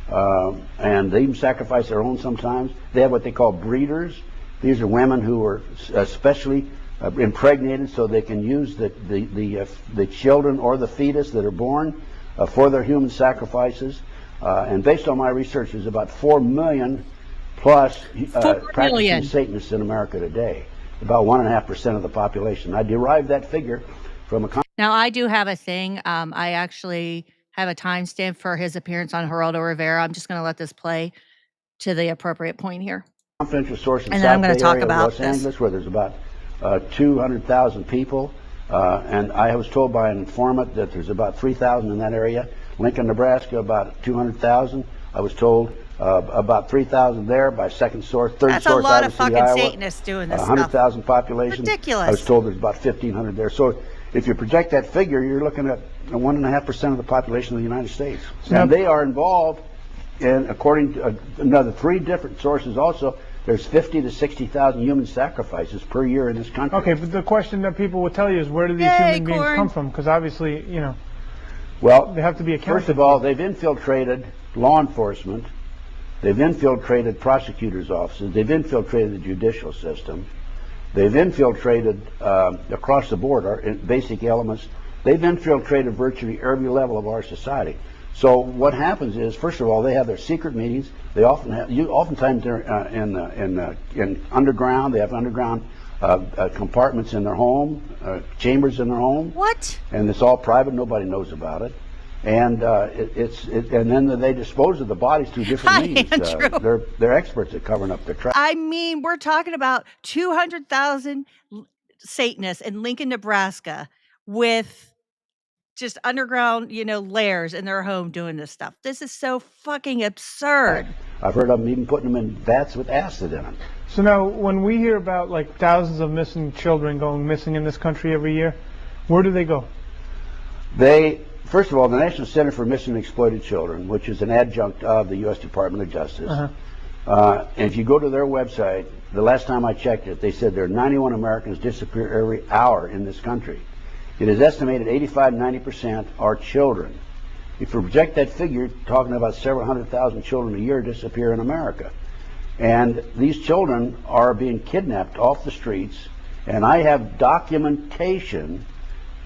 E: and they even sacrifice their own sometimes. They have what they call breeders. These are women who are especially impregnated so they can use the children or the fetus that are born for their human sacrifices. And based on my research, there's about 4 million plus practicing Satanists in America today. About 1.5% of the population. I derived that figure from a...
A: Now, I do have a thing. I actually have a timestamp for his appearance on Geraldo Rivera. I'm just going to let this play to the appropriate point here.
E: Confidential source in
A: and
E: South
A: I'm going to talk
E: area
A: about
E: Los Angeles, where there's about 200,000 people. And I was told by an informant that there's about 3,000 in that area. Lincoln, Nebraska, about 200,000. I was told about 3,000 there by second source, third
A: That's
E: source.
A: That's a lot of
E: fucking
A: Iowa, Satanists doing this
E: 100,000 population.
A: Ridiculous.
E: I was told there's about 1,500 there. So if you project that figure, you're looking at 1.5% of the population of the United States. And they are involved in, according to another 3 different sources also, There's 50 to 60,000 human sacrifices per year in this country.
D: Okay, but the question that people will tell you is, where do these human beings come from? Because obviously,
E: well,
D: they have to be accounted
E: first of all, they've infiltrated law enforcement. They've infiltrated prosecutors' offices. They've infiltrated the judicial system. They've infiltrated across the board our basic elements. They've infiltrated virtually every level of our society. So what happens is, first of all, they have their secret meetings. They oftentimes they're in underground. They have underground compartments in their home, chambers in their home.
A: What?
E: And it's all private. Nobody knows about it. And and then they dispose of the bodies through different means. They're experts at covering up their tracks.
A: I mean, we're talking about 200,000 Satanists in Lincoln, Nebraska, with just underground, lairs in their home doing this stuff. This is so fucking absurd.
E: I've heard of them even putting them in vats with acid in them.
D: So now, when we hear about like thousands of missing children going missing in this country every year, where do they go?
E: First of all, the National Center for Missing and Exploited Children, which is an adjunct of the U.S. Department of Justice, and if you go to their website, the last time I checked it, they said there are 91 Americans disappear every hour in this country. It is estimated 85-90% are children. If you project that figure, talking about several 100,000 children a year disappear in America. And these children are being kidnapped off the streets, and I have documentation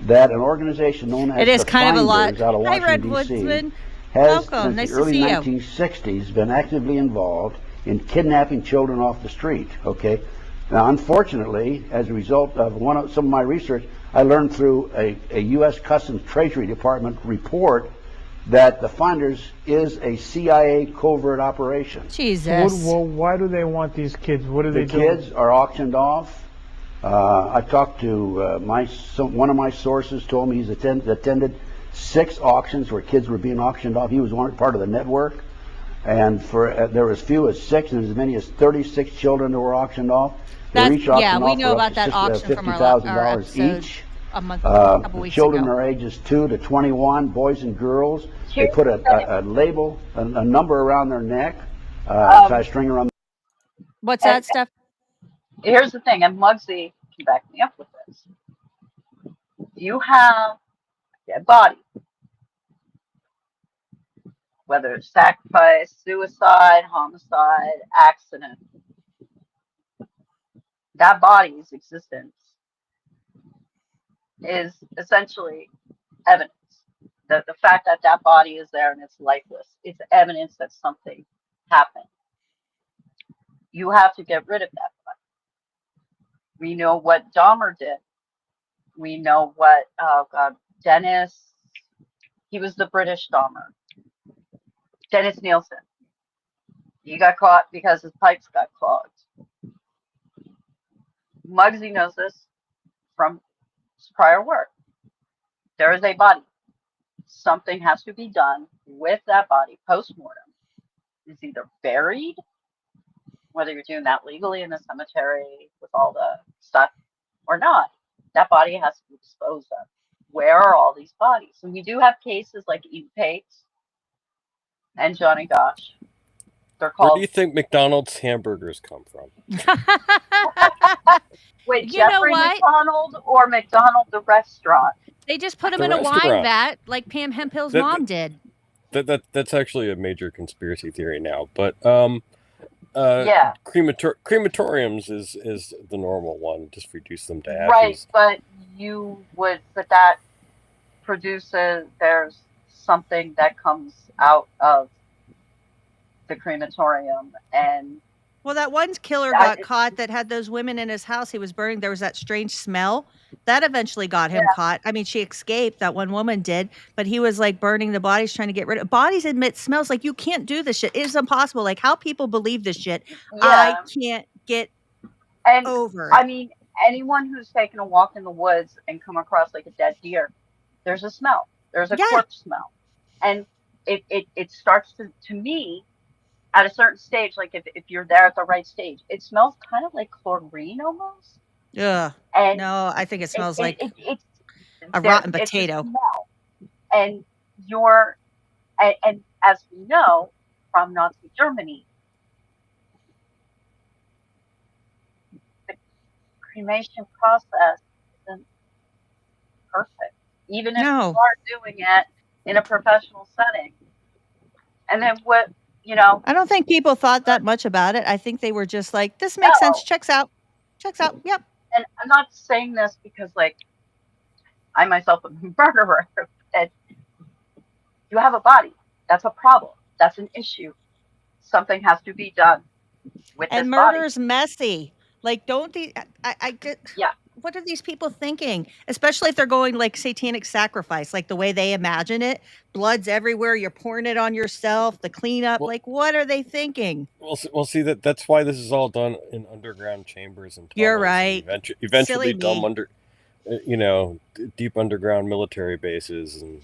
E: that an organization known as the Finders out of Washington, D.C. has, since the early 1960s, been actively involved in kidnapping children off the street. Okay. Now, unfortunately, as a result of some of my research, I learned through a U.S. Customs Treasury Department report that the Finders is a CIA covert operation.
A: Jesus.
D: Well, why do they want these kids? What do they do?
E: The kids are auctioned off. I talked to one of my sources, told me he's attended 6 auctions where kids were being auctioned off. He was part of the network. And there were as few as 6 and as many as 36 children that were auctioned off.
A: We know about that auction from our episode
E: each.
A: A couple weeks
E: children
A: ago.
E: are ages 2 to 21, boys and girls. They put a label, a number around their neck, tie a string around.
A: What's that, Steph?
B: Here's the thing, and Muggsy can back me up with this. You have a dead body, whether it's sacrifice, suicide, homicide, accident. That body's existence is essentially evidence. The fact that that body is there and it's lifeless, it's evidence that something happened. You have to get rid of that body. We know what Dahmer did. We know what, Dennis, he was the British Dahmer. Dennis Nielsen. He got caught because his pipes got clogged. Muggsy knows this from his prior work. There is a body. Something has to be done with that body post-mortem. It's either buried, whether you're doing that legally in the cemetery with all the stuff or not. That body has to be disposed of. Where are all these bodies? And we do have cases like Eve Pates and Johnny Gosh. They're called.
C: Where do you think McDonald's hamburgers come from?
B: Wait, Jeffrey McDonald or McDonald the restaurant?
A: They just put them in a wine vat like Pam Hemphill's mom did.
C: That's actually a major conspiracy theory now, but
B: yeah,
C: crematoriums is the normal one. Just reduce them to ashes.
B: Right, but that produces, there's something that comes out of the crematorium. And
A: well, that one killer got caught that had those women in his house he was burning. There was that strange smell that eventually got him caught. I mean, she escaped, that one woman did, but he was like burning the bodies, trying to get rid of bodies. Emit smells. Like, you can't do this shit. It's impossible. Like, how people believe this shit, I can't get over.
B: I mean, anyone who's taken a walk in the woods and come across like a dead deer, there's a smell. There's a corpse smell. And it starts to me, at a certain stage, like if you're there at the right stage, it smells kind of like chlorine almost.
A: Yeah. No, I think it smells like a rotten potato.
B: And and as we know from Nazi Germany, cremation process isn't perfect, even if you
A: No.
B: are doing it in a professional setting. And then what, you know,
A: I don't think people thought that much about it. I think they were just like, this makes sense.
B: no.
A: Checks out. Checks out. Yep.
B: And I'm not saying this because, like, I myself am a murderer. And you have a body. That's a problem. That's an issue. Something has to be done with
A: And
B: this body.
A: murder's messy. Like, don't the I get
B: Yeah.
A: What are these people thinking? Especially if they're going like satanic sacrifice, like the way they imagine it. Blood's everywhere. You're pouring it on yourself. The cleanup.
C: Well-
A: like, what are they thinking?
C: We'll see that's why this is all done in underground chambers and tunnels.
A: You're right.
C: And eventually
A: Silly
C: dumb
A: me.
C: deep underground military bases, and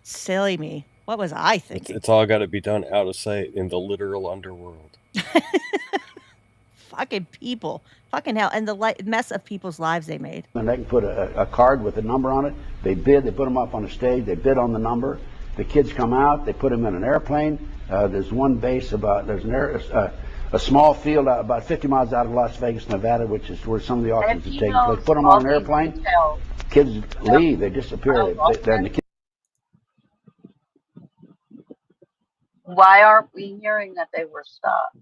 A: Silly me. What was I thinking?
C: it's all got to be done out of sight in the literal underworld.
A: Fucking people. Fucking hell. And the mess of people's lives they made.
E: And they can put a card with a number on it. They bid. They put them up on a stage. They bid on the number. The kids come out. They put them in an airplane. There's one base a small field about 50 miles out of Las Vegas, Nevada, which is where some of the auctions are taking place. Put them on an airplane. Kids leave. They disappear. Then the kids.
B: Why aren't we hearing that they were stopped?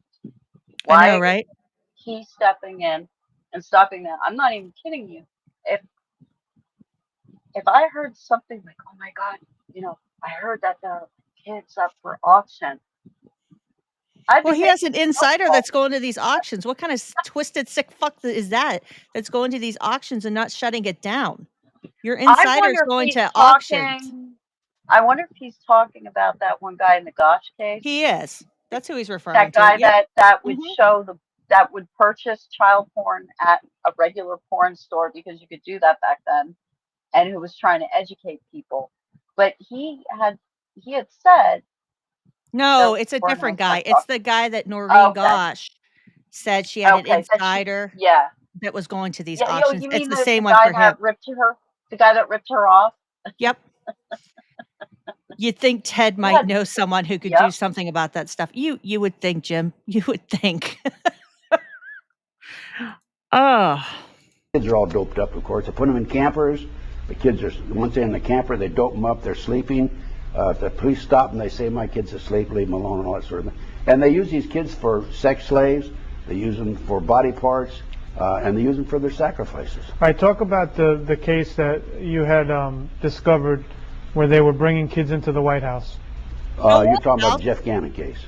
B: Why
A: I know, right?
B: he stepping in and stopping that? I'm not even kidding you. If I heard something like, oh my God, I heard that the kid's up for auction.
A: Well, he has an insider that's going to these auctions. What kind of twisted, sick fuck is that? That's going to these auctions and not shutting it down. Your insider is going to auctions.
B: I wonder if he's talking about that one guy in the Gosh case.
A: He is. That's who he's referring
B: to. That guy that would that would purchase child porn at a regular porn store because you could do that back then, and who was trying to educate people. But he had said.
A: No, it's a different guy. It's the guy that Noreen Gosh said she had an insider. That was going to these auctions.
B: You
A: it's
B: mean
A: the same one for him.
B: The guy that ripped her off?
A: Yep. You'd think Ted might know someone who could do something about that stuff. You would think, Jim. You would think. Oh.
E: Kids are all doped up, of course. They put them in campers. The kids are, once they're in the camper, they dope them up. They're sleeping. The police stop them. They say, my kid's asleep. Leave them alone and all that sort of thing. And they use these kids for sex slaves. They use them for body parts. And they use them for their sacrifices.
D: All right, talk about the case that you had discovered where they were bringing kids into the White House.
E: You're talking about the Jeff Gannon case.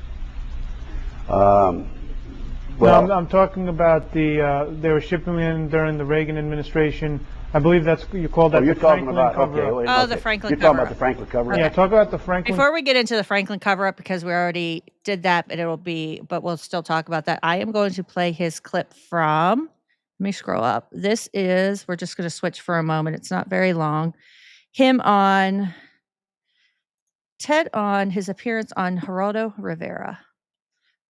D: Well, no, I'm talking about they were shipping them in during the Reagan administration. I believe you called that the Franklin cover-up.
A: The Franklin cover-up.
E: You're talking about the Franklin cover-up?
D: Yeah, talk about the Franklin.
A: Before we get into the Franklin cover-up, because we already did that, but we'll still talk about that. I am going to play his clip from, let me scroll up. We're just going to switch for a moment. It's not very long. Ted on his appearance on Geraldo Rivera,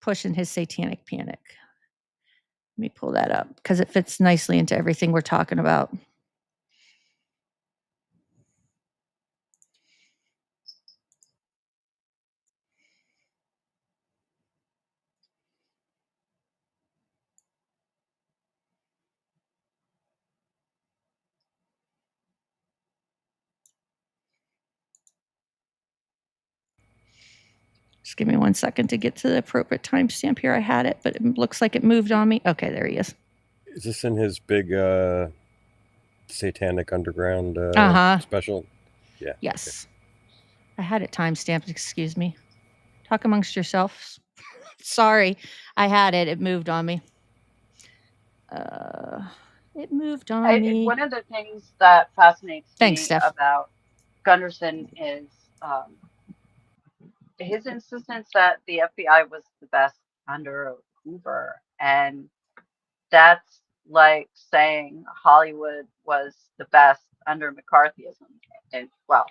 A: pushing his satanic panic. Let me pull that up because it fits nicely into everything we're talking about. Just give me 1 second to get to the appropriate timestamp here. I had it, but it looks like it moved on me. Okay, there he is.
C: Is this in his big satanic underground special? Yeah.
A: Yes. Okay. I had it timestamped, excuse me. Talk amongst yourselves. Sorry, I had it. It moved on me. It moved on me.
B: One of the things that fascinates
A: Thanks,
B: me
A: Steph.
B: about Gunderson is his insistence that the FBI was the best under Hoover, and that's like saying Hollywood was the best under McCarthyism. And well,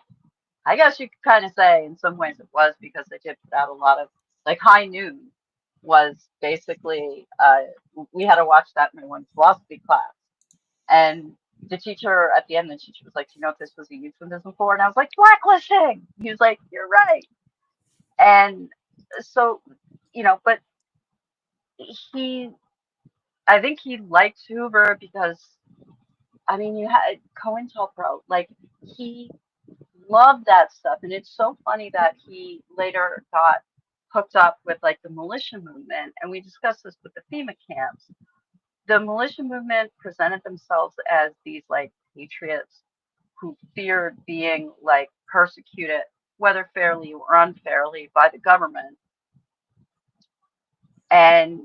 B: I guess you could kind of say in some ways it was, because they did put out a lot of, like, High Noon was basically we had to watch that in one philosophy class, and the teacher at the end, the teacher was like, you know what this was a euphemism for? And I was like, blacklisting. He was like, you're right. And so, but I think he liked Hoover because, I mean, you had COINTELPRO, like he loved that stuff. And it's so funny that he later got hooked up with like the militia movement. And we discussed this with the FEMA camps. The militia movement presented themselves as these like patriots who feared being like persecuted, whether fairly or unfairly, by the government. And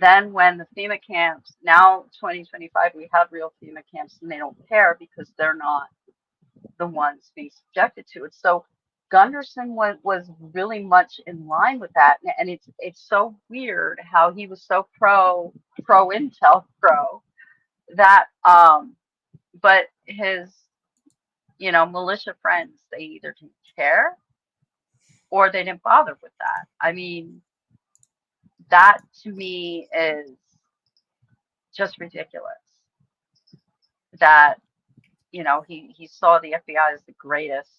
B: then when the FEMA camps, now 2025, we have real FEMA camps and they don't care because they're not the ones being subjected to it. So Gunderson was really much in line with that. And it's so weird how he was so pro Intel that, but his, militia friends, they either didn't care or they didn't bother with that. I mean, that to me is just ridiculous. That, he saw the FBI as the greatest.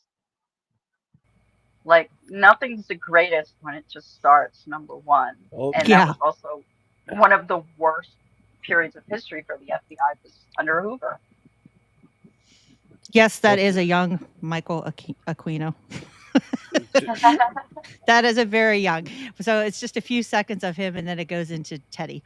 B: Like, nothing's the greatest when it just starts, number one. And that was also one of the worst periods of history for the FBI was under Hoover.
A: Yes, that is a young Michael Aquino. That is a very young. So it's just a few seconds of him and then it goes into Teddy.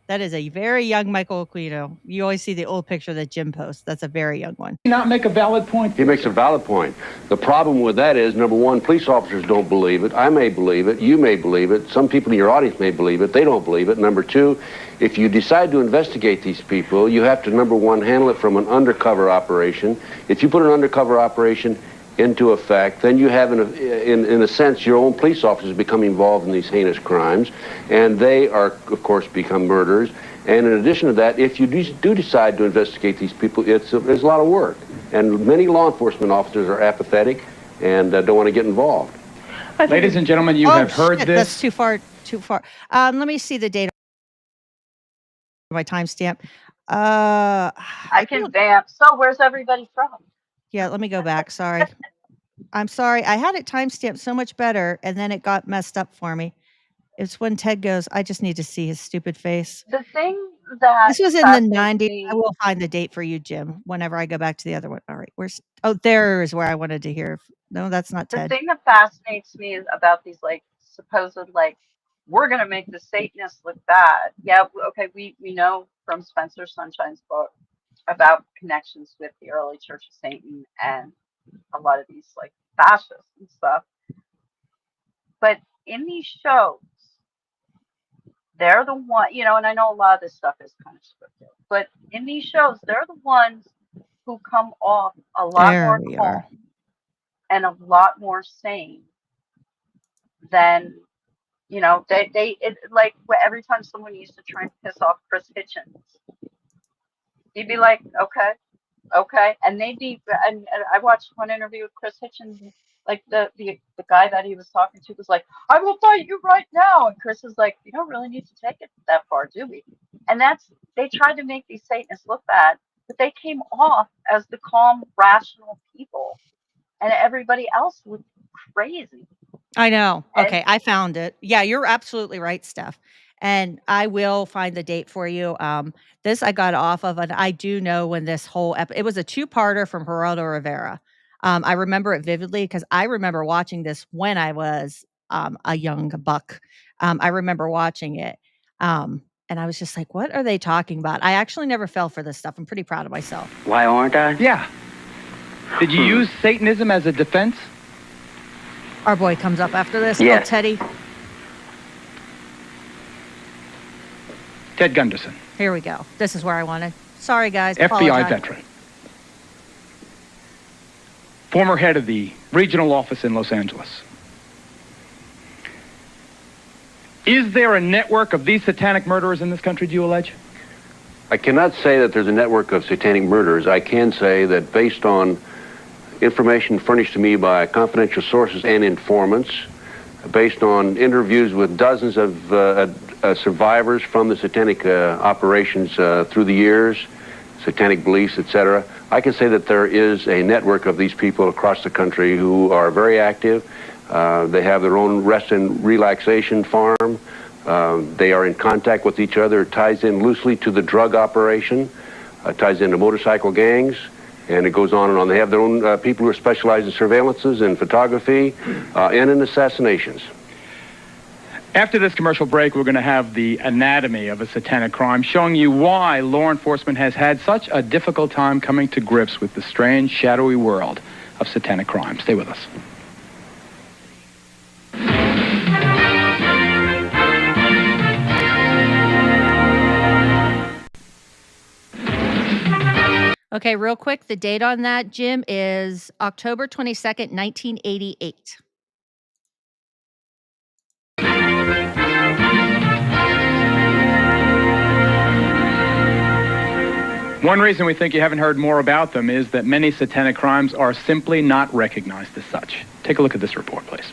A: That is a very young Michael Aquino. You always see the old picture that Jim posts. That's a very young one.
F: Not make a valid point.
E: He makes a valid point. The problem with that is, number one, police officers don't believe it. I may believe it. You may believe it. Some people in your audience may believe it. They don't believe it. Number two, if you decide to investigate these people, you have to, number one, handle it from an undercover operation. If you put an undercover operation into effect, then you have, in a sense, your own police officers become involved in these heinous crimes, and they are, of course, become murderers. And in addition to that, if you do decide to investigate these people, there's a lot of work. And many law enforcement officers are apathetic and don't want to get involved.
F: Ladies and gentlemen, you have heard this.
A: That's too far. Let me see the date. My timestamp.
B: I can vamp. So where's everybody from?
A: Yeah, let me go back. Sorry. I'm sorry. I had it timestamped so much better, and then it got messed up for me. It's when Ted goes, I just need to see his stupid face.
B: The thing that
A: this was in the 90s. I will find the date for you, Jim, whenever I go back to the other one. All right. There is where I wanted to hear. No, that's not Ted.
B: The thing that fascinates me is about these like supposed like, we're going to make the Satanists look bad. Yeah, okay, we know from Spencer Sunshine's book about connections with the early Church of Satan and a lot of these like fascists and stuff. But in these shows, they're the one, and I know a lot of this stuff is kind of scripted, but in these shows, they're the ones who come off a lot more calm and a lot more sane than, like every time someone used to try and piss off Chris Hitchens, you'd be like, okay. And they'd be, and I watched one interview with Chris Hitchens, like the guy that he was talking to was like, I will fight you right now. And Chris is like, you don't really need to take it that far, do we? And they tried to make these Satanists look bad, but they came off as the calm, rational people. And everybody else looked crazy.
A: I know. Okay, I found it. Yeah, you're absolutely right, Steph. And I will find the date for you. This I got off of, and I do know when this whole it was a two-parter from Geraldo Rivera. I remember it vividly because I remember watching this when I was a young buck. I remember watching it, and I was just like, "What are they talking about?" I actually never fell for this stuff. I'm pretty proud of myself.
G: Why aren't I?
F: Yeah. Did you use Satanism as a defense?
A: Our boy comes up after this.
G: Yeah.
A: Oh, Teddy.
F: Ted Gunderson.
A: Here we go. This is where I wanted. Sorry, guys.
F: FBI
A: Apologize.
F: veteran. Former head of the regional office in Los Angeles. Is there a network of these satanic murderers in this country, do you allege?
E: I cannot say that there's a network of satanic murderers. I can say that based on information furnished to me by confidential sources and informants, based on interviews with dozens of survivors from the satanic operations through the years, satanic beliefs, etc., I can say that there is a network of these people across the country who are very active. They have their own rest and relaxation farm.
G: They are in contact with each other. It ties in loosely to the drug operation, ties into motorcycle gangs, and it goes on and on. They have their own people who are specialized in surveillances and photography and in assassinations.
F: After this commercial break, we're going to have the anatomy of a satanic crime, showing you why law enforcement has had such a difficult time coming to grips with the strange, shadowy world of satanic crime. Stay with us.
A: Okay, real quick, the date on that, Jim, is October 22nd, 1988.
F: One reason we think you haven't heard more about them is that many satanic crimes are simply not recognized as such. Take a look at this report, please.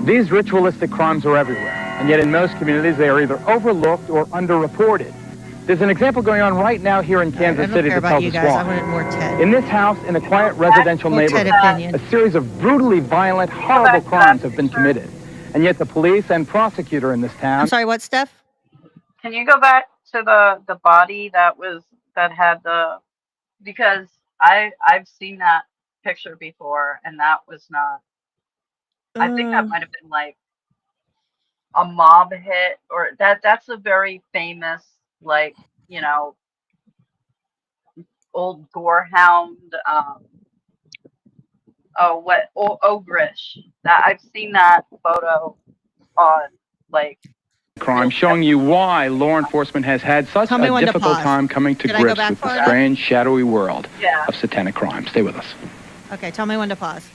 F: These ritualistic crimes are everywhere, and yet in most communities they are either overlooked or underreported. There's an example going on right now here in Kansas City that tells us why.
A: I wanted more Ted.
F: In this house, in a quiet residential neighborhood, a series of brutally violent, horrible crimes have been committed. And yet the police and prosecutor in this town...
A: I'm sorry, what, Steph?
B: Can you go back to the body that had the... Because I've seen that picture before, and that was not... I think that might have been like a mob hit, or that's a very famous, like, you know, old gorehound, ogrish. That I've seen that photo on, like,
F: crime, showing you why law enforcement has had such a difficult time coming to grips with the strange, shadowy world of satanic crime. Stay with us.
A: Okay, tell me when to pause.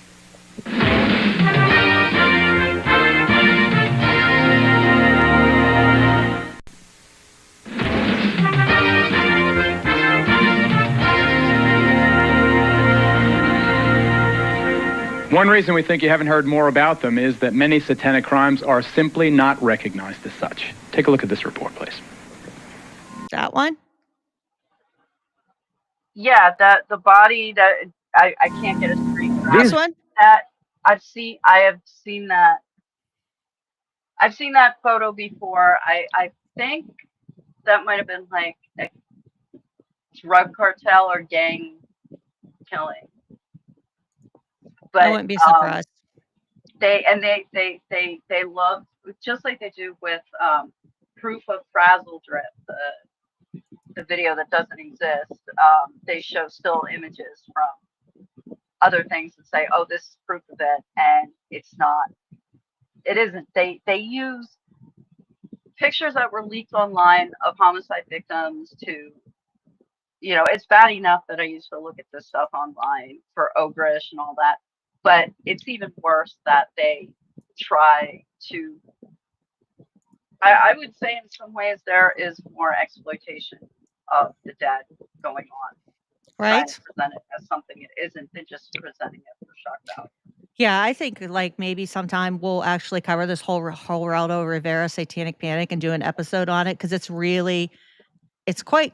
F: One reason we think you haven't heard more about them is that many satanic crimes are simply not recognized as such. Take a look at this report, please.
A: That one?
B: Yeah, the body that I can't get a screen.
A: This one?
B: That I have seen that. I've seen that photo before. I think that might have been like a drug cartel or gang killing. But
A: I wouldn't be surprised.
B: They love, just like they do with proof of frazzle drip, the video that doesn't exist. They show still images from other things and say, "Oh, this is proof of it," and it's not. It isn't. They use pictures that were leaked online of homicide victims to. You know, it's bad enough that I used to look at this stuff online for ogrish and all that. But it's even worse that they try to, I would say in some ways there is more exploitation of the dead going on.
A: Right.
B: To present it as something it isn't than just presenting it for shock value.
A: Yeah, I think like maybe sometime we'll actually cover this whole Geraldo Rivera satanic panic and do an episode on it because it's quite,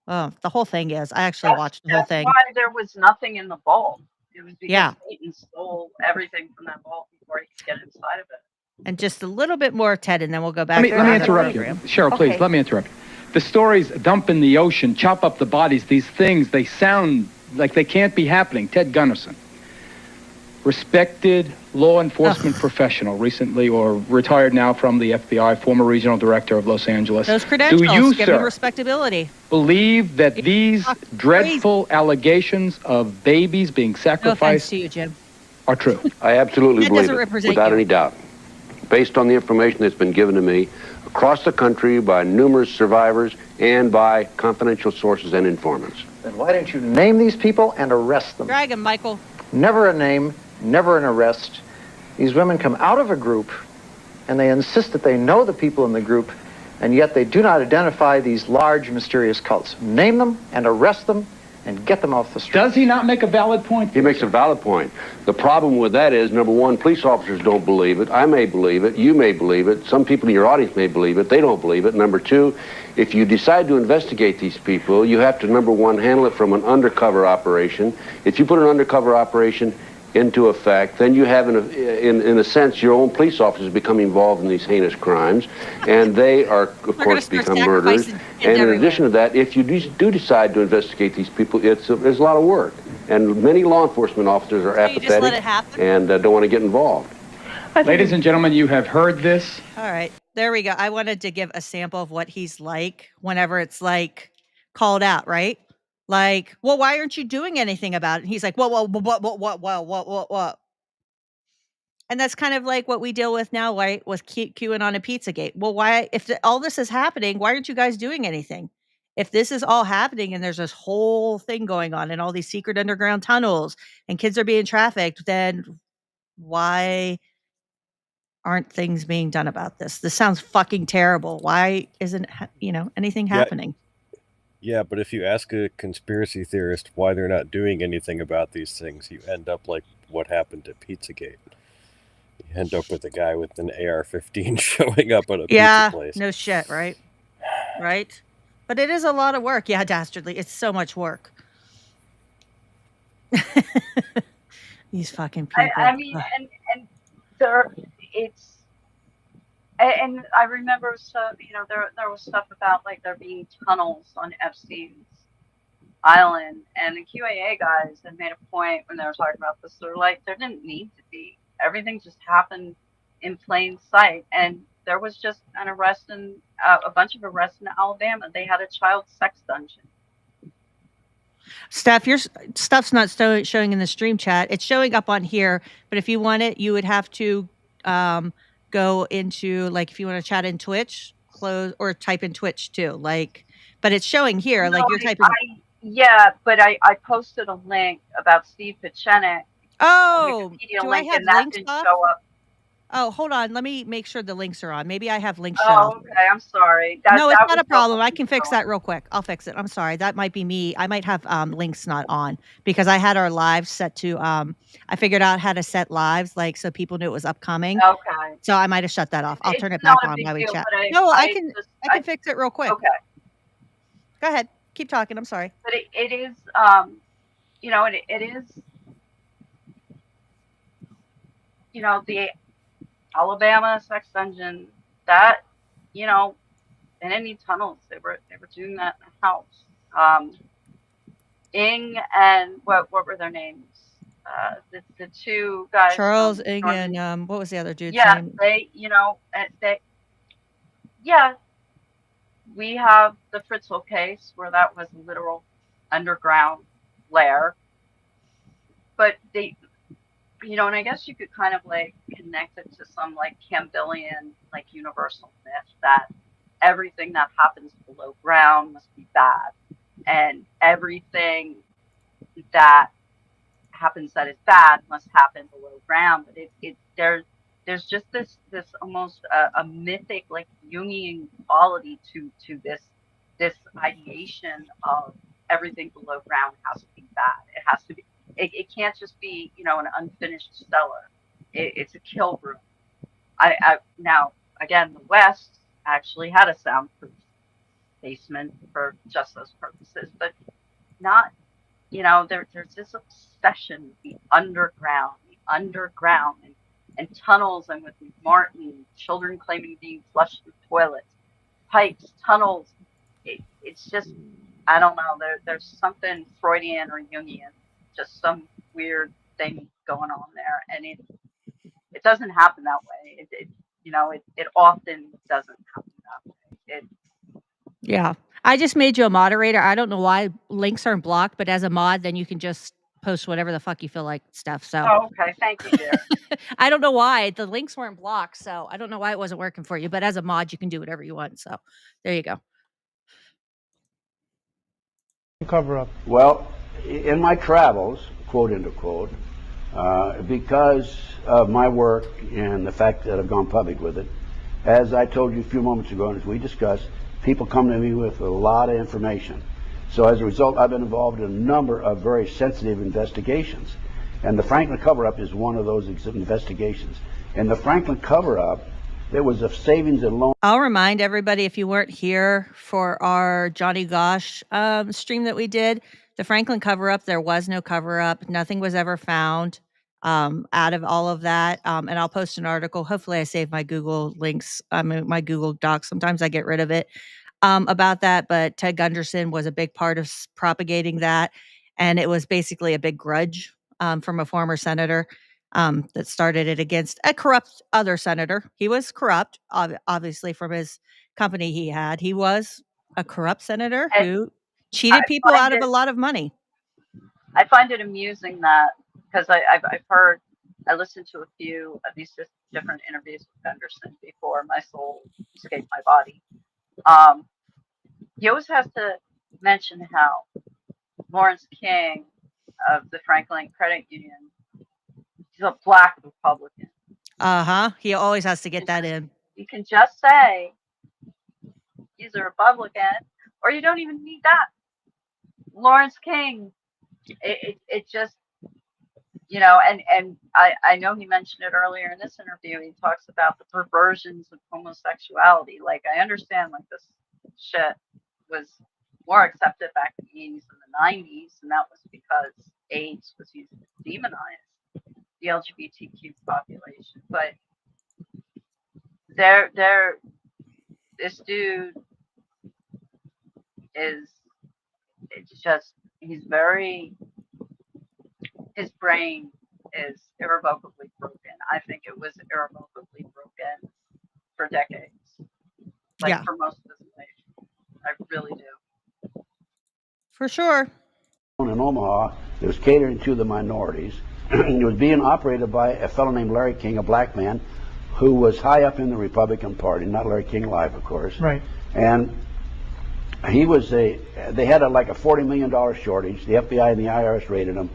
A: the whole thing is. I actually watched the whole thing.
B: That's why there was nothing in the vault. It was because Satan stole everything from that vault before he could get inside of it.
A: And just a little bit more, Ted, and then we'll go back.
F: Let me interrupt you. Cheryl, please, let me interrupt you. The stories dump in the ocean, chop up the bodies, these things, they sound like they can't be happening. Ted Gunderson, respected law enforcement professional, recently or retired now from the FBI, former regional director of Los Angeles.
A: Those credentials
F: Do you,
A: give
F: sir,
A: him respectability.
F: Believe that these dreadful allegations of babies being sacrificed
A: to you, Jim.
F: are true?
G: I absolutely believe it, without any doubt. Based on the information that's been given to me across the country by numerous survivors and by confidential sources and informants.
H: Then why don't you name these people and arrest them?
A: Drag him, Michael.
H: Never a name, never an arrest. These women come out of a group and they insist that they know the people in the group, and yet they do not identify these large, mysterious cults. Name them and arrest them and get them off the street.
F: Does he not make a valid point?
G: He makes a valid point. The problem with that is, number one, police officers don't believe it. I may believe it. You may believe it. Some people in your audience may believe it. They don't believe it. Number two, if you decide to investigate these people, you have to, number one, handle it from an undercover operation. If you put an undercover operation into effect, then you have, in a sense, your own police officers become involved in these heinous crimes, and they are, of course, become murderers. And in addition to that, if you do decide to investigate these people, there's a lot of work. And many law enforcement officers are apathetic and don't want to get involved.
F: Ladies and gentlemen, you have heard this.
A: All right, there we go. I wanted to give a sample of what he's like whenever it's like called out, right? Like, well, why aren't you doing anything about it? And he's like, what? And that's kind of like what we deal with now, right? With queuing on a Pizzagate. Well, why, if all this is happening, why aren't you guys doing anything? If this is all happening and there's this whole thing going on and all these secret underground tunnels and kids are being trafficked, then why aren't things being done about this? This sounds fucking terrible. Why isn't, anything happening?
C: Yeah, but if you ask a conspiracy theorist why they're not doing anything about these things, you end up like what happened at Pizzagate. You end up with a guy with an AR-15 showing up at a pizza place.
A: No shit, right? Right? But it is a lot of work. Yeah, dastardly. It's so much work. These fucking people.
B: I mean, and there, and I remember, there was stuff about like there being tunnels on Epstein's Island, and the QAA guys had made a point when they were talking about this. They're like, there didn't need to be. Everything just happened in plain sight, and there was just an arrest in a bunch of arrests in Alabama. They had a child sex dungeon.
A: Steph, your stuff's not showing in the stream chat. It's showing up on here, but if you want it, you would have to go into, like, if you want to chat in Twitch, close, or type in Twitch too. Like, but it's showing here, like you're typing.
B: But I posted a link about Steve Pichenik.
A: Oh, do I have links
B: up? Show up.
A: Oh, hold on. Let me make sure the links are on. Maybe I have links.
B: Oh, okay. I'm sorry.
A: No, it's not a problem. I can fix that real quick. I'll fix it. I'm sorry. That might be me. I might have links not on because I had our lives set to. I figured out how to set lives like so people knew it was upcoming.
B: Okay.
A: So I might have shut that off. I'll turn it back on while we chat. No, I can fix it real quick.
B: Okay.
A: Go ahead. Keep talking. I'm sorry.
B: But it is, it is, the Alabama sex dungeon that, and any tunnels, they were doing that in the house. Ing and what were their names? The two guys.
A: Charles Ing and what was the other dude's
B: name? We have the Fritzl case where that was a literal underground lair, but they. And I guess you could kind of like connect it to some like Campbellian, like universal myth that everything that happens below ground must be bad, and everything that happens that is bad must happen below ground. But there's just this almost a mythic, like Jungian quality to this ideation of everything below ground has to be bad. It has to be. It can't just be, an unfinished cellar. It's a kill room. Now, again, the West actually had a soundproof basement for just those purposes, but not, there's this obsession with the underground, and tunnels, and with Martin, children claiming being flushed with toilets, pipes, tunnels. It's just, I don't know, there's something Freudian or Jungian, just some weird thing going on there, and it doesn't happen that way. It often doesn't happen that way.
A: Yeah, I just made you a moderator. I don't know why links aren't blocked, but as a mod, then you can just post whatever the fuck you feel like, Steph. So.
B: Oh, okay, thank you, dear.
A: I don't know why the links weren't blocked, so I don't know why it wasn't working for you. But as a mod, you can do whatever you want. So there you go.
D: Cover up.
E: Well, in my travels, quote unquote, because of my work and the fact that I've gone public with it, as I told you a few moments ago, and as we discussed, people come to me with a lot of information. So as a result, I've been involved in a number of very sensitive investigations. And the Franklin cover-up is one of those investigations. And the Franklin cover-up, there was a savings and loan.
A: I'll remind everybody, if you weren't here for our Johnny Gosh stream that we did, the Franklin cover-up, there was no cover-up. Nothing was ever found. out of all of that. And I'll post an article. Hopefully I save my Google links, my Google Docs. Sometimes I get rid of it, about that. But Ted Gunderson was a big part of propagating that. And it was basically a big grudge from a former senator that started it against a corrupt other senator. He was corrupt, obviously, from his company he had. He was a corrupt senator who cheated people out of a lot of money.
B: I find it amusing that, because I've heard, I listened to a few of these different interviews with Gunderson before my soul escaped my body. He always has to mention how Lawrence King of the Franklin Credit Union, he's a black Republican.
A: He always has to get that in.
B: You can just say he's a Republican, or you don't even need that. Lawrence King, it just, you know, and I know he mentioned it earlier in this interview. He talks about the perversions of homosexuality. Like, I understand, like, this shit was more accepted back in the 80s and the 90s, and that was because AIDS was used to demonize the LGBTQ population. But this dude is, it's just, he's very, his brain is irrevocably broken. I think it was irrevocably broken for decades, like for most of his life. I really do.
A: For sure.
E: In Omaha, it was catering to the minorities. It was being operated by a fellow named Larry King, a black man, who was high up in the Republican Party, not Larry King Live, of course.
D: Right.
E: And he was they had like a $40 million shortage. The FBI and the IRS raided him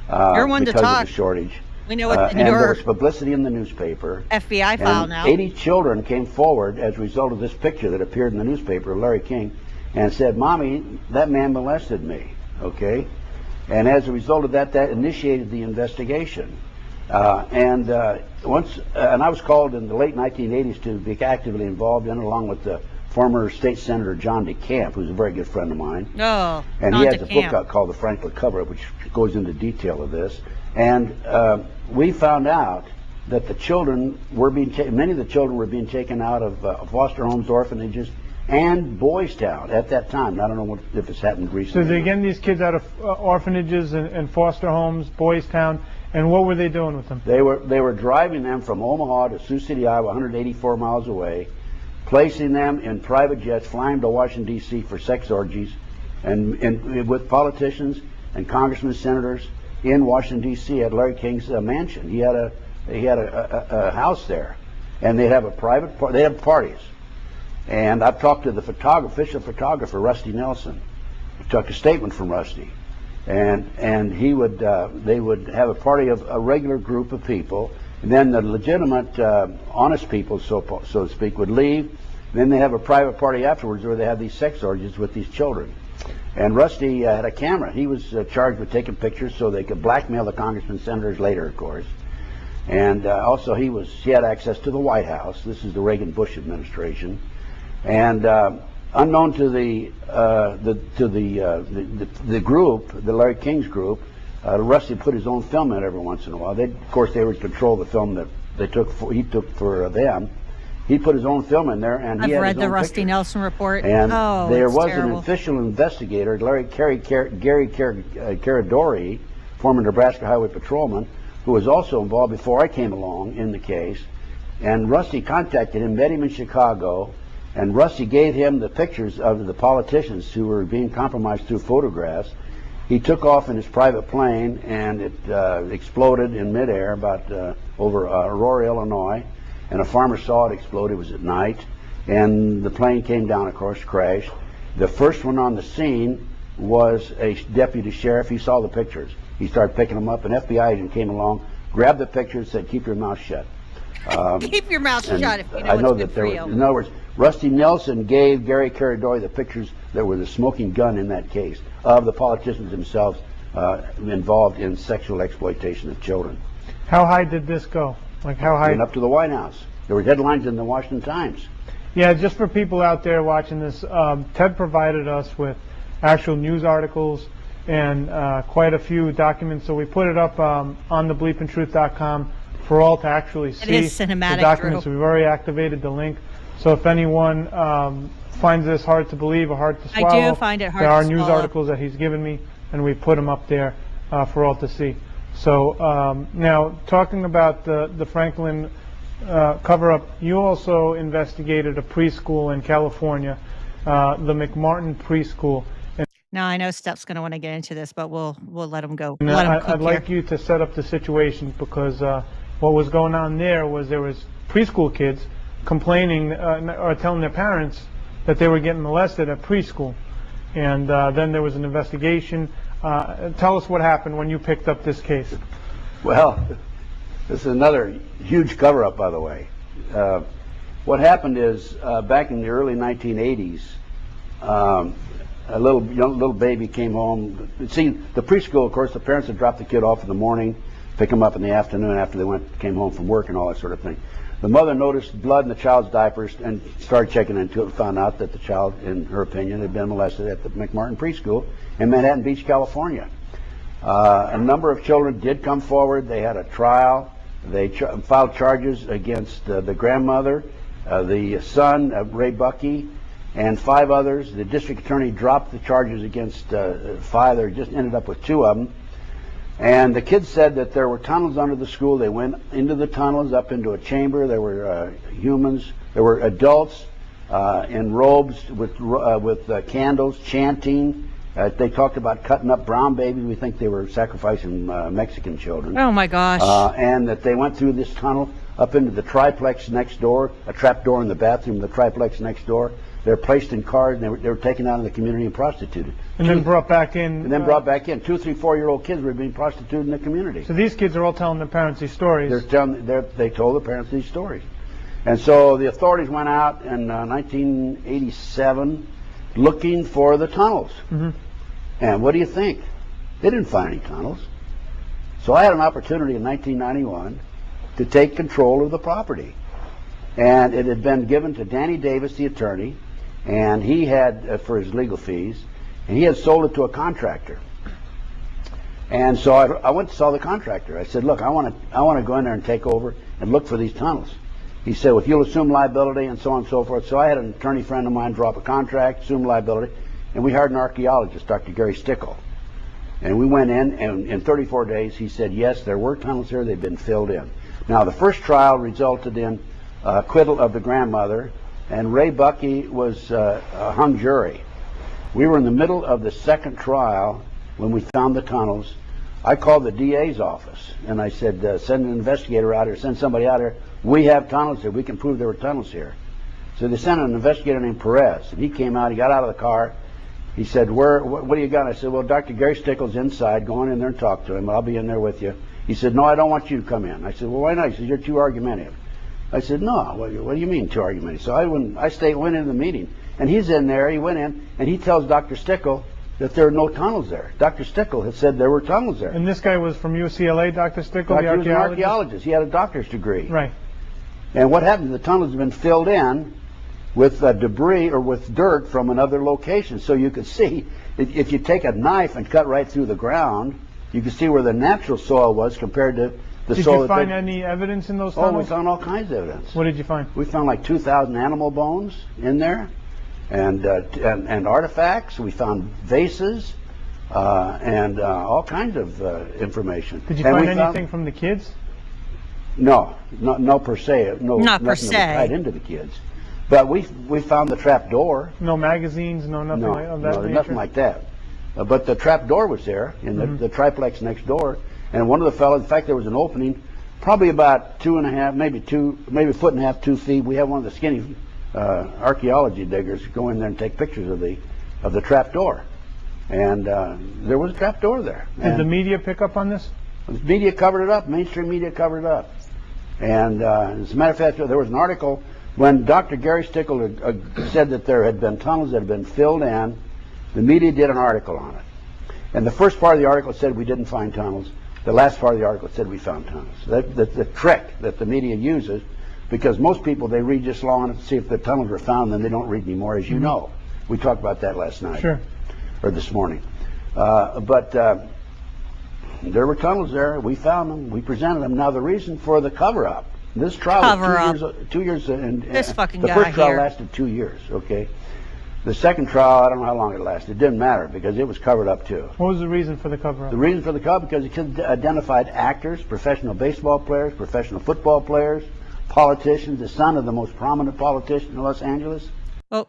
A: You're one
E: because
A: to talk.
E: of the shortage.
A: We know what
E: and there was publicity in the newspaper.
A: FBI file
E: and
A: now.
E: 80 children came forward as a result of this picture that appeared in the newspaper of Larry King and said, "Mommy, that man molested me." Okay? And as a result of that, that initiated the investigation. And I was called in the late 1980s to be actively involved in it, along with the former state senator John DeCamp, who's a very good friend of mine.
A: Oh,
E: and he has a book out called The Franklin Cover-Up, which goes into detail of this. And we found out that the children were being many of the children were being taken out of foster homes, orphanages, and Boys Town at that time. I don't know if it's happened recently.
D: So they're getting these kids out of orphanages and foster homes, Boys Town, and what were they doing with them?
E: They were driving them from Omaha to Sioux City, Iowa, 184 miles away, placing them in private jets, flying to Washington, D.C. for sex orgies, and with politicians and congressmen, senators in Washington, D.C. at Larry King's mansion. He had a house there, and they'd have they have parties. And I've talked to the official photographer, Rusty Nelson. I took a statement from Rusty, and they would have a party of a regular group of people, and then the legitimate, honest people, so to speak, would leave. Then they have a private party afterwards where they have these sex orgies with these children. And Rusty had a camera. He was charged with taking pictures so they could blackmail the congressmen, senators later, of course. And also he had access to the White House. This is the Reagan-Bush administration. And unknown to the group, the Larry King's group, Rusty put his own film in every once in a while. Of course, they would control the film that he took for them. He put his own film in there, and he had
A: read
E: his
A: the
E: own
A: Rusty
E: picture.
A: Nelson report.
E: And there was
A: terrible.
E: an official investigator, Gary Caradori, former Nebraska Highway Patrolman, who was also involved before I came along in the case. And Rusty contacted him, met him in Chicago, and Rusty gave him the pictures of the politicians who were being compromised through photographs. He took off in his private plane, and it exploded in midair over Aurora, Illinois. And a farmer saw it explode. It was at night. And the plane came down, of course, crashed. The first one on the scene was a deputy sheriff. He saw the pictures. He started picking them up. An FBI agent came along, grabbed the pictures, said, "Keep your mouth shut."
A: Keep your mouth shut if you know,
E: I know
A: what's
E: that
A: good
E: there
A: for
E: was,
A: you.
E: in other words, Rusty Nelson gave Gary Caradori the pictures that were the smoking gun in that case of the politicians themselves involved in sexual exploitation of children.
D: How high did this go? Like how high?
E: Went up to the White House. There were headlines in the Washington Times.
D: Yeah, just for people out there watching this, Ted provided us with actual news articles. and quite a few documents. So we put it up on thebleepintruth.com for all to actually see.
A: It is cinematic,
D: the documents.
A: Drew.
D: We've already activated the link. So if anyone finds this hard to believe or hard to swallow,
A: I do find it hard
D: there are
A: to
D: news
A: swallow.
D: articles that he's given me, and we put them up there for all to see. So now, talking about the Franklin cover-up, you also investigated a preschool in California, the McMartin preschool.
A: Now I know Steph's going to want to get into this, but we'll let him go.
D: And
A: Let him cook
D: I'd like you to set up the situation, because what was going on there was preschool kids complaining or telling their parents that they were getting molested at preschool, and then there was an investigation. Tell us what happened when you picked up this case.
E: Well, this is another huge cover-up, by the way. What happened is, back in the early 1980s, a little baby came home. See, the preschool, of course, the parents would drop the kid off in the morning, pick him up in the afternoon after they came home from work and all that sort of thing. The mother noticed blood in the child's diapers and started checking into it and found out that the child, in her opinion, had been molested at the McMartin preschool in Manhattan Beach, California. A number of children did come forward. They had a trial. They filed charges against the grandmother, the son, Ray Bucky, and 5 others. The district attorney dropped the charges against 5. There just ended up with 2 of them. And the kids said that there were tunnels under the school. They went into the tunnels, up into a chamber. There were humans. There were adults in robes with candles, chanting. They talked about cutting up brown babies. We think they were sacrificing Mexican children.
A: Oh my gosh.
E: And that they went through this tunnel up into the triplex next door, a trap door in the bathroom, the triplex next door. They're placed in cars, and they were taken out of the community and prostituted.
D: And then brought back in.
E: And then brought back in. 2, 3, 4-year-old kids were being prostituted in the community.
D: So these kids are all telling their parents these stories.
E: They told the parents these stories. And so the authorities went out in 1987 looking for the tunnels.
D: Mm-hmm.
E: And what do you think? They didn't find any tunnels. So I had an opportunity in 1991 to take control of the property. And it had been given to Danny Davis, the attorney, and he had, for his legal fees, and he had sold it to a contractor. And so I went to saw the contractor. I said, look, I want to go in there and take over and look for these tunnels. He said, well, if you'll assume liability and so on and so forth. So I had an attorney friend of mine draw up a contract, assume liability, and we hired an archaeologist, Dr. Gary Stickle. And we went in, and in 34 days he said, yes, there were tunnels here, they've been filled in. Now, the first trial resulted in acquittal of the grandmother, and Ray Bucky was a hung jury. We were in the middle of the second trial when we found the tunnels. I called the DA's office, and I said, send an investigator out here, send somebody out here. We have tunnels here. We can prove there were tunnels here. So they sent an investigator named Perez, and he came out. He got out of the car. He said, what do you got? I said, well, Dr. Gary Stickle's inside. Go on in there and talk to him. I'll be in there with you. He said, no, I don't want you to come in. I said, well, why not? He said, you're too argumentative. I said, no, what do you mean too argumentative? So I went into the meeting, and he's in there. He went in, and he tells Dr. Stickle that there are no tunnels there. Dr. Stickle had said there were tunnels there.
D: And this guy was from UCLA, Dr. Stickle, the archaeologist?
E: He was an archaeologist. He had a doctor's degree.
D: Right.
E: And what happened, the tunnels have been filled in with debris or with dirt from another location. So you could see, if you take a knife and cut right through the ground, you can see where the natural soil was compared to the soil.
D: Did you find any evidence in those tunnels?
E: Oh, we found all kinds of evidence.
D: What did you find?
E: We found like 2,000 animal bones in there, and artifacts. We found vases, and all kinds of information.
D: Did you find anything from the kids?
E: No per se.
A: Not per
E: nothing
A: se.
E: Tied into the kids. But we found the trap door.
D: No magazines, nothing of that nature?
E: Nothing like that. But the trap door was there in the triplex next door. And one of the fellows, in fact, there was an opening, probably about 2.5, maybe a foot and a half, 2 feet. We had one of the skinny archaeology diggers go in there and take pictures of the trap door. And there was a trap door there.
D: Did the media pick up on this?
E: The media covered it up. Mainstream media covered it up. And as a matter of fact, there was an article when Dr. Gary Stickle said that there had been tunnels that had been filled in. The media did an article on it. And the first part of the article said we didn't find tunnels. The last part of the article said we found tunnels. The trick that the media uses, because most people, they read just long enough to see if the tunnels were found, then they don't read anymore, as you know. We talked about that last night.
D: Sure.
E: Or this morning. But there were tunnels there. We found them. We presented them. Now the reason for the cover-up. This trial was 2 years. And
A: this fucking
E: the
A: guy
E: first trial
A: here
E: lasted 2 years. Okay. The second trial, I don't know how long it lasted. It didn't matter because it was covered up too.
D: What was the reason for the cover-up?
E: The reason for the cover-up because it identified actors, professional baseball players, professional football players, politicians, the son of the most prominent politician in Los Angeles.
A: Well,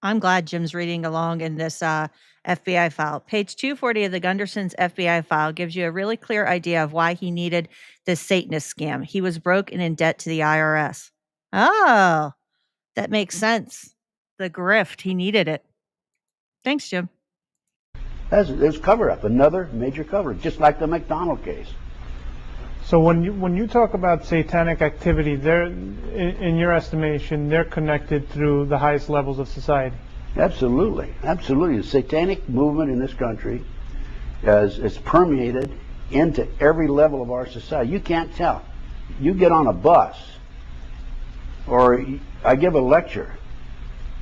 A: I'm glad Jim's reading along in this FBI file. Page 240 of the Gunderson's FBI file gives you a really clear idea of why he needed this Satanist scam. He was broke and in debt to the IRS. Oh, that makes sense. The grift, he needed it. Thanks, Jim.
E: There's cover-up, another major cover-up, just like the McDonald case.
D: So when you talk about satanic activity, they're, in your estimation, they're connected through the highest levels of society.
E: Absolutely, absolutely. The satanic movement in this country is permeated into every level of our society. You can't tell. You get on a bus, or I give a lecture,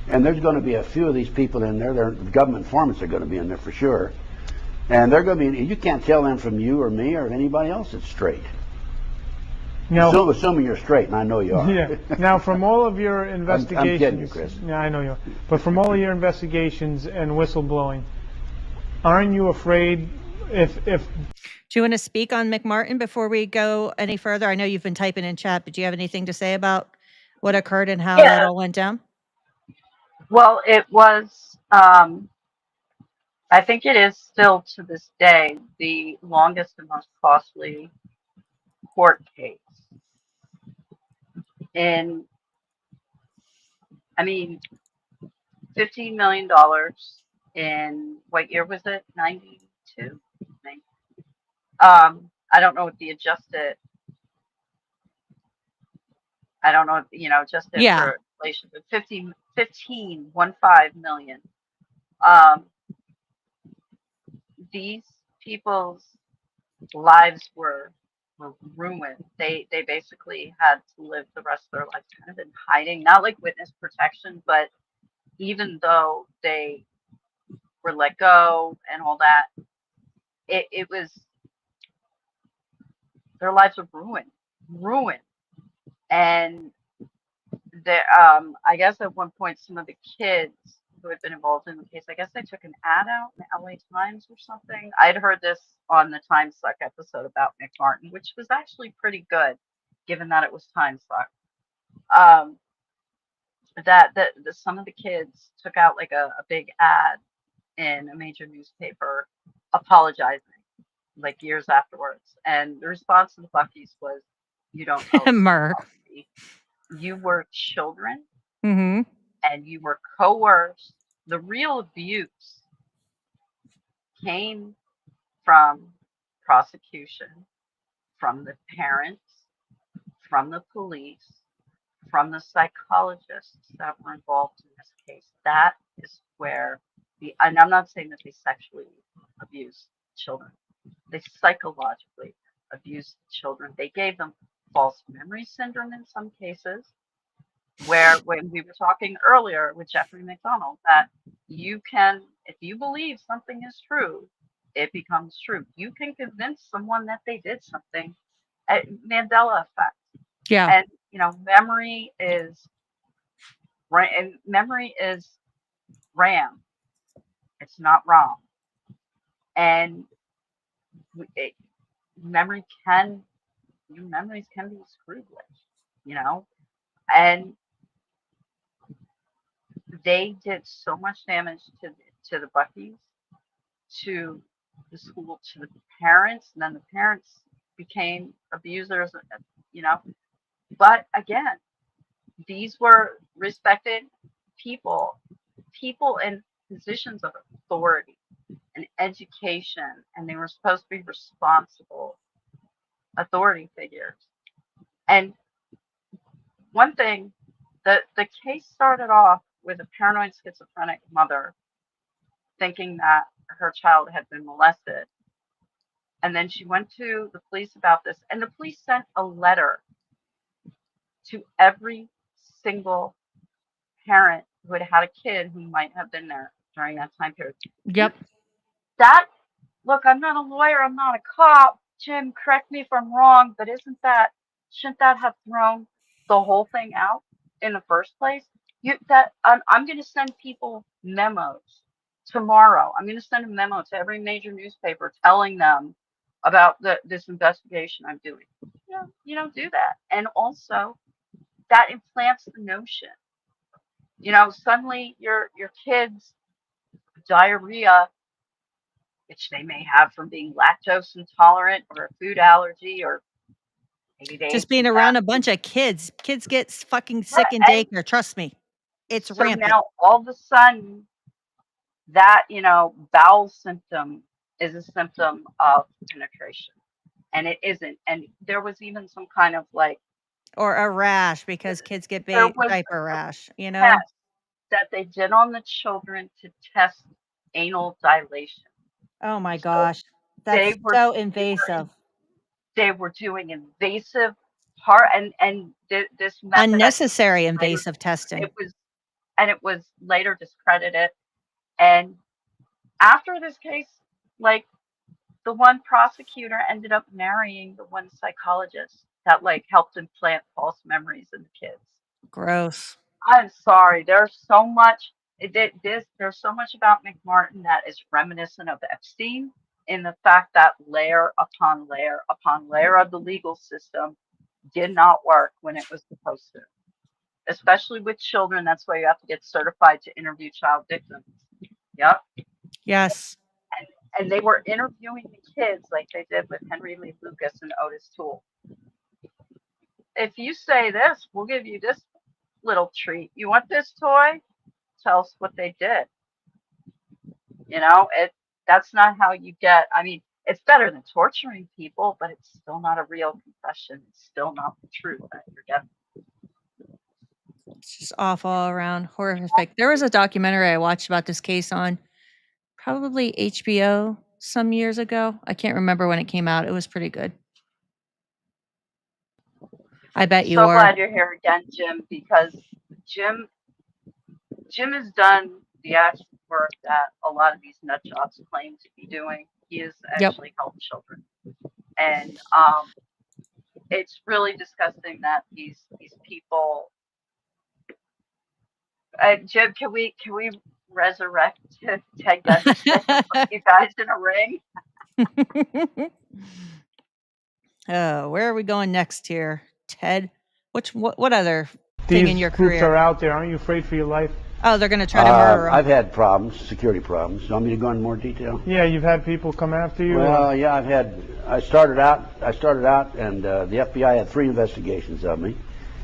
E: and there's going to be a few of these people in there. The government informants are going to be in there for sure. And they're going to be, you can't tell them from you or me or anybody else that's straight. Now, assuming you're straight, and I know you are.
D: Yeah. Now, from all of your investigations...
E: I'm kidding you, Chris.
D: Yeah, I know you are. But from all of your investigations and whistleblowing, aren't you afraid if... Do
A: you want to speak on McMartin before we go any further? I know you've been typing in chat, but do you have anything to say about what occurred and how that all went down?
B: Well, it was... I think it is still to this day the longest and most costly court case. I mean, $15 million in, what year was it? 92? I don't know what the adjusted, I don't know, just for inflation, but 15 million. These people's lives were ruined. They basically had to live the rest of their life kind of in hiding, not like witness protection, but even though they were let go and all that, it was, their lives were ruined. And there, I guess at one point some of the kids who had been involved in the case, I guess they took an ad out in the LA Times or something. I'd heard this on the Time Suck episode about McMartin, which was actually pretty good, given that it was Time Suck. That some of the kids took out like a big ad in a major newspaper apologizing, like years afterwards. And the response to the Buckies was, "You don't know you were children, and you were coerced. The real abuse came from prosecution, from the parents, from the police, from the psychologists that were involved in this case. That is where and I'm not saying that they sexually abused children. They psychologically abused children. They gave them false memory syndrome in some cases, where when we were talking earlier with Jeffrey McDonald, that you can, if you believe something is true, it becomes true. You can convince someone that they did something. Mandela effect.
A: Yeah.
B: And memory is RAM. It's not wrong. And memories can be screwed with, and they did so much damage to the Buckies, to the school, to the parents, and then the parents became abusers, But again, these were respected people in positions of authority and education, and they were supposed to be responsible authority figures. And one thing, the case started off with a paranoid schizophrenic mother thinking that her child had been molested. And then she went to the police about this, and the police sent a letter to every single parent who had had a kid who might have been there during that time period.
A: Yep.
B: that, look, I'm not a lawyer, I'm not a cop. Jim, correct me if I'm wrong, but shouldn't that have thrown the whole thing out in the first place? I'm going to send people memos tomorrow. I'm going to send a memo to every major newspaper telling them about this investigation I'm doing. You don't do that. And also, that implants the notion. Suddenly your kids' diarrhea, which they may have from being lactose intolerant or a food allergy, or maybe they
A: just
B: ate
A: being
B: some
A: around
B: fast
A: a
B: food.
A: bunch of kids. Kids get fucking sick in
B: Right.
A: daycare. Trust me, it's
B: So
A: rampant.
B: now all of a sudden, that bowel symptom is a symptom of penetration, and it isn't. And there was even some kind of
A: or a rash because kids get
B: there was
A: diaper
B: a
A: rash.
B: test that they did on the children to test anal dilation.
A: Oh my
B: So
A: gosh, that's so invasive.
B: They were doing invasive this method,
A: Unnecessary invasive testing.
B: it was later discredited. And after this case, the one prosecutor ended up marrying the one psychologist that helped implant false memories in the kids.
A: Gross.
B: I'm sorry. There's so much about McMartin that is reminiscent of Epstein, in the fact that layer upon layer upon layer of the legal system did not work when it was supposed to, especially with children. That's why you have to get certified to interview child victims. Yep.
A: Yes.
B: And they were interviewing the kids like they did with Henry Lee Lucas and Otis Toole. If you say this, we'll give you this little treat. You want this toy? Tell us what they did. That's not how you get. I mean, it's better than torturing people, but it's still not a real confession. It's still not the truth that you're getting.
A: It's just awful all around, horrific. There was a documentary I watched about this case on probably HBO some years ago. I can't remember when it came out. It was pretty good. I bet you are.
B: So glad you're here again, Jim, because Jim has done the actual work that a lot of these nut jobs claim to be doing. He has actually helped children, and it's really disgusting that these people. Jim, can we resurrect Ted Gunderson and put you guys in a ring?
A: Where are we going next here, Ted? What other thing in your
D: These groups
A: career?
D: are out there. Aren't you afraid for your life?
A: Oh, they're going to try to murder him.
E: I've had problems, security problems. You want me to go into more detail?
D: Yeah, you've had people come after you.
E: Well, yeah, I started out, and the FBI had 3 investigations of me,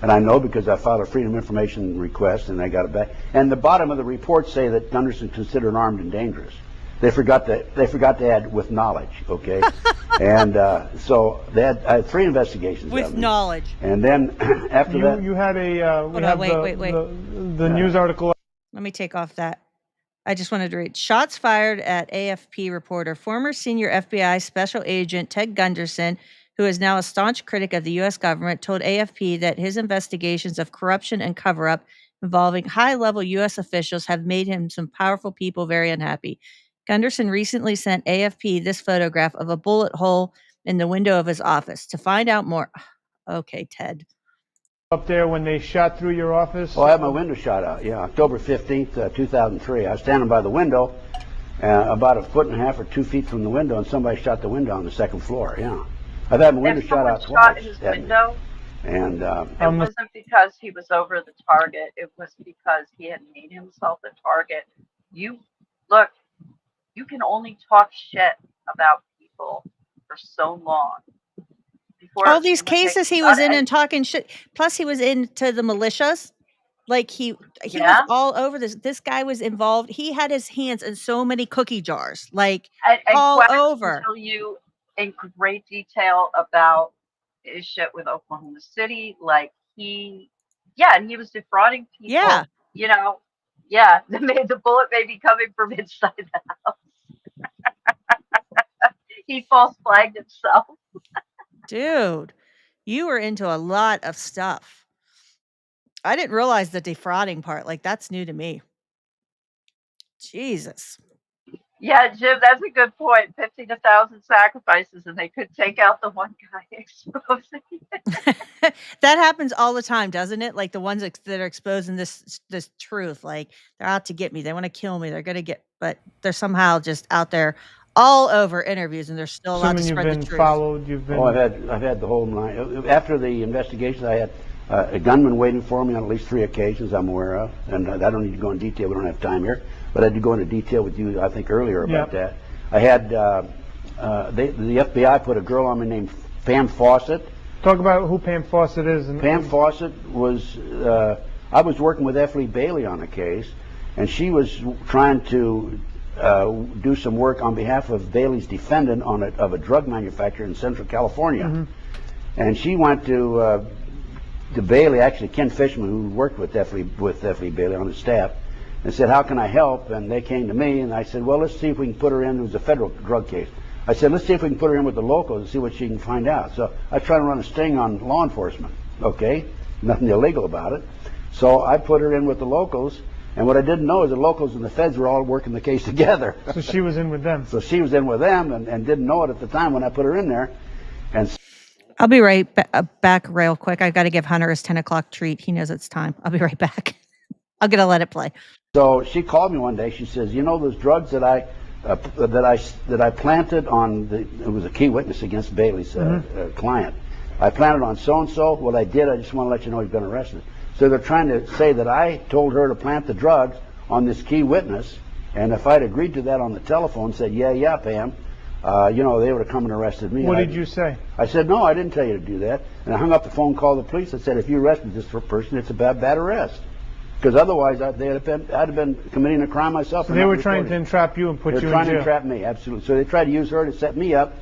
E: and I know because I filed a Freedom of Information request, and I got it back. And the bottom of the report say that Gunderson considered armed and dangerous. They forgot to add with knowledge. Okay, and so I had 3 investigations
A: with
E: of me.
A: Knowledge.
E: And then after that,
D: you had a wait. The news article.
A: Let me take off that. I just wanted to read. Shots fired at AFP reporter. Former senior FBI special agent Ted Gunderson, who is now a staunch critic of the U.S. government, told AFP that his investigations of corruption and cover-up involving high-level U.S. officials have made him some powerful people very unhappy. Gunderson recently sent AFP this photograph of a bullet hole in the window of his office. To find out more... Okay, Ted.
D: Up there when they shot through your office?
E: Oh, I had my window shot out, yeah. October 15th, 2003. I was standing by the window, about 1.5 or 2 feet from the window, and somebody shot the window on the 2nd floor, yeah. I've had my window shot out twice.
B: Shot his window,
E: and
B: it wasn't because he was over the target. It was because he had made himself a target. You can only talk shit about people for so long.
A: All these cases he was in and talking shit. Plus, he was into the militias. Like he was all over this. This guy was involved. He had his hands in so many cookie jars, like
B: and
A: all
B: Quacks
A: over.
B: Can tell you in great detail about his shit with Oklahoma City. And he was defrauding people.
A: Yeah.
B: The bullet may be coming from inside the house. He false flagged himself.
A: Dude, you were into a lot of stuff. I didn't realize the defrauding part. Like, that's new to me. Jesus.
B: Yeah, Jim, that's a good point. 50,000 sacrifices, and they could take out the one guy exposing it.
A: That happens all the time, doesn't it? Like the ones that are exposing this truth, like they're out to get me. They want to kill me. They're gonna get, but they're somehow just out there all over interviews, and they're still allowed to
D: Assuming you've
A: spread the
D: been
A: truth.
D: followed, you've been.
E: Oh, I've had the whole nine. After the investigation, I had a gunman waiting for me on at least 3 occasions I'm aware of, and I don't need to go in detail. We don't have time here, but I did go into detail with you, I think, earlier about that. I had the FBI put a girl on me named Pam Fawcett.
D: Talk about who Pam Fawcett is.
E: Pam Fawcett was, I was working with F. Lee Bailey on a case, and she was trying to do some work on behalf of Bailey's defendant of a drug manufacturer in Central California. Mm-hmm. And she went to Bailey, actually Ken Fishman, who worked with F. Lee Bailey on his staff, and said, how can I help? And they came to me, and I said, well, let's see if we can put her in. It was a federal drug case. I said, let's see if we can put her in with the locals and see what she can find out. So I tried to run a sting on law enforcement, okay? Nothing illegal about it. So I put her in with the locals, and what I didn't know is the locals and the feds were all working the case together.
D: So she was in with them.
E: So she was in with them and didn't know it at the time when I put her in there. And
A: I'll be right back real quick. I got to give Hunter his 10 o'clock treat. He knows it's time. I'll be right back. I'm going to let it play.
E: So she called me one day. She says, you know those drugs that I planted on it was a key witness against Bailey's client. I planted on so-and-so. What I did, I just want to let you know he's been arrested. So they're trying to say that I told her to plant the drugs on this key witness, and if I'd agreed to that on the telephone, said, yeah, Pam, they would have come and arrested me.
D: What did you say?
E: I said, no, I didn't tell you to do that. And I hung up the phone, called the police. I said, if you arrested this person, it's a bad arrest. Because otherwise, I'd have been committing a crime myself.
D: So they were trying to entrap you and put you in jail.
E: They were trying to entrap me, absolutely. So they tried to use her to set me up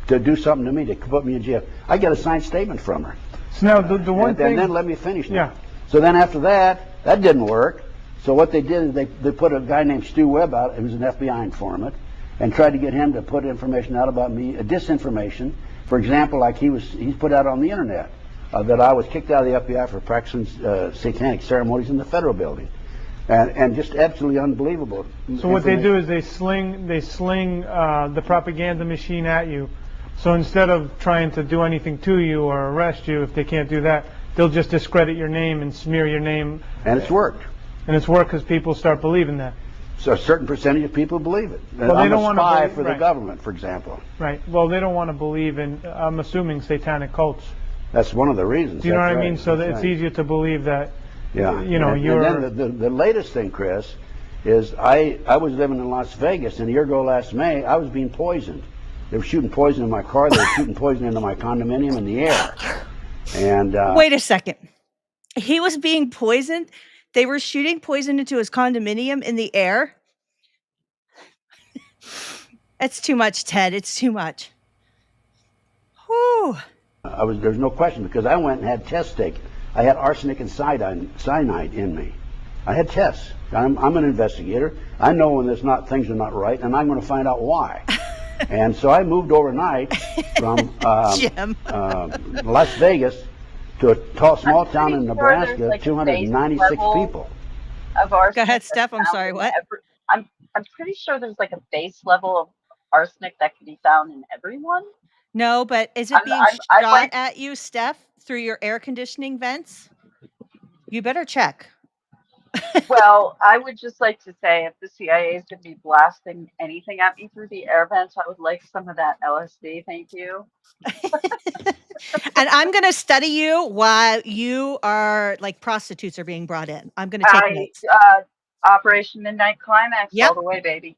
E: to do something to me, to put me in jail. I got a signed statement from her.
D: So now the one thing...
E: And then let me finish now.
D: Yeah.
E: So then after that didn't work. So what they did is they put a guy named Stu Webb out, who was an FBI informant, and tried to get him to put information out about me, disinformation. For example, like he's put out on the internet that I was kicked out of the FBI for practicing satanic ceremonies in the federal building. And just absolutely unbelievable.
D: So what they do is they sling the propaganda machine at you. So instead of trying to do anything to you or arrest you, if they can't do that, they'll just discredit your name and smear your name.
E: And it's worked.
D: And it's worked because people start believing that.
E: So a certain percentage of people believe it.
D: Well, they don't want to
E: spy for the government, for example.
D: Right. Well, they don't want to believe in, I'm assuming, satanic cults.
E: That's one of the reasons.
D: Do you know what I mean? So that it's easier to believe that.
E: Yeah.
D: you're.
E: And then the latest thing, Chris, is I was living in Las Vegas, and a year ago last May, I was being poisoned. They were shooting poison in my car. They were shooting poison into my condominium in the air. And
A: wait a second. He was being poisoned. They were shooting poison into his condominium in the air. It's too much, Ted. It's too much. Whew.
E: There's no question, because I went and had tests taken. I had arsenic and cyanide in me. I had tests. I'm an investigator. I know when things are not right, and I'm going to find out why. And so I moved overnight from Las Vegas to a small town in Nebraska, 296 people.
A: Go ahead, Steph. I'm sorry, what?
B: I'm pretty sure there's like a base level of arsenic that can be found in everyone.
A: No, but is it being shot at you, Steph, through your air conditioning vents? You better check.
B: Well, I would just like to say, if the CIA is going to be blasting anything at me through the air vents, I would like some of that LSD. Thank you.
A: And I'm going to study you while you are like prostitutes are being brought in. I'm going to take notes.
B: Operation Midnight Climax all the way, baby.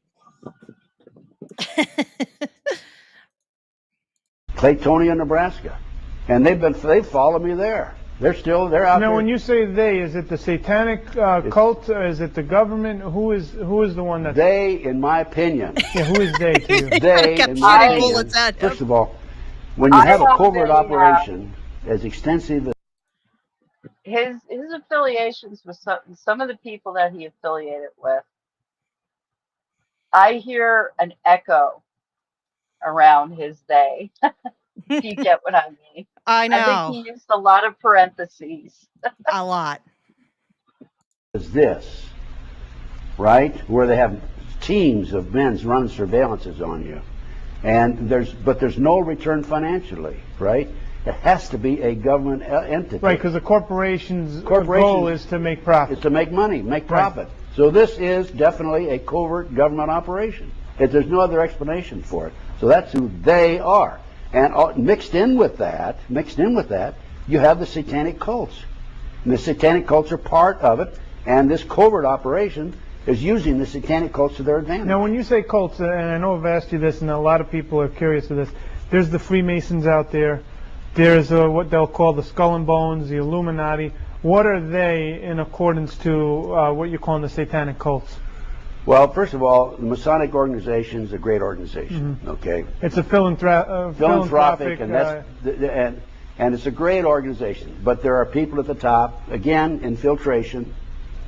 E: Claytonia, Nebraska, and they followed me there. They're out there.
D: Now, when you say they, is it the satanic cult? Is it the government? Who is the one that?
E: They, in my opinion.
D: Yeah, who is they to you?
E: They, in my opinion. First of all, when you have a covert operation as extensive as
B: his affiliations with some of the people that he affiliated with, I hear an echo around his they. If you get what I mean.
A: I know.
B: I think he used a lot of parentheses.
A: A lot.
E: Is this, right? Where they have teams of men running surveillances on you, and there's no return financially, right? It has to be a government entity.
D: Right, because the corporation's goal is to make profit.
E: It's to make money, make profit. Right. So this is definitely a covert government operation. There's no other explanation for it. So that's who they are. And mixed in with that, you have the satanic cults. And the satanic cults are part of it, and this covert operation is using the satanic cults to their advantage.
D: Now, when you say cults, and I know I've asked you this, and a lot of people are curious of this, there's the Freemasons out there. There's what they'll call the Skull and Bones, the Illuminati. What are they in accordance to what you're calling the satanic cults?
E: Well, first of all, the Masonic organization is a great organization. Okay,
D: it's a philanthropic,
E: and it's a great organization. But there are people at the top, again, infiltration,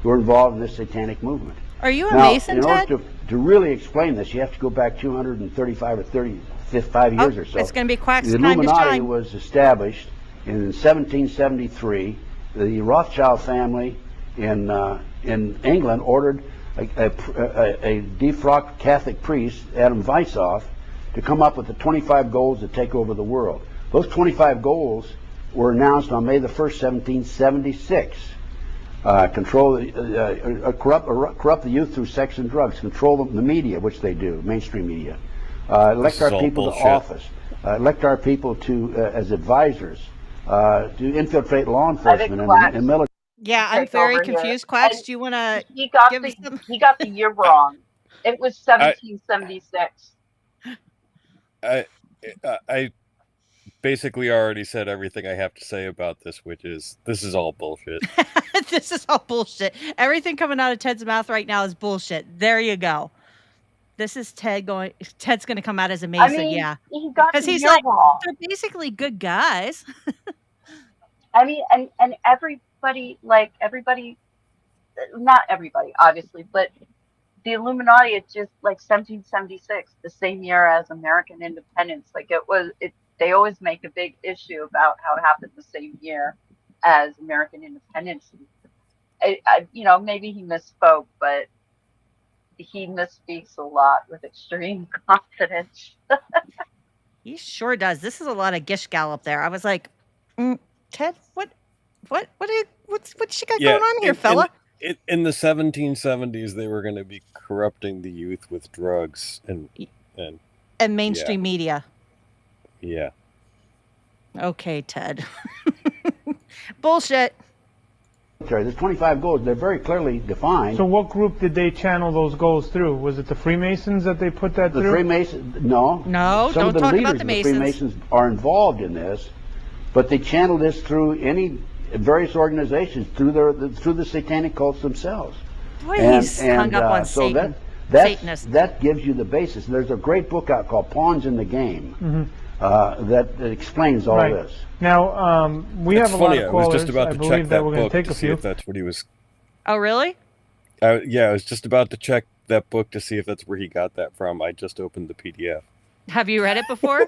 E: who are involved in this satanic movement.
A: Are you a Mason, Ted?
E: In order to really explain this, you have to go back 235 or 35 years or so.
A: It's going to be Quack's
E: The
A: time to
E: Illuminati
A: shine.
E: was established in 1773. The Rothschild family in England ordered a defrocked Catholic priest, Adam Weishaupt, to come up with the 25 goals to take over the world. Those 25 goals were announced on May the 1st, 1776. Corrupt the youth through sex and drugs. Control the media, which they do, mainstream media. Elect our people to office. Elect our people to as advisors. To infiltrate law enforcement and military.
A: Yeah, I'm very confused. Quacks, do you want to give us some?
B: He got the year wrong. It was 1776.
C: I basically already said everything I have to say about this, which is this is all bullshit.
A: This is all bullshit. Everything coming out of Ted's mouth right now is bullshit. There you go. This is Ted going. Ted's going to come out as a Mason, yeah.
B: He got the
A: he's
B: year
A: like,
B: wrong.
A: They're basically good guys.
B: I mean, and everybody, not everybody, obviously, but the Illuminati, it's just like 1776, the same year as American independence. Like they always make a big issue about how it happened the same year as American independence. Maybe he misspoke, but he misspeaks a lot with extreme confidence.
A: He sure does. This is a lot of gish gallop there. I was like, Ted, what's she got going on here, fella?
C: In the 1770s, they were going to be corrupting the youth with drugs and
A: mainstream media.
C: Yeah.
A: Okay, Ted. Bullshit.
E: There's 25 goals. They're very clearly defined.
D: So what group did they channel those goals through? Was it the Freemasons that they put that through?
E: The Freemasons? No.
A: No,
E: Some
A: don't
E: of the
A: talk
E: leaders
A: about the Masons.
E: The Freemasons are involved in this, but they channel this through various organizations, through the satanic cults themselves.
A: Boy, he's hung up on Satan.
E: That gives you the basis. There's a great book out called Pawns in the Game that explains all this.
D: Now, we have a lot of callers.
C: I was just about to check that book to see
D: few.
C: if that's what he was.
A: Oh, really?
C: Yeah, I was just about to check that book to see if that's where he got that from. I just opened the PDF.
A: Have you read it before?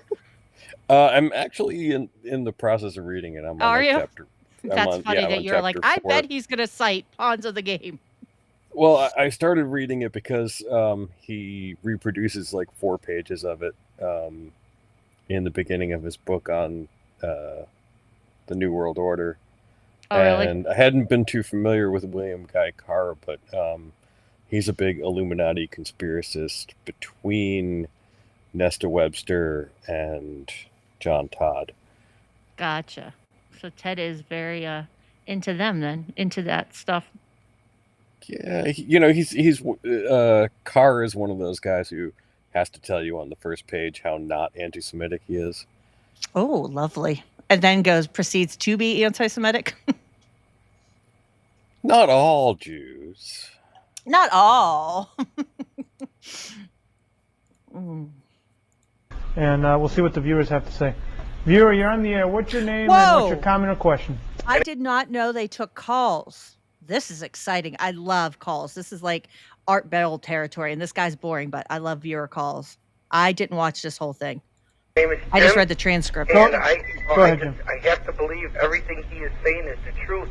C: I'm actually in the process of reading it. I'm on chapter.
A: That's funny that you're like, I bet he's going to cite Pawns of the Game.
C: Well, I started reading it because he reproduces like 4 pages of it in the beginning of his book on the New World Order.
A: Oh, really?
C: And I hadn't been too familiar with William Guy Carr, but he's a big Illuminati conspiracist between Nesta Webster and John Todd.
A: Gotcha. So Ted is very into them then, into that stuff.
C: Yeah, he's Carr is one of those guys who has to tell you on the first page how not anti-Semitic he is.
A: Oh, lovely. And then proceeds to be anti-Semitic.
C: Not all Jews.
A: Not all.
D: And we'll see what the viewers have to say. Viewer, you're on the air. What's your name and what's your comment or question?
A: I did not know they took calls. This is exciting. I love calls. This is like Art Bell territory, and this guy's boring, but I love viewer calls. I didn't watch this whole thing. I just read the transcript.
I: And I have to believe everything he is saying is the truth.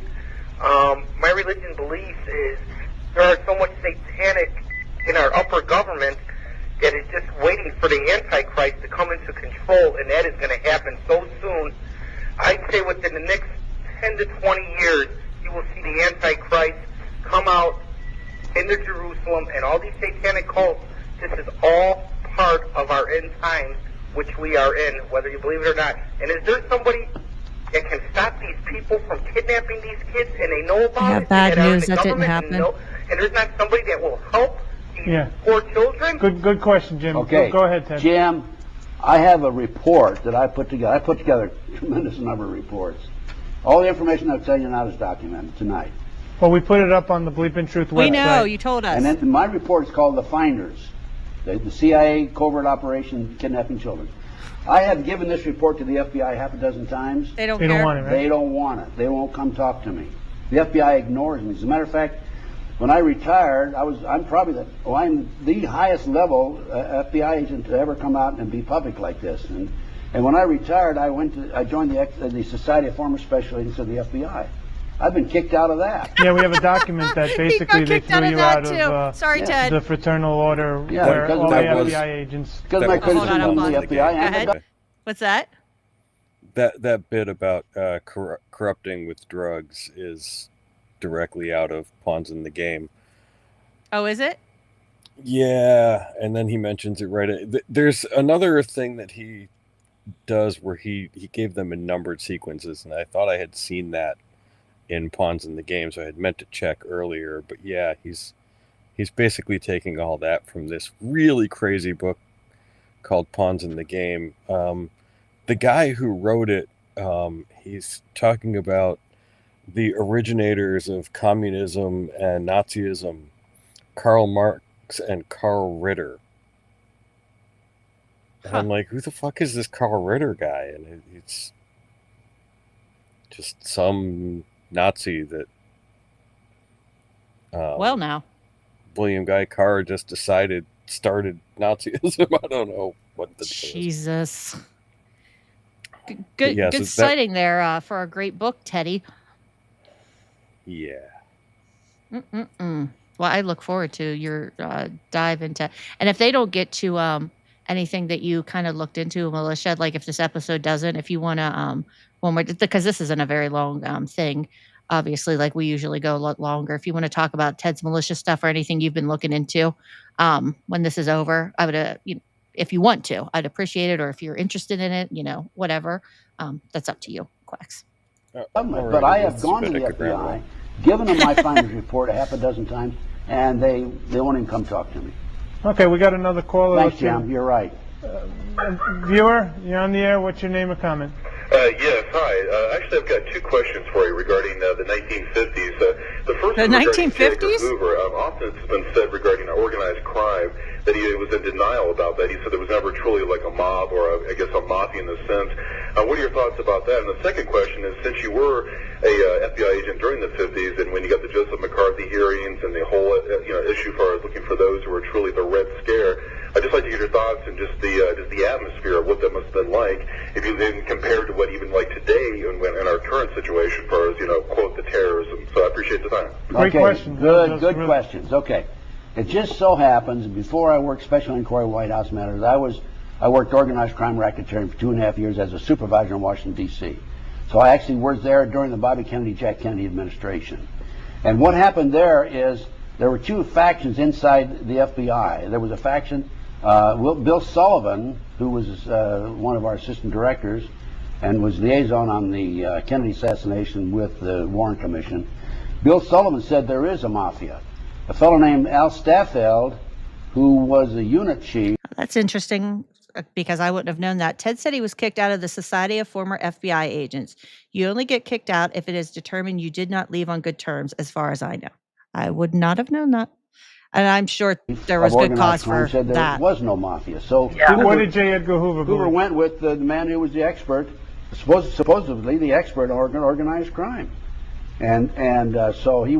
I: My religion believes is there are so much satanic in our upper government that is just waiting for the Antichrist to come into control, and that is going to happen so soon. I'd say within the next 10 to 20 years, you will see the Antichrist come out into Jerusalem, and all these satanic cults. This is all part of our end times, which we are in, whether you believe it or not. And is there somebody that can stop these people from kidnapping these kids, and they know about it?
A: I have bad news. That didn't happen.
I: And there's not somebody that will help these poor children?
D: Good question, Jim.
E: Okay.
D: Go ahead, Ted.
E: Jim, I have a report that I put together. I put together a tremendous number of reports. All the information I'm telling you now is documented tonight.
D: Well, we put it up on the Bleeping Truth website.
A: We know. You told us.
E: And then my report is called The Finders, the CIA covert operation kidnapping children. I have given this report to the FBI half a dozen times.
A: They don't
D: want it, right?
E: They don't want it. They won't come talk to me. The FBI ignores me. As a matter of fact, when I retired, I'm the highest level FBI agent to ever come out and be public like this. And when I retired, I joined the Society of Former Special Agents of the FBI. I've been kicked out of that.
D: Yeah, we have a document that basically they threw you out of
A: Ted.
D: the fraternal order where all the FBI agents.
E: Because of my criticism of the FBI.
A: Go ahead. What's that?
C: That bit about corrupting with drugs is directly out of Pawns in the Game.
A: Oh, is it?
C: Yeah, and then he mentions it right. There's another thing that he does where he gave them in numbered sequences, and I thought I had seen that in Pawns in the Game, so I had meant to check earlier. But yeah, he's basically taking all that from this really crazy book called Pawns in the Game. The guy who wrote it, he's talking about the originators of communism and Nazism, Karl Marx and Karl Ritter. And I'm like, who the fuck is this Karl Ritter guy? And it's just some Nazi that
A: well, now
C: William Guy Carr just started Nazism. I don't know what the
A: Jesus. Good citing there for a great book, Teddy.
C: Yeah.
A: Well, I look forward to your dive into, and if they don't get to anything that you kind of looked into, Militia, like if this episode doesn't, if you want to, because this isn't a very long thing, obviously, like we usually go a lot longer. If you want to talk about Ted's Militia stuff or anything you've been looking into, when this is over, I would, if you want to, I'd appreciate it. Or if you're interested in it, whatever, that's up to you, Quacks.
E: But I have gone to the FBI, given them my finder's report a half a dozen times, and they won't even come talk to me.
D: Okay, we got another caller.
E: Thanks, Jim. You're right.
D: Viewer, you're on the air. What's your name or comment?
J: Yes, hi. Actually, I've got two questions for you regarding the 1950s. The first
A: the
J: one
A: 1950s?
J: Hoover. Often it's been said regarding organized crime that he was in denial about that. He said there was never truly like a mob or, I guess, a mafia in the sense. What are your thoughts about that? And the second question is, since you were a FBI agent during the 50s, and when you got the Joseph McCarthy hearings and the whole issue for looking for those who were truly the Red Scare, I'd just like to get your thoughts and just the atmosphere of what that must have been like, if you then compared to what even like today in our current situation, as far as quote the terrorism. So I appreciate the time.
D: Great question.
E: Good questions. Okay, it just so happens before I worked Special Inquiry White House Matters, I worked organized crime racketeering for 2.5 years as a supervisor in Washington D.C. So I actually was there during the Bobby Kennedy, Jack Kennedy administration. And what happened there is there were two factions inside the FBI. There was a faction. Bill Sullivan, who was one of our assistant directors and was liaison on the Kennedy assassination with the Warren Commission, Bill Sullivan said there is a mafia. A fellow named Al Staffeld, who was a unit chief.
A: That's interesting because I wouldn't have known that. Ted said he was kicked out of the Society of Former FBI Agents. You only get kicked out if it is determined you did not leave on good terms, as far as I know. I would not have known that. And I'm sure there was good cause for
E: said there
A: that.
E: was no mafia. So
D: what did J. Edgar Hoover believe?
E: Hoover went with the man who was the expert, supposedly the expert on organized crime, and so he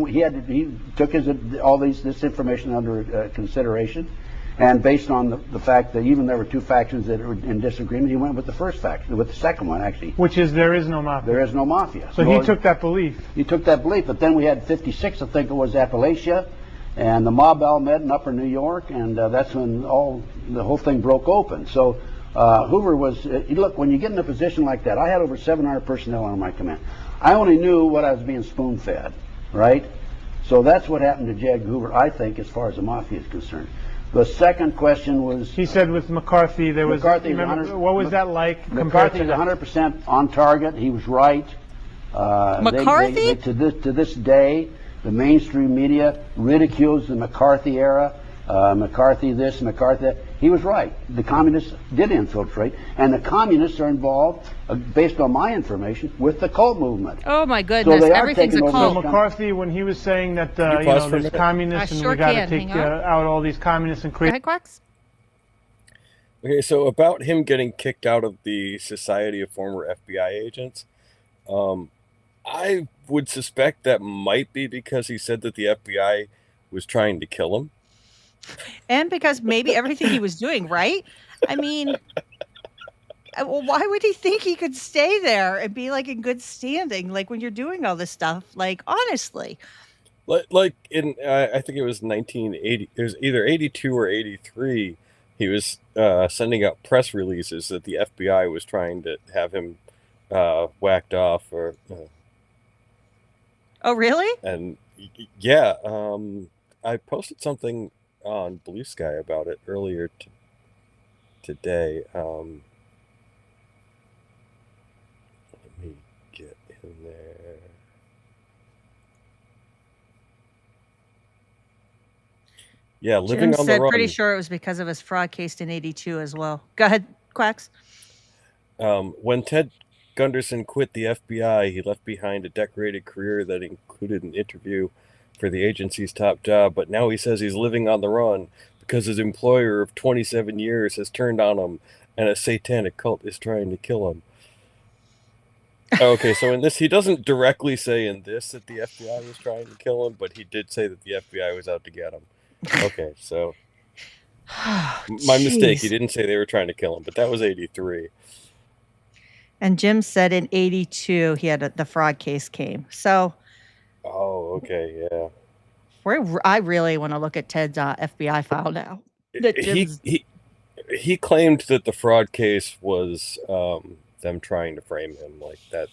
E: took this information under consideration, and based on the fact that even there were two factions that were in disagreement, he went with the first faction, with the second one actually,
D: which is there is no mafia.
E: There is no mafia.
D: So he took that belief.
E: He took that belief, but then we had 56, I think it was, Appalachia. and the mob all met in Upper New York, and that's when the whole thing broke open. So Hoover was, look, when you get in a position like that, I had over 700 personnel on my command. I only knew what I was being spoon-fed, right? So that's what happened to J. Edgar Hoover, I think, as far as the mafia is concerned. The second question was...
D: He said with McCarthy, there was... Remember, what was that like?
E: McCarthy was 100% on target. He was right.
A: McCarthy?
E: To this day, the mainstream media ridicules the McCarthy era. McCarthy this, McCarthy that. He was right. The communists did infiltrate, and the communists are involved, based on my information, with the cult movement.
A: Oh my goodness, so everything's a cult.
D: So McCarthy, when he was saying that there's communists and we got to take out all these communists and create...
A: Go ahead, Quacks.
C: Okay, so about him getting kicked out of the Society of Former FBI Agents, I would suspect that might be because he said that the FBI was trying to kill him.
A: And because maybe everything he was doing, right? I mean, well, why would he think he could stay there and be like in good standing? Like when you're doing all this stuff, like honestly.
C: Like in, I think it was 1980, it was either 82 or 83, he was sending out press releases that the FBI was trying to have him whacked off or...
A: Oh, really?
C: And yeah, I posted something on Blue Sky about it earlier today. Let me get in there. Yeah, living
A: Jim
C: on the
A: said
C: run.
A: Pretty sure it was because of his fraud case in '82 as well. Go ahead, Quacks.
C: When Ted Gunderson quit the FBI, he left behind a decorated career that included an interview for the agency's top job, but now he says he's living on the run because his employer of 27 years has turned on him and a satanic cult is trying to kill him. Okay, so in this, he doesn't directly say in this that the FBI was trying to kill him, but he did say that the FBI was out to get him. Okay, so my mistake. He didn't say they were trying to kill him, but that was 83.
A: And Jim said in '82 he had the fraud case came. So,
C: oh, okay, yeah.
A: I really want to look at Ted's FBI file now.
C: He claimed that the fraud case was them trying to frame him, like that.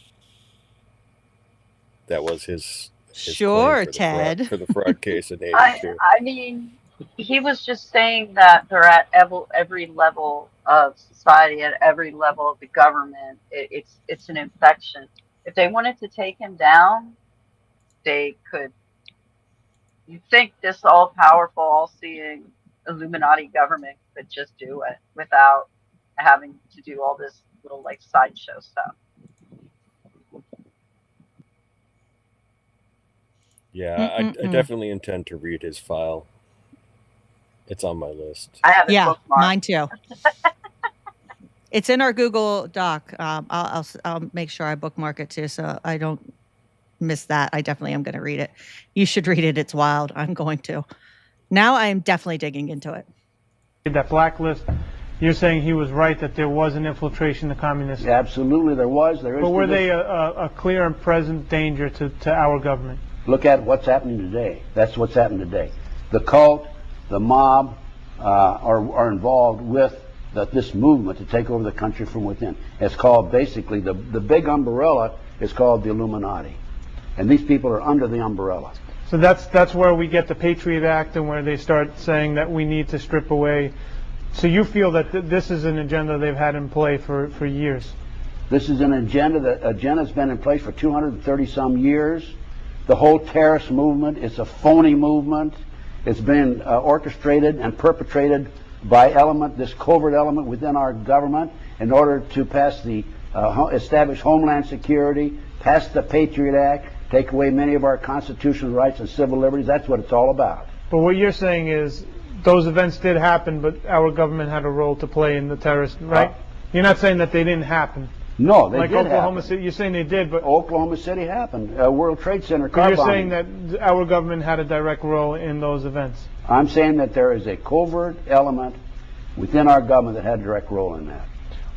C: That was his
A: sure, Ted,
C: for the fraud case in '82.
B: I mean, he was just saying that they're at every level of society, at every level of the government. It's an infection. If they wanted to take him down, they could. You think this all-powerful, all-seeing Illuminati government could just do it without having to do all this little like sideshow stuff?
C: Yeah, I definitely intend to read his file. It's on my list.
B: I have it bookmarked.
A: Mine too. It's in our Google Doc. I'll make sure I bookmark it too, so I don't miss that. I definitely am going to read it. You should read it. It's wild. I'm going to. Now I am definitely digging into it.
D: That blacklist, you're saying he was right that there was an infiltration of communists.
E: Yeah, absolutely, there was. There is.
D: But were they a clear and present danger to our government?
E: Look at what's happening today. That's what's happening today. The cult, the mob are involved with this movement to take over the country from within. It's called basically, the big umbrella is called the Illuminati. And these people are under the umbrella.
D: So that's where we get the Patriot Act and where they start saying that we need to strip away. So you feel that this is an agenda they've had in play for years? This is an
E: agenda's been in place for 230 some years. The whole terrorist movement is a phony movement. It's been orchestrated and perpetrated by this covert element within our government in order to pass establish Homeland Security, pass the Patriot Act, take away many of our constitutional rights and civil liberties. That's what it's all about.
D: But what you're saying is those events did happen, but our government had a role to play in the terrorist, right? You're not saying that they didn't happen.
E: No, they did
D: Oklahoma
E: happen.
D: City, you're saying they did, but
E: Oklahoma City happened. World Trade Center
D: car bombing.
E: You're
D: saying that our government had a direct role in those events.
E: I'm saying that there is a covert element within our government that had a direct role in that.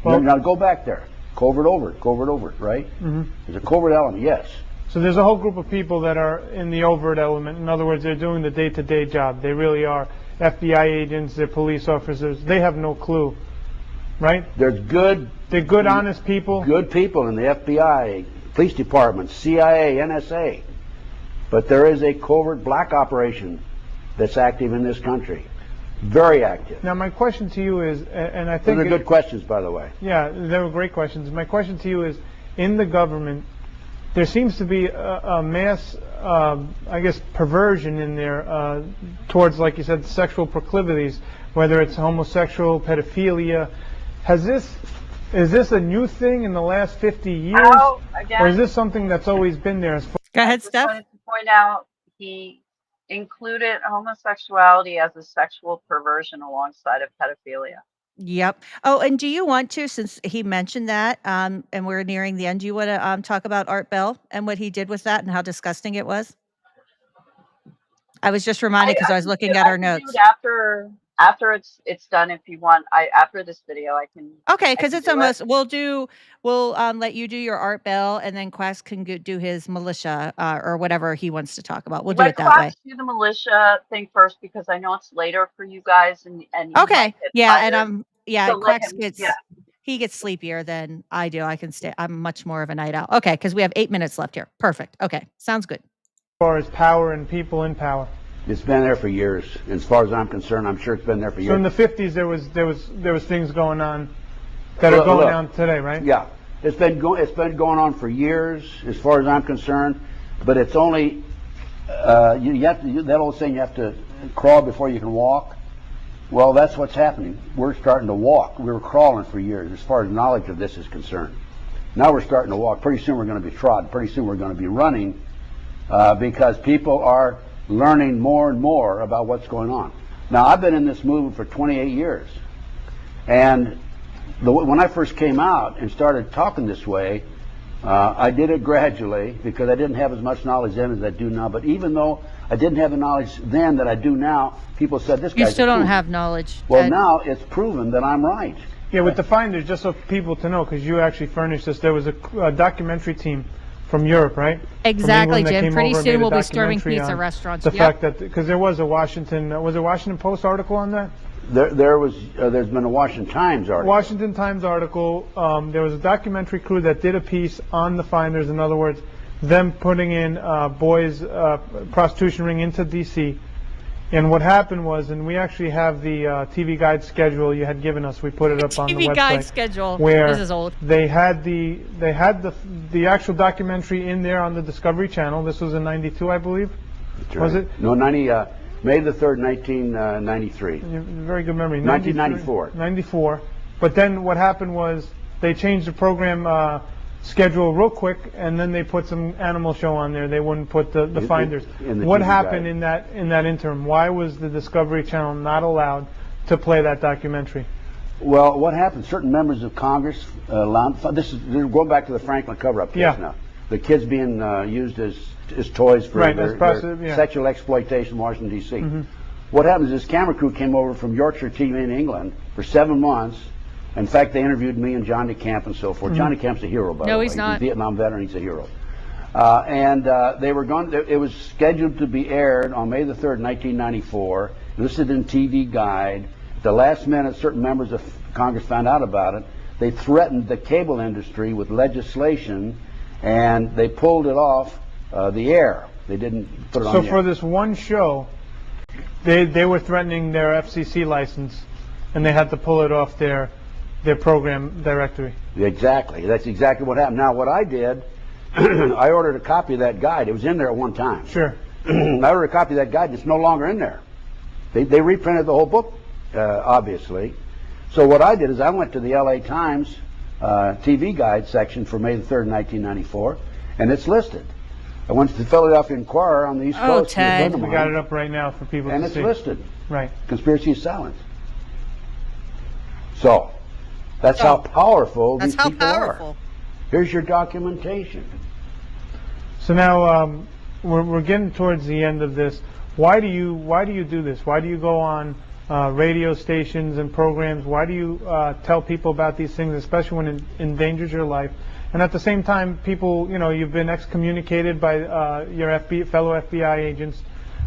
E: Well, now go back there. Covert overt, right? Mm-hmm. There's a covert element, yes.
D: So there's a whole group of people that are in the overt element. In other words, they're doing the day-to-day job. They really are FBI agents, they're police officers. They have no clue, right? They're good, honest people.
E: Good people in the FBI, police department, CIA, NSA. But there is a covert black operation that's active in this country. Very active.
D: Now my question to you is, and I think...
E: Those are good questions, by the way.
D: Yeah, they were great questions. My question to you is, in the government, there seems to be a mass, I guess, perversion in there towards, like you said, sexual proclivities, whether it's homosexual, pedophilia. Is this a new thing in the last 50 years?
B: Oh, again,
D: or is this something that's always been there?
A: Go ahead, Steph.
B: I wanted to point out he included homosexuality as a sexual perversion alongside of pedophilia.
A: Yep. Oh, and do you want to, since he mentioned that, and we're nearing the end, do you want to talk about Art Bell and what he did with that and how disgusting it was? I was just reminded because I was looking at our notes.
B: After it's done, if you want, after this video, I can.
A: Okay, because it's almost. We'll let you do your Art Bell, and then Quacks can do his militia or whatever he wants to talk about. We'll do it that way.
B: Quacks do the militia thing first because I know it's later for you guys, and
A: okay, yeah, tired. And
B: So
A: Quacks he gets sleepier than I do. I can stay. I'm much more of a night owl. Okay, because we have 8 minutes left here. Perfect. Okay, sounds good.
D: As far as power and people in power.
E: It's been there for years. As far as I'm concerned, I'm sure it's been there for years.
D: So in the 50s, there was things going on that are going on today, right?
E: Yeah, it's been going on for years, as far as I'm concerned. But it's only that old saying, you have to crawl before you can walk. Well, that's what's happening. We're starting to walk. We were crawling for years, as far as knowledge of this is concerned. Now we're starting to walk. Pretty soon we're going to be trotting. Pretty soon we're going to be running, because people are learning more and more about what's going on. Now, I've been in this movement for 28 years. And when I first came out and started talking this way, I did it gradually because I didn't have as much knowledge then as I do now. But even though I didn't have the knowledge then that I do now, people said, this guy's
A: You still don't have knowledge.
E: Well, now it's proven that I'm right.
D: Yeah, with the finders, just so people to know, because you actually furnished us, there was a documentary team from Europe, right?
A: Exactly, Jim. Pretty soon we'll be storming pizza restaurants.
D: The fact that, because there was a Washington Post article on that?
E: There's been a Washington Times article.
D: Washington Times article. There was a documentary crew that did a piece on the finders. In other words, them putting in boys' prostitution ring into D.C. And what happened was, and we actually have the TV guide schedule you had given us. We put it up on the website.
A: TV guide schedule.
D: Where
A: this is old.
D: They had the actual documentary in there on the Discovery Channel. This was in '92, I believe.
E: That's
D: was
E: right.
D: it?
E: No, May the 3rd, 1993.
D: Very good memory.
E: 1994.
D: 94. But then what happened was they changed the program schedule real quick, and then they put some animal show on there. They wouldn't put the finders. What happened in that interim? Why was the Discovery Channel not allowed to play that documentary?
E: Well, what happened? Certain members of Congress allowed. They're going back to the Franklin cover-up case now. The kids being used as toys for their sexual exploitation in Washington, D.C. Mm-hmm. What happens is this camera crew came over from Yorkshire TV in England for 7 months. In fact, they interviewed me and John DeCamp and so forth. Mm-hmm. John DeCamp's a hero, by the way.
A: No, he's not.
E: He's a Vietnam veteran. He's a hero. They were going. It was scheduled to be aired on May the 3rd, 1994. Listed in TV Guide. At the last minute, certain members of Congress found out about it. They threatened the cable industry with legislation, and they pulled it off the air. They didn't put it on the air.
D: So for this one show, they were threatening their FCC license, and they had to pull it off their program directory.
E: Exactly. That's exactly what happened. Now, what I did, I ordered a copy of that guide. It was in there at one time.
D: Sure.
E: I ordered a copy of that guide. It's no longer in there. They reprinted the whole book, obviously. So what I did is I went to the LA Times TV Guide section for May the 3rd, 1994, and it's listed. I went to the Philadelphia Inquirer on the East Coast.
A: Ted.
D: We got it up right now for people to see.
E: And it's listed.
D: Right.
E: Conspiracy is silent. So, that's how powerful these people are. Here's your documentation.
D: So now we're getting towards the end of this. Why do you do this? Why do you go on radio stations and programs? Why do you tell people about these things, especially when it endangers your life? And at the same time, people, you know, you've been excommunicated by your fellow FBI agents.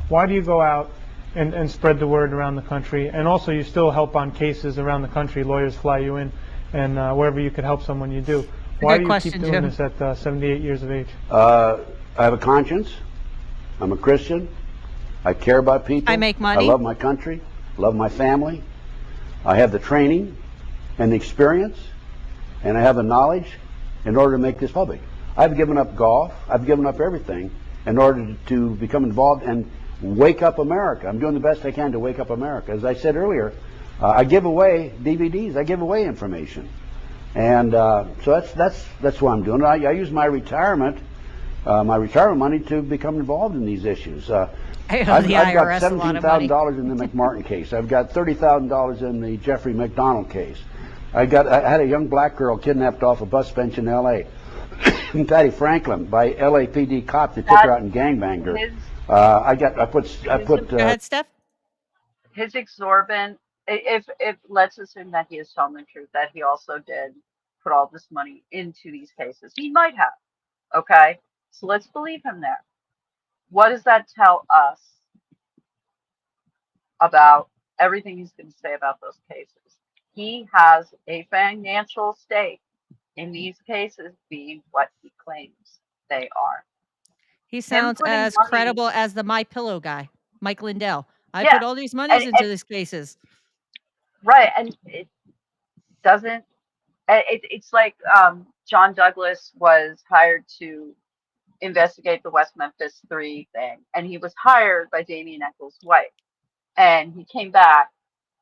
D: Why do you go out and spread the word around the country? And also, you still help on cases around the country. Lawyers fly you in, and wherever you could help someone, you do. Why do you keep doing this at 78 years of age?
E: I have a conscience. I'm a Christian. I care about people.
A: I make money.
E: I love my country. Love my family. I have the training and the experience, and I have the knowledge in order to make this public. I've given up golf. I've given up everything in order to become involved and wake up America. I'm doing the best I can to wake up America. As I said earlier, I give away DVDs. I give away information, and so that's what I'm doing. I use my retirement money to become involved in these issues. I've got $17,000 in the McMartin case. I've got $30,000 in the Jeffrey McDonald case. I had a young black girl kidnapped off a bus bench in L.A. Patty Franklin by LAPD cop that took her out and gangbanged her. Go
A: ahead, Steph.
B: His exorbitant. If let's assume that he is telling the truth, that he also did put all this money into these cases. He might have. Okay, so let's believe him there. What does that tell us about everything he's going to say about those cases? He has a financial stake in these cases being what he claims they are.
A: He sounds as credible as the My Pillow guy, Mike Lindell. I put all these monies into these cases.
B: Right, and it doesn't. It's like John Douglas was hired to investigate the West Memphis 3 thing, and he was hired by Damien Echols' wife, and he came back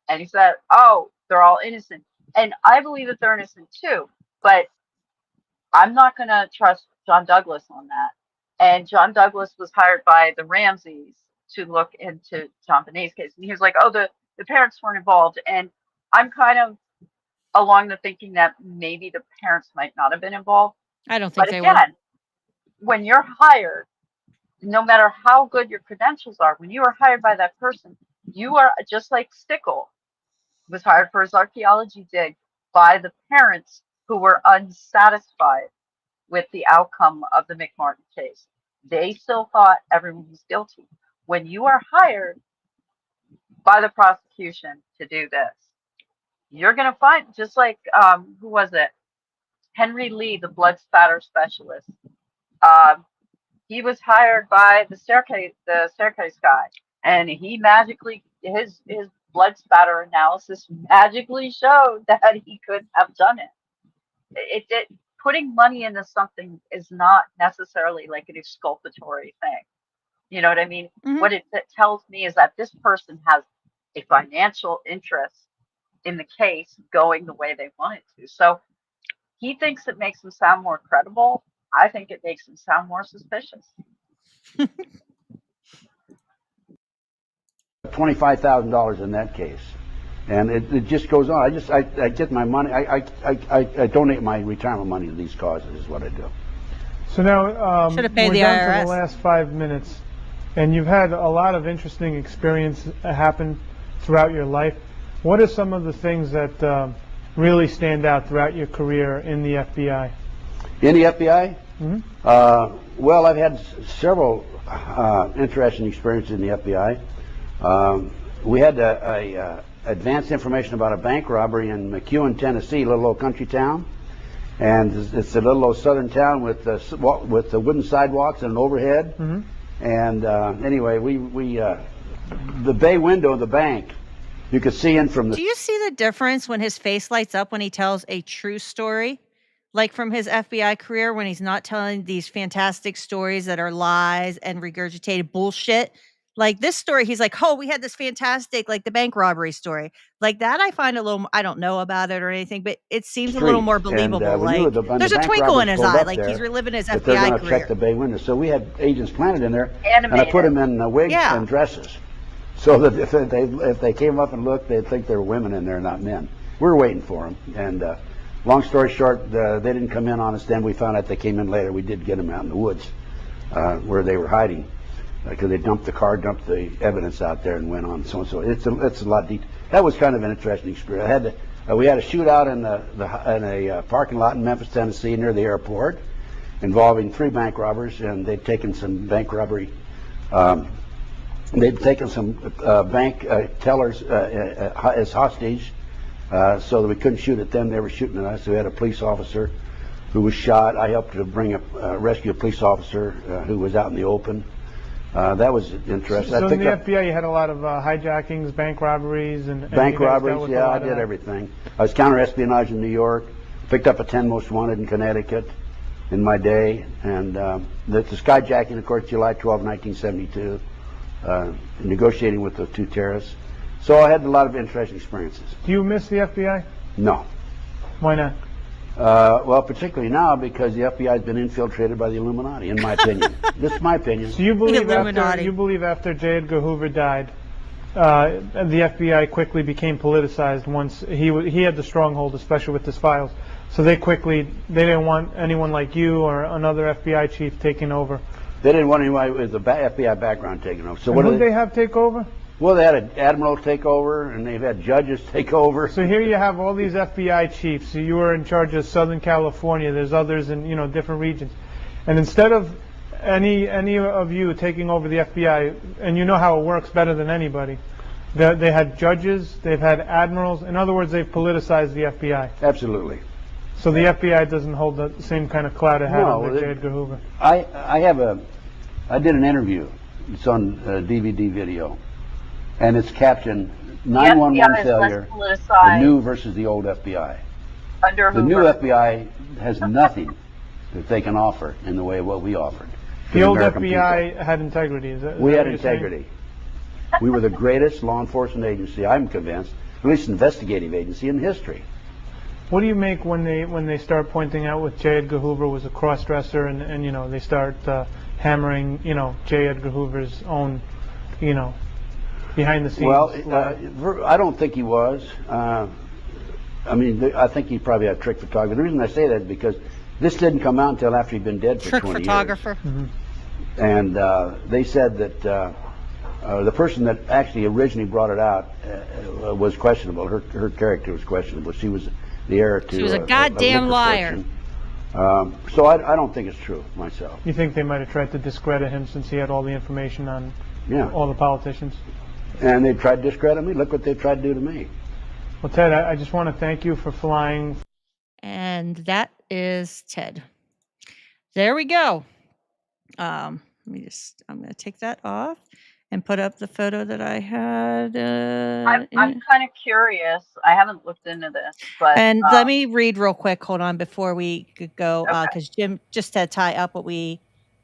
B: and he said, "Oh, they're all innocent," and I believe that they're innocent too, but I'm not going to trust John Douglas on that. And John Douglas was hired by the Ramseys to look into John Bonet's case, and he was like, "Oh, the parents weren't involved," and I'm kind of along the thinking that maybe the parents might not have been involved.
A: I don't think
B: but
A: they
B: again,
A: were.
B: When you're hired, no matter how good your credentials are, when you are hired by that person, you are just like Stickle was hired for his archaeology dig by the parents who were unsatisfied with the outcome of the McMartin case. They still thought everyone was guilty. When you are hired by the prosecution to do this, you're going to find, just like, who was it? Henry Lee, the blood spatter specialist. He was hired by the staircase guy, and he magically, his blood spatter analysis magically showed that he couldn't have done it. Putting money into something is not necessarily like an exculpatory thing. You know what I mean? Mm-hmm. What it tells me is that this person has a financial interest in the case going the way they want it to. So he thinks it makes him sound more credible. I think it makes him sound more suspicious.
E: $25,000 in that case, and it just goes on. I get my money. I donate my retirement money to these causes. Is what I do.
D: So now
A: should have paid
D: we're
A: the
D: down
A: IRS.
D: to the last 5 minutes, and you've had a lot of interesting experience happen throughout your life. What are some of the things that really stand out throughout your career in the FBI?
E: In the FBI?
D: Mm-hmm.
E: Well, I've had several interesting experiences in the FBI. We had advanced information about a bank robbery in McEwen, Tennessee, a little old country town. And it's a little old southern town with the wooden sidewalks and an overhead.
D: Mm-hmm.
E: And anyway, the bay window of the bank, you could see in from the...
A: Do you see the difference when his face lights up when he tells a true story? Like from his FBI career, when he's not telling these fantastic stories that are lies and regurgitated bullshit. Like this story, he's like, "Oh, we had this fantastic, like the bank robbery story." Like that, I find a little, I don't know about it or anything, but it seems a little more believable.
E: And,
A: there's a twinkle in his eye, like he's reliving his FBI
E: they're going to
A: career.
E: check the bay window. So we had agents planted in there, and I put them in wigs and dresses. So that if they came up and looked, they'd think there were women in there, not men. We were waiting for them. And long story short, they didn't come in on us then. We found out they came in later. We did get them out in the woods where they were hiding. because they dumped the evidence out there and went on so and so. It's a lot deep. That was kind of an interesting experience. We had a shootout in a parking lot in Memphis, Tennessee, near the airport, involving 3 bank robbers, and they'd taken some bank robbery. They'd taken some bank tellers as hostage, so that we couldn't shoot at them. They were shooting at us. We had a police officer who was shot. I helped to rescue a police officer who was out in the open. That was interesting.
D: So in the FBI, you had a lot of hijackings, bank robberies, and
E: bank robberies. Yeah, I did everything. I was counter-espionage in New York. Picked up a 10 most wanted in Connecticut in my day, and the skyjacking, of course, July 12, 1972. Negotiating with the 2 terrorists. So I had a lot of interesting experiences.
D: Do you miss the FBI?
E: No.
D: Why not?
E: Well, particularly now because the FBI has been infiltrated by the Illuminati, in my opinion. This is my opinion.
D: So you believe after J. Edgar Hoover died, the FBI quickly became politicized once he had the stronghold, especially with his files. So they didn't want anyone like you or another FBI chief taking over.
E: They didn't want anyone with a FBI background taking over. So
D: what did they have take over?
E: Well, they had an admiral take over, and they've had judges take over.
D: So here you have all these FBI chiefs. So you were in charge of Southern California. There's others in different regions, and instead of any of you taking over the FBI, and you know how it works better than anybody, they had judges, they've had admirals. In other words, they've politicized the FBI.
E: Absolutely.
D: So the FBI doesn't hold the same kind of clout it had under J. Edgar Hoover.
E: I did an interview. It's on DVD video, and it's captioned 911 failure, the new versus the old FBI.
B: Under
E: the
B: Hoover.
E: new FBI has nothing that they can offer in the way of what we offered.
D: The old FBI had integrity.
E: We had integrity. We were the greatest law enforcement agency, I'm convinced, at least investigative agency in history.
D: What do you make when they start pointing out with J. Edgar Hoover was a cross-dresser, and they start hammering J. Edgar Hoover's own behind the scenes?
E: Well, I don't think he was. I I think he probably had trick photography. The reason I say that is because this didn't come out until after he'd been dead for 20 years. Trick photographer. Mm-hmm. And they said that the person that actually originally brought it out was questionable. Her character was questionable. She was the heir to.
A: She was a goddamn liar.
E: So I don't think it's true myself.
D: You think they might have tried to discredit him since he had all the information on all the politicians?
E: And they tried to discredit me. Look what they tried to do to me.
D: Well, Ted, I just want to thank you for flying.
A: And that is Ted. There we go. I'm going to take that off and put up the photo that I had.
B: I'm kind of curious. I haven't looked into this, but
A: let me read real quick. Hold on before we go, because Jim just to tie up what we.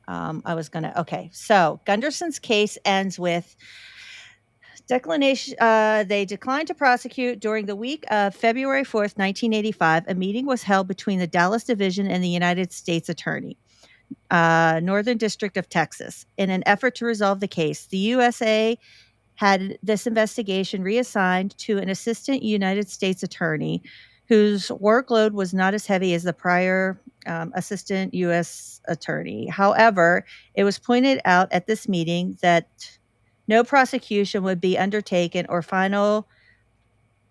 A: I was gonna. Okay, so Gunderson's case ends with declination. They declined to prosecute during the week of February 4th, 1985. A meeting was held between the Dallas Division and the United States Attorney. Northern District of Texas. In an effort to resolve the case, the USA had this investigation reassigned to an assistant United States attorney whose workload was not as heavy as the prior assistant U.S. attorney. However, it was pointed out at this meeting that no prosecution would be undertaken or final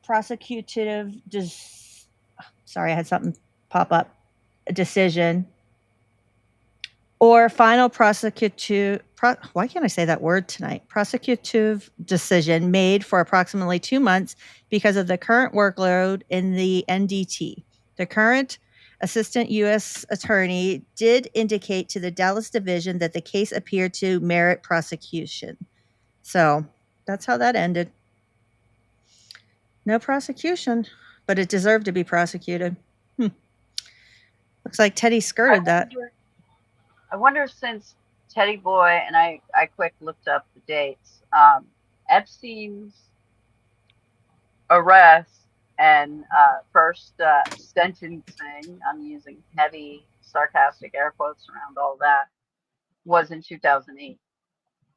A: prosecutive sorry, I had something pop up. Decision or final why can't I say that word tonight? Prosecutive decision made for approximately 2 months because of the current workload in the NDT. The current assistant U.S. attorney did indicate to the Dallas Division that the case appeared to merit prosecution. So that's how that ended. No prosecution, but it deserved to be prosecuted. Looks like Teddy skirted that.
B: I wonder since Teddy Boy, and I quick looked up the dates, Epstein's arrest and first sentencing, I'm using heavy sarcastic air quotes around all that, was in 2008.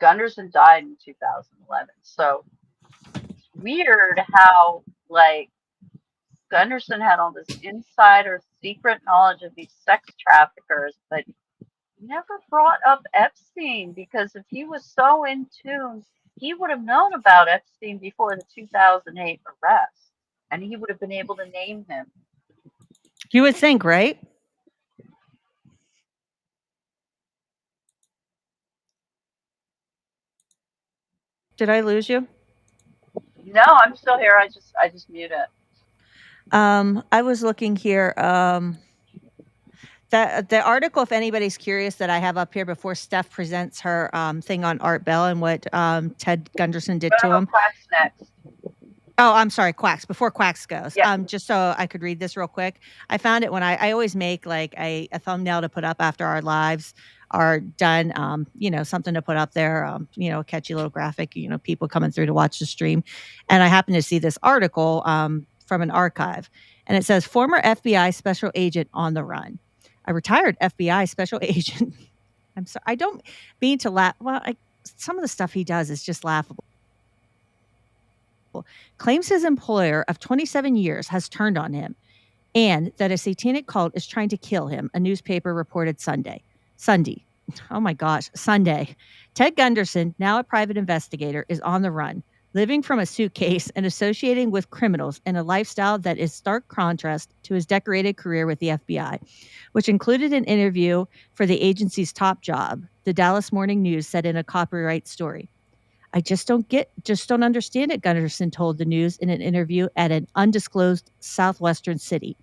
B: Gunderson died in 2011. So it's weird how, like, Gunderson had all this insider secret knowledge of these sex traffickers, but never brought up Epstein, because if he was so in tune, he would have known about Epstein before the 2008 arrest, and he would have been able to name him.
A: You would think, right? Did I lose you?
B: No, I'm still here. I just mute it.
A: I was looking here. The article, if anybody's curious, that I have up here before Steph presents her thing on Art Bell and what Ted Gunderson did to him.
B: Quacks next.
A: Oh, I'm sorry, Quacks. Before Quacks goes,
B: Yeah.
A: Just so I could read this real quick. I found it when I always make like a thumbnail to put up after our lives are done. Something to put up there. A catchy little graphic. People coming through to watch the stream, and I happened to see this article from an archive, and it says former FBI special agent on the run. A retired FBI special agent. I'm sorry. I don't mean to laugh. Well, some of the stuff he does is just laughable. Claims his employer of 27 years has turned on him and that a satanic cult is trying to kill him, a newspaper reported Sunday. Oh my gosh, Sunday. Ted Gunderson, now a private investigator, is on the run, living from a suitcase and associating with criminals in a lifestyle that is stark contrast to his decorated career with the FBI, which included an interview for the agency's top job, the Dallas Morning News said in a copyright story. I just don't understand it, Gunderson told the news in an interview at an undisclosed southwestern city.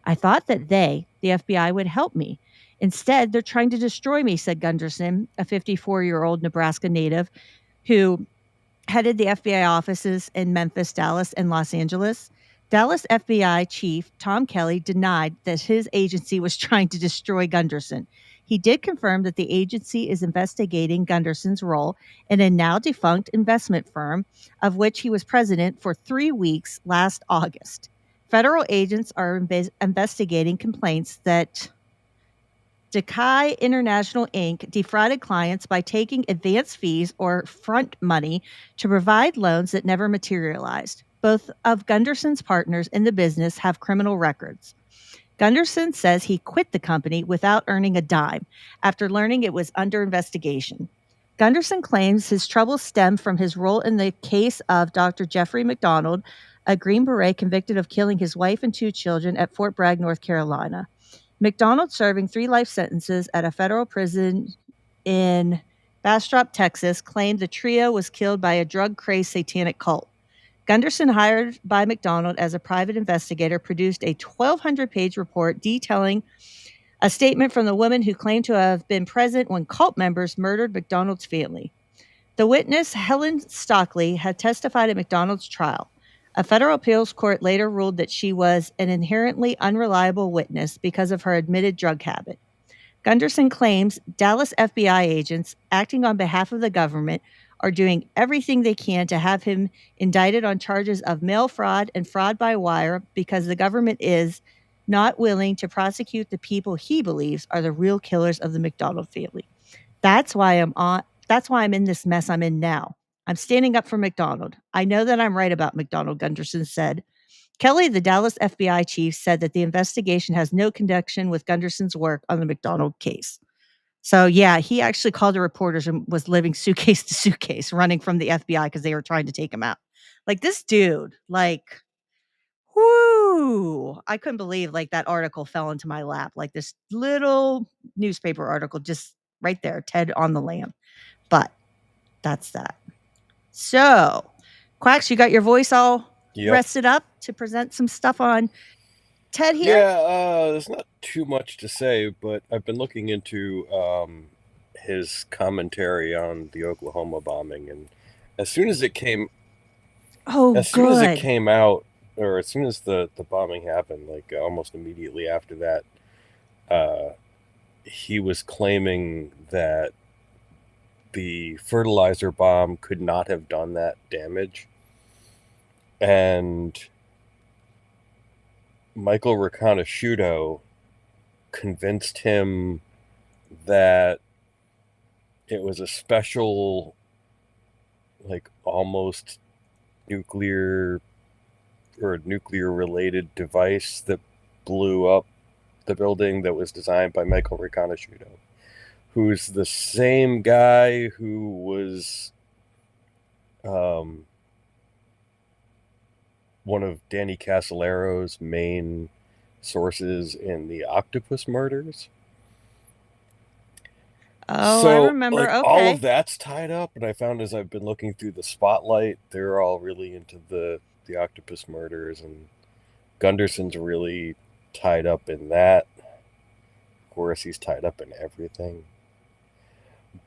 A: I thought that the FBI, would help me. Instead, they're trying to destroy me, said Gunderson, a 54-year-old Nebraska native who headed the FBI offices in Memphis, Dallas, and Los Angeles. Dallas FBI Chief Tom Kelly denied that his agency was trying to destroy Gunderson. He did confirm that the agency is investigating Gunderson's role in a now defunct investment firm, of which he was president for 3 weeks last August. Federal agents are investigating complaints that Decay International Inc. defrauded clients by taking advance fees or front money to provide loans that never materialized. Both of Gunderson's partners in the business have criminal records. Gunderson says he quit the company without earning a dime after learning it was under investigation. Gunderson claims his troubles stem from his role in the case of Dr. Jeffrey McDonald, a Green Beret convicted of killing his wife and 2 children at Fort Bragg, North Carolina. McDonald, serving 3 life sentences at a federal prison in Bastrop, Texas, claimed the trio was killed by a drug-crazed satanic cult. Gunderson, hired by McDonald as a private investigator, produced a 1,200-page report detailing a statement from the woman who claimed to have been present when cult members murdered McDonald's family. The witness, Helen Stockley, had testified at McDonald's trial. A federal appeals court later ruled that she was an inherently unreliable witness because of her admitted drug habit. Gunderson claims Dallas FBI agents, acting on behalf of the government, are doing everything they can to have him indicted on charges of mail fraud and fraud by wire because the government is not willing to prosecute the people he believes are the real killers of the McDonald family. That's why I'm in this mess I'm in now. I'm standing up for McDonald. I know that I'm right about McDonald, Gunderson said. Kelly, the Dallas FBI chief, said that the investigation has no connection with Gunderson's work on the McDonald case. So, yeah, he actually called the reporters and was living suitcase to suitcase, running from the FBI because they were trying to take him out. Like, this dude, like, whoo! I couldn't believe, like, that article fell into my lap. Like, this little newspaper article just right there, Ted on the lam. But that's that. So, Quacks, you got your voice all rested up to present some stuff on Ted here?
C: Yeah, there's not too much to say, but I've been looking into his commentary on the Oklahoma bombing, and as soon as it came out, or as soon as the bombing happened, like almost immediately after that, he was claiming that the fertilizer bomb could not have done that damage, and Michael Riconosciuto convinced him that it was a special, like, almost nuclear or nuclear-related device that blew up the building that was designed by Michael Riconosciuto, who's the same guy who was one of Danny Casollero's main sources in the octopus murders.
A: Oh,
C: so,
A: I remember.
C: like,
A: Okay.
C: all of that's tied up, and I found as I've been looking through the spotlight, they're all really into the octopus murders, and Gunderson's really tied up in that. Of course, he's tied up in everything.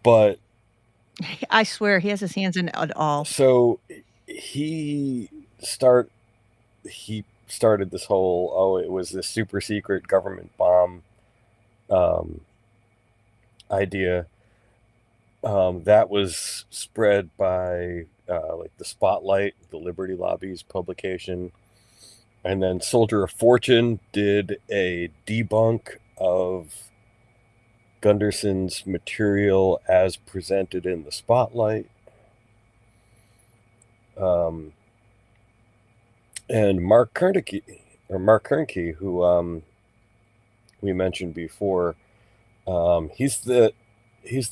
C: But
A: I swear he has his hands in it all.
C: So he started this whole, it was this super secret government bomb idea that was spread by like the Spotlight, the Liberty Lobby's publication, and then Soldier of Fortune did a debunk of Gunderson's material as presented in the Spotlight. And Mark Kernke, who we mentioned before, he's the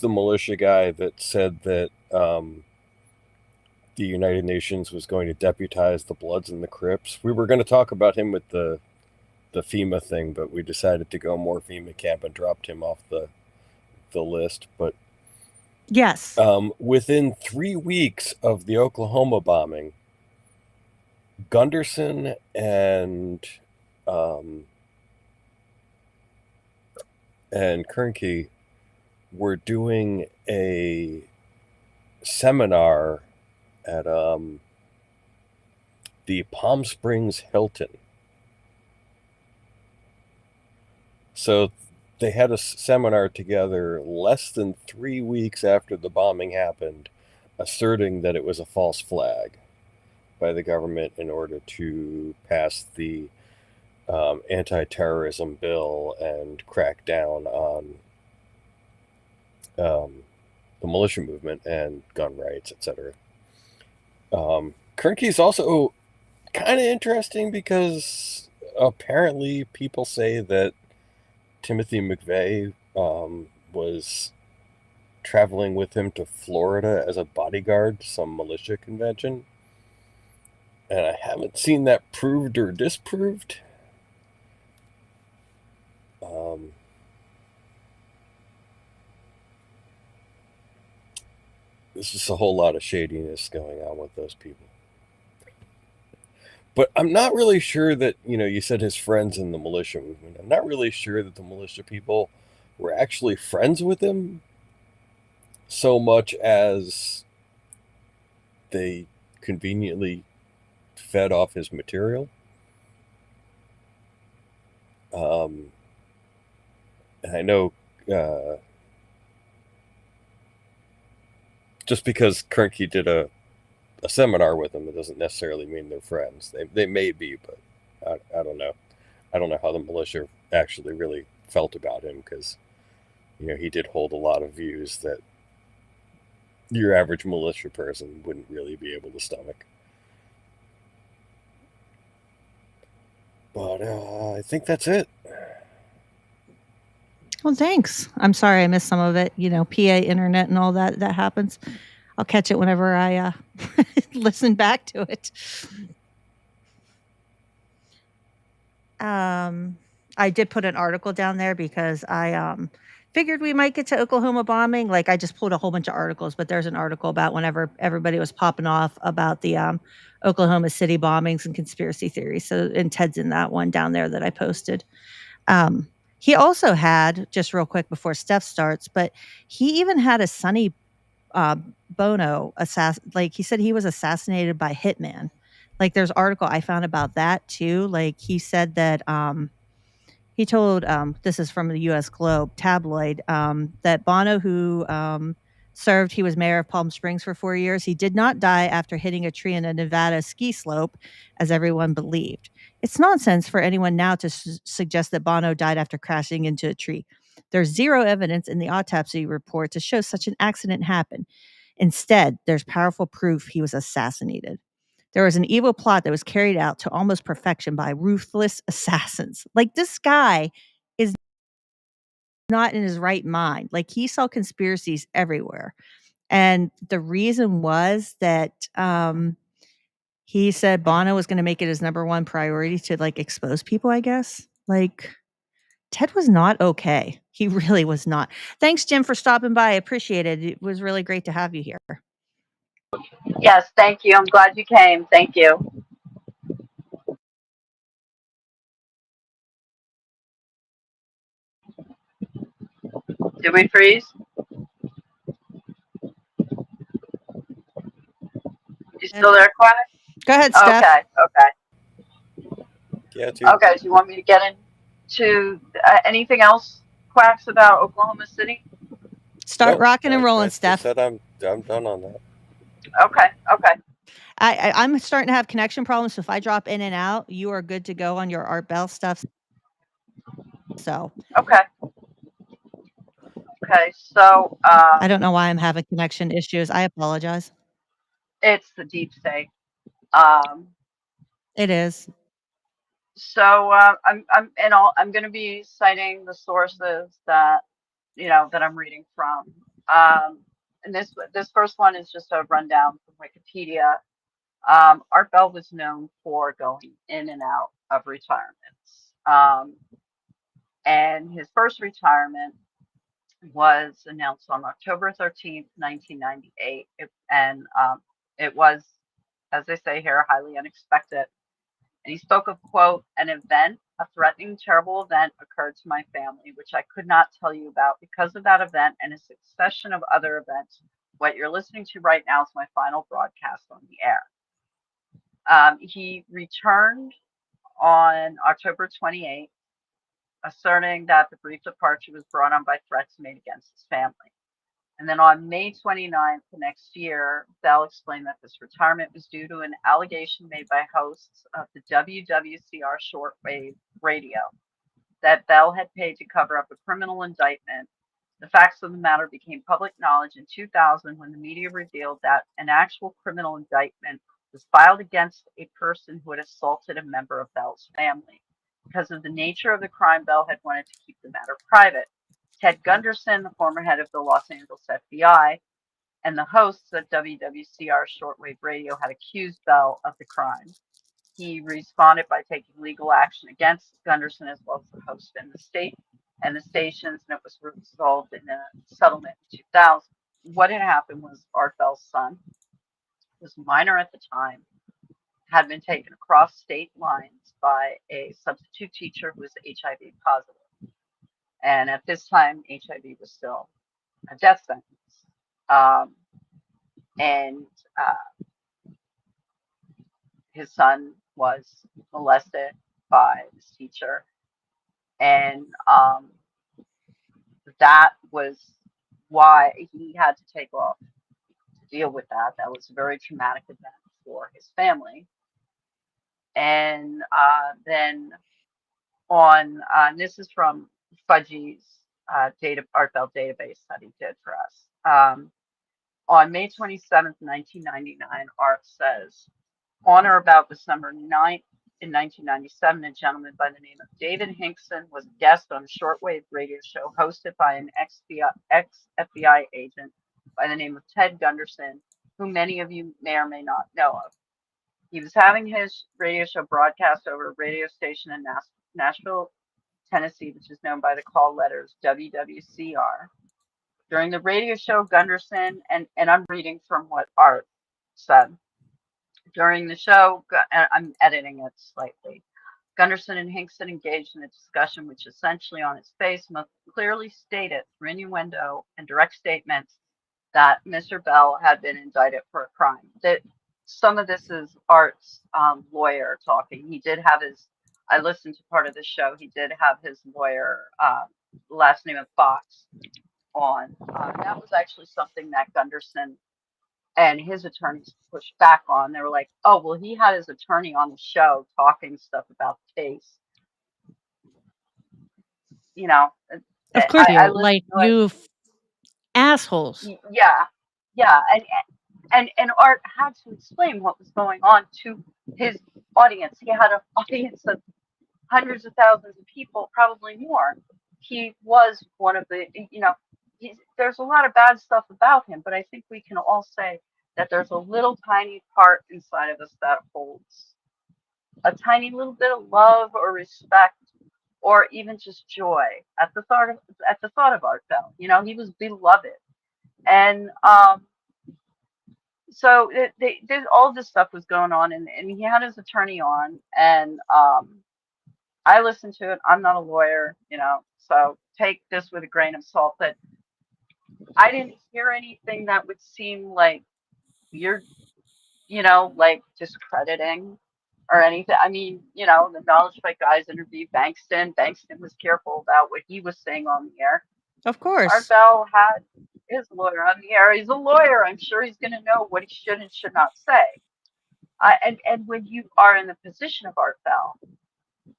C: militia guy that said that the United Nations was going to deputize the Bloods and the Crips. We were going to talk about him with the FEMA thing, but we decided to go more FEMA camp and dropped him off the list. But
A: yes,
C: within 3 weeks of the Oklahoma bombing, Gunderson and Kernke were doing a seminar at the Palm Springs Hilton. So they had a seminar together less than 3 weeks after the bombing happened, asserting that it was a false flag by the government in order to pass the anti-terrorism bill and crack down on the militia movement and gun rights, etc. Kernke's also kind of interesting because apparently people say that Timothy McVeigh was traveling with him to Florida as a bodyguard to some militia convention. And I haven't seen that proved or disproved. There's just a whole lot of shadiness going on with those people. But I'm not really sure that, you said his friends in the militia movement. I'm not really sure that the militia people were actually friends with him so much as they conveniently fed off his material. And I know just because Kernke did a seminar with him, it doesn't necessarily mean they're friends. They may be, but I don't know. I don't know how the militia actually really felt about him because, he did hold a lot of views that your average militia person wouldn't really be able to stomach. But I think that's it.
A: Well, thanks. I'm sorry I missed some of it. PA internet and all that happens. I'll catch it whenever I listen back to it. I did put an article down there because I figured we might get to Oklahoma bombing. Like, I just pulled a whole bunch of articles, but there's an article about whenever everybody was popping off about the Oklahoma City bombings and conspiracy theories. So, and Ted's in that one down there that I posted. He also had, just real quick before Steph starts, but he even had a Sonny Bono he said he was assassinated by hitman. Like, there's an article I found about that too. Like, he said that he told this is from the U.S. Globe tabloid that Bono, who served, he was mayor of Palm Springs for 4 years. He did not die after hitting a tree in a Nevada ski slope, as everyone believed. It's nonsense for anyone now to suggest that Bono died after crashing into a tree. There's zero evidence in the autopsy report to show such an accident happened. Instead, there's powerful proof he was assassinated. There was an evil plot that was carried out to almost perfection by ruthless assassins. Like, this guy is not in his right mind. Like, he saw conspiracies everywhere. And the reason was that he said Bono was going to make it his number one priority to like expose people, I guess. Like, Ted was not okay. He really was not. Thanks, Jim, for stopping by. I appreciate it. It was really great to have you here.
B: Yes, thank you. I'm glad you came. Thank you. Did we freeze? You still there, Quack?
A: Go ahead, Steph.
B: Okay.
C: Yeah,
B: okay, do you want me to get into anything else, Quacks, about Oklahoma City?
A: Start rocking and rolling, Steph.
C: Said I'm done on that.
B: Okay.
A: I'm starting to have connection problems, so if I drop in and out, you are good to go on your Art Bell stuff. So.
B: Okay, so
A: I don't know why I'm having connection issues. I apologize.
B: It's the deep state.
A: It is.
B: So I'm going to be citing the sources that that I'm reading from. And this first one is just a rundown from Wikipedia. Art Bell was known for going in and out of retirements. And his first retirement was announced on October 13th, 1998. It was, as they say here, highly unexpected. And he spoke of, quote, an event, a threatening, terrible event occurred to my family, which I could not tell you about because of that event and a succession of other events. What you're listening to right now is my final broadcast on the air. He returned on October 28th, asserting that the brief departure was brought on by threats made against his family. And then on May 29th the next year, Bell explained that this retirement was due to an allegation made by hosts of the WWCR shortwave radio that Bell had paid to cover up a criminal indictment. The facts of the matter became public knowledge in 2000 when the media revealed that an actual criminal indictment was filed against a person who had assaulted a member of Bell's family. Because of the nature of the crime, Bell had wanted to keep the matter private. Ted Gunderson, the former head of the Los Angeles FBI, and the hosts of WWCR shortwave radio had accused Bell of the crime. He responded by taking legal action against Gunderson as well as the host and the stations, and it was resolved in a settlement in 2000. What had happened was Art Bell's son was a minor at the time, had been taken across state lines by a substitute teacher who was HIV positive. And at this time, HIV was still a death sentence. His son was molested by this teacher. And that was why he had to take off to deal with that. That was a very traumatic event for his family. And then this is from Fudgy's Art Bell database that he did for us. On May 27th, 1999, Art says, on or about December 9th in 1997, a gentleman by the name of David Hinkson was a guest on a shortwave radio show hosted by an ex-FBI agent by the name of Ted Gunderson, who many of you may or may not know of. He was having his radio show broadcast over a radio station in Nashville, Tennessee, which is known by the call letters WWCR. During the radio show, Gunderson, and I'm reading from what Art said. During the show, I'm editing it slightly, Gunderson and Hinkson engaged in a discussion which essentially on its face most clearly stated through innuendo and direct statements that Mr. Bell had been indicted for a crime. That some of this is Art's lawyer talking. He did have I listened to part of the show, he did have his lawyer, last name of Fox, on. That was actually something that Gunderson and his attorneys pushed back on. They were like, oh, well, he had his attorney on the show talking stuff about the case. You know,
A: of course, you assholes.
B: Yeah. And Art had to explain what was going on to his audience. He had an audience of hundreds of thousands of people, probably more. he was one of the, there's a lot of bad stuff about him, but I think we can all say that there's a little tiny part inside of us that holds a tiny little bit of love or respect or even just joy at the thought of Art Bell. He was beloved. And so all this stuff was going on, and he had his attorney on, and I listened to it. I'm not a lawyer, so take this with a grain of salt, but I didn't hear anything that would seem like you're, like discrediting or anything. I mean, the Knowledge Fight guys interviewed Bankston. Bankston was careful about what he was saying on the air.
A: Of course.
B: Art Bell had his lawyer on the air. He's a lawyer. I'm sure he's going to know what he should and should not say. And when you are in the position of Art Bell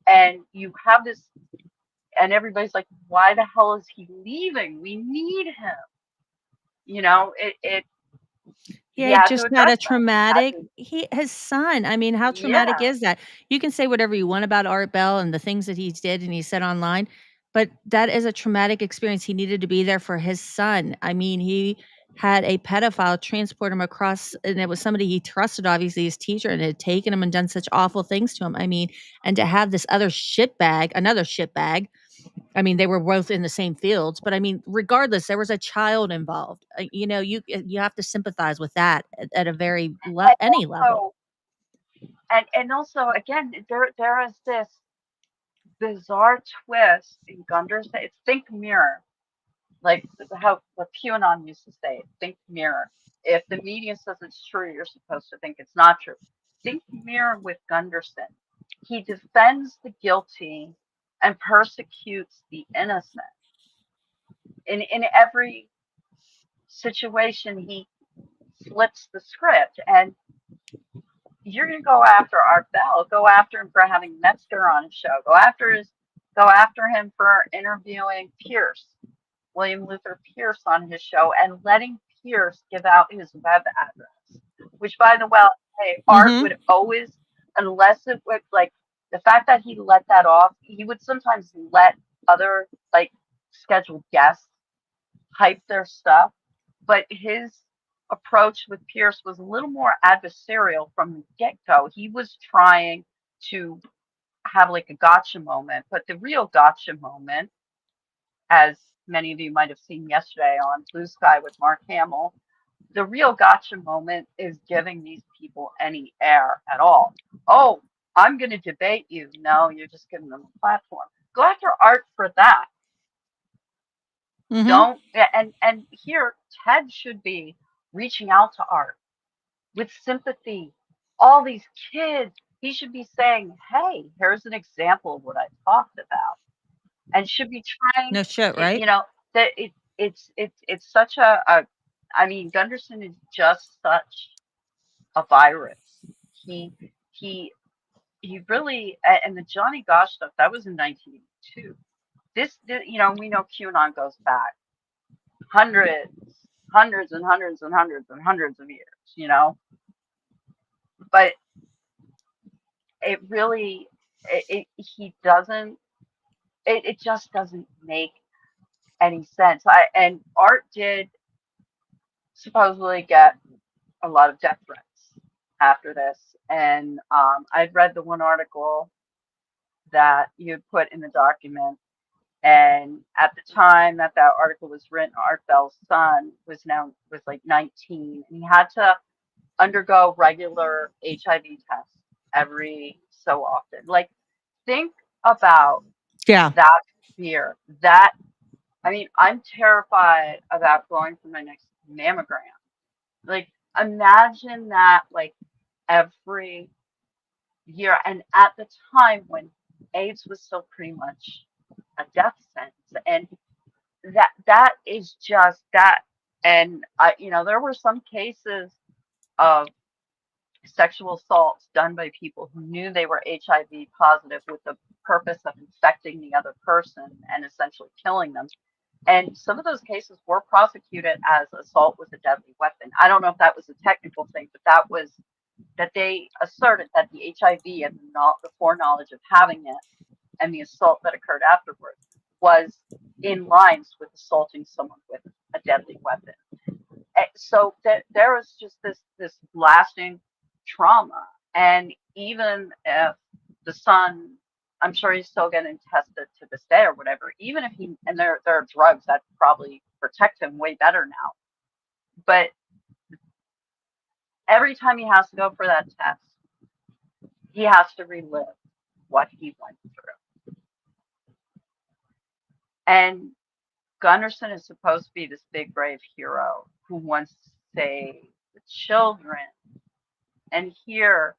B: and you have this, and everybody's like, why the hell is he leaving? We need him.
A: He just had a traumatic, his son. I mean, how traumatic is that? You can say whatever you want about Art Bell and the things that he did and he said online, but that is a traumatic experience. He needed to be there for his son. I mean, he had a pedophile transport him across, and it was somebody he trusted, obviously his teacher, and had taken him and done such awful things to him. I mean, and to have this other another shitbag. I mean, they were both in the same fields, but I mean, regardless, there was a child involved. You have to sympathize with that at a very any level.
B: And also, again, there is this bizarre twist in Gunderson. It's think mirror, like how what QAnon used to say. Think mirror. If the media says it's true, you're supposed to think it's not true. Think mirror with Gunderson. He defends the guilty and persecutes the innocent. In every situation, he flips the script, and you're going to go after Art Bell, go after him for having Metzger on his show, go after him for interviewing William Luther Pierce on his show, and letting Pierce give out his web address, which, by the way, Art would always, unless it was like the fact that he let that off, he would sometimes let other scheduled guests hype their stuff, but his approach with Pierce was a little more adversarial from the get-go. He was trying to have a gotcha moment, but the real gotcha moment, as many of you might have seen yesterday on Blue Sky with Mark Hamill, the real gotcha moment is giving these people any air at all. Oh, I'm going to debate you. No, you're just giving them a platform. Go after Art for that. Don't, and here Ted should be reaching out to Art with sympathy. All these kids, he should be saying, hey, here's an example of what I talked about, and should be trying.
A: No shit, right?
B: That it's such a I mean, Gunderson is just such a virus. He really, and the Johnny Gosch stuff, that was in 1982. This, we know QAnon goes back hundreds and hundreds and hundreds and hundreds of years, but it really, it just doesn't make any sense. And Art did supposedly get a lot of death threats after this, and I'd read the one article that you put in the document, and at the time that article was written, Art Bell's son was like 19, and he had to undergo regular HIV tests every so often. Like, think about that fear. I mean, I'm terrified about going for my next mammogram. Like, imagine that, every year. And at the time when AIDS was still pretty much a death sentence, and that is just that. And there were some cases of sexual assaults done by people who knew they were HIV positive with the purpose of infecting the other person and essentially killing them. And some of those cases were prosecuted as assault with a deadly weapon. I don't know if that was a technical thing, but that they asserted that the HIV and the foreknowledge of having it and the assault that occurred afterwards was in lines with assaulting someone with a deadly weapon. So there was just this lasting trauma. And even if the son, I'm sure he's still getting tested to this day or whatever, even if and there are drugs that probably protect him way better now. But every time he has to go for that test, he has to relive what he went through. And Gunderson is supposed to be this big, brave hero who wants to save the children. And here,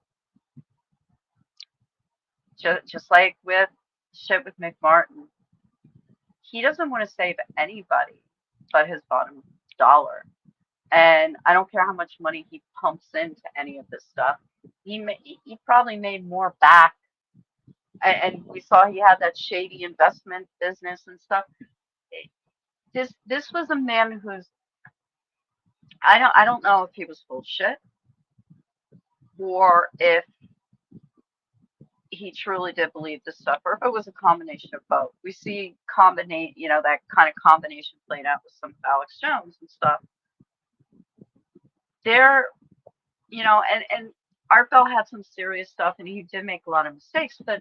B: just like with shit with McMartin, he doesn't want to save anybody but his bottom dollar. And I don't care how much money he pumps into any of this stuff. He probably made more back. And we saw he had that shady investment business and stuff. This was a man who's, I don't know if he was full of shit or if he truly did believe this stuff, or if it was a combination of both. We see that kind of combination played out with some of Alex Jones and stuff. There, and Art Bell had some serious stuff, and he did make a lot of mistakes, but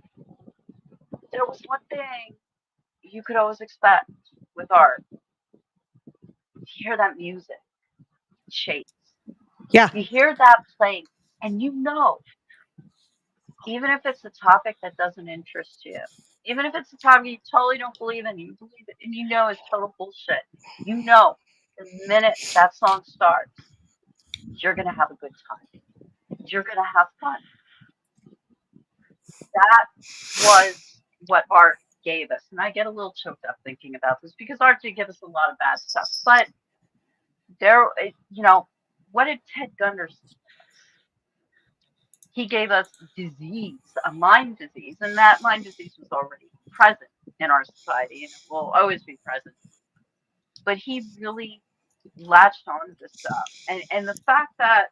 B: there was one thing you could always expect with Art. You hear that music, Chase.
A: Yeah.
B: You hear that playing, and even if it's a topic that doesn't interest you, even if it's a topic you totally don't believe in, you believe it, and it's total bullshit. The minute that song starts, you're going to have a good time. You're going to have fun. That was what Art gave us. And I get a little choked up thinking about this because Art did give us a lot of bad stuff. But what did Ted Gunderson give us? He gave us disease, a mind disease, and that mind disease was already present in our society and it will always be present. But he really latched on to this stuff. And the fact that,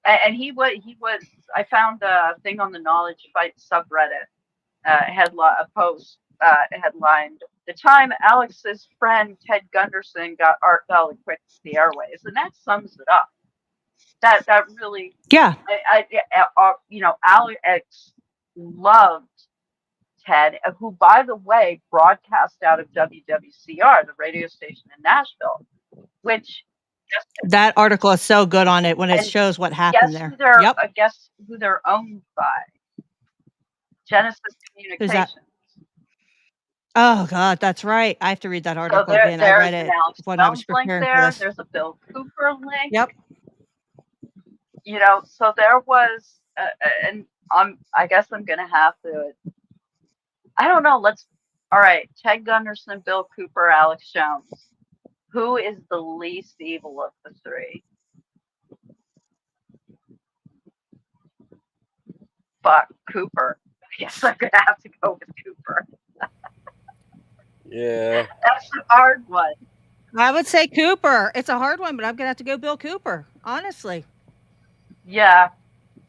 B: and he was, I found a thing on the Knowledge Fight subreddit, a post headlined, "The time Alex's friend Ted Gunderson got Art Bell to quit the airways," and that sums it up. That really,
A: yeah.
B: Alex loved Ted, who, by the way, broadcast out of WWCR, the radio station in Nashville, which.
A: That article is so good on it when it shows what happened there.
B: Guess who they're owned by? Genesis Communications.
A: Oh God, that's right. I have to read that article again. I read it when I was preparing for this.
B: There's a Bill Cooper link.
A: Yep.
B: So there was, and I guess I'm gonna have to. I don't know. All right. Ted Gunderson, Bill Cooper, Alex Jones. Who is the least evil of the three? Fuck, Cooper. I guess I'm gonna have to go with Cooper.
C: Yeah.
B: That's a hard one.
A: I would say Cooper. It's a hard one, but I'm gonna have to go Bill Cooper, honestly.
B: Yeah.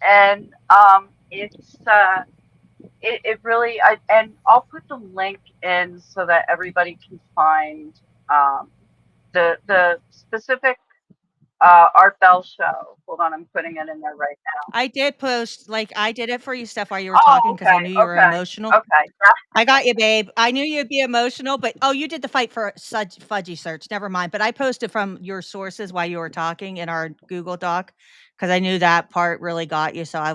B: And it's it really, and I'll put the link in so that everybody can find the specific Art Bell show. Hold on, I'm putting it in there right now.
A: I did post, I did it for you, Steph, while you were talking, because I knew you were emotional.
B: Okay.
A: I got you, babe. I knew you'd be emotional, but you did the fight for fudgy search. Never mind. But I posted from your sources while you were talking in our Google Doc, because I knew that part really got you. So I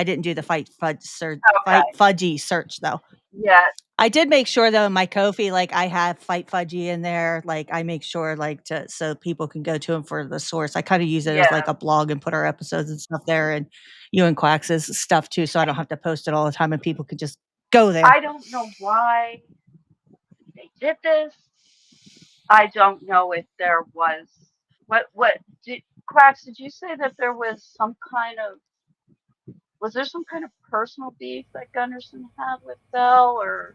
A: didn't do the fight fudgy search though.
B: Yeah.
A: I did make sure though in my Ko-fi, I have Fight Fudgy in there. I make sure so people can go to them for the source. I kind of use it as a blog and put our episodes and stuff there, and you and Quacks's stuff too, so I don't have to post it all the time and people can just go there.
B: I don't know why they did this. I don't know if there was Quacks, did you say that there was some kind of personal beef that Gunderson had with Bell or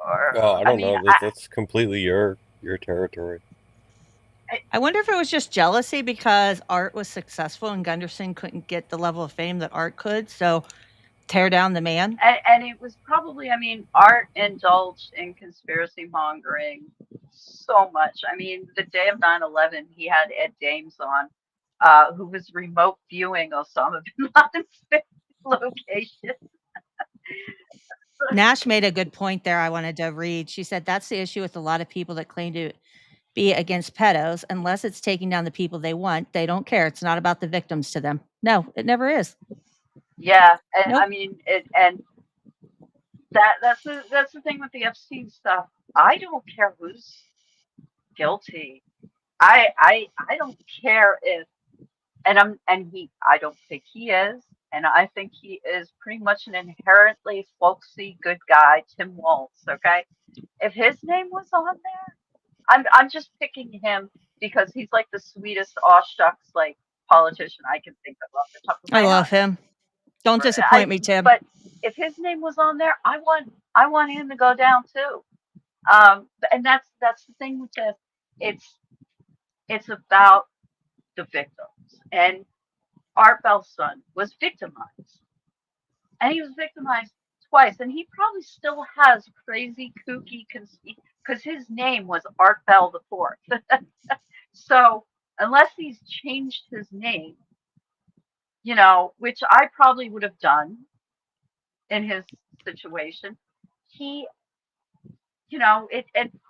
C: I don't know. That's completely your territory.
A: I wonder if it was just jealousy because Art was successful and Gunderson couldn't get the level of fame that Art could. So tear down the man.
B: And it was probably, I mean, Art indulged in conspiracy mongering so much. I mean, the day of 9/11, he had Ed Dames on, who was remote viewing Osama bin Laden's location.
A: Nash made a good point there I wanted to read. She said, that's the issue with a lot of people that claim to be against pedos. Unless it's taking down the people they want, they don't care. It's not about the victims to them. No, it never is.
B: Yeah, and
A: Nope.
B: I mean, and that's the thing with the Epstein stuff. I don't care who's guilty. I don't care if, I don't think he is, and I think he is pretty much an inherently folksy good guy, Tim Waltz. Okay, if his name was on there, I'm just picking him because he's like the sweetest aw shucks like politician I can think of off the top of my
A: I
B: head.
A: love him. Don't disappoint me, Tim.
B: But if his name was on there, I want him to go down too. And that's the thing with this. It's about the victims. And Art Bell's son was victimized. And he was victimized twice. And he probably still has crazy, kooky, because his name was Art Bell the Fourth. So unless he's changed his name, you know, which I probably would have done in his situation, he, you know,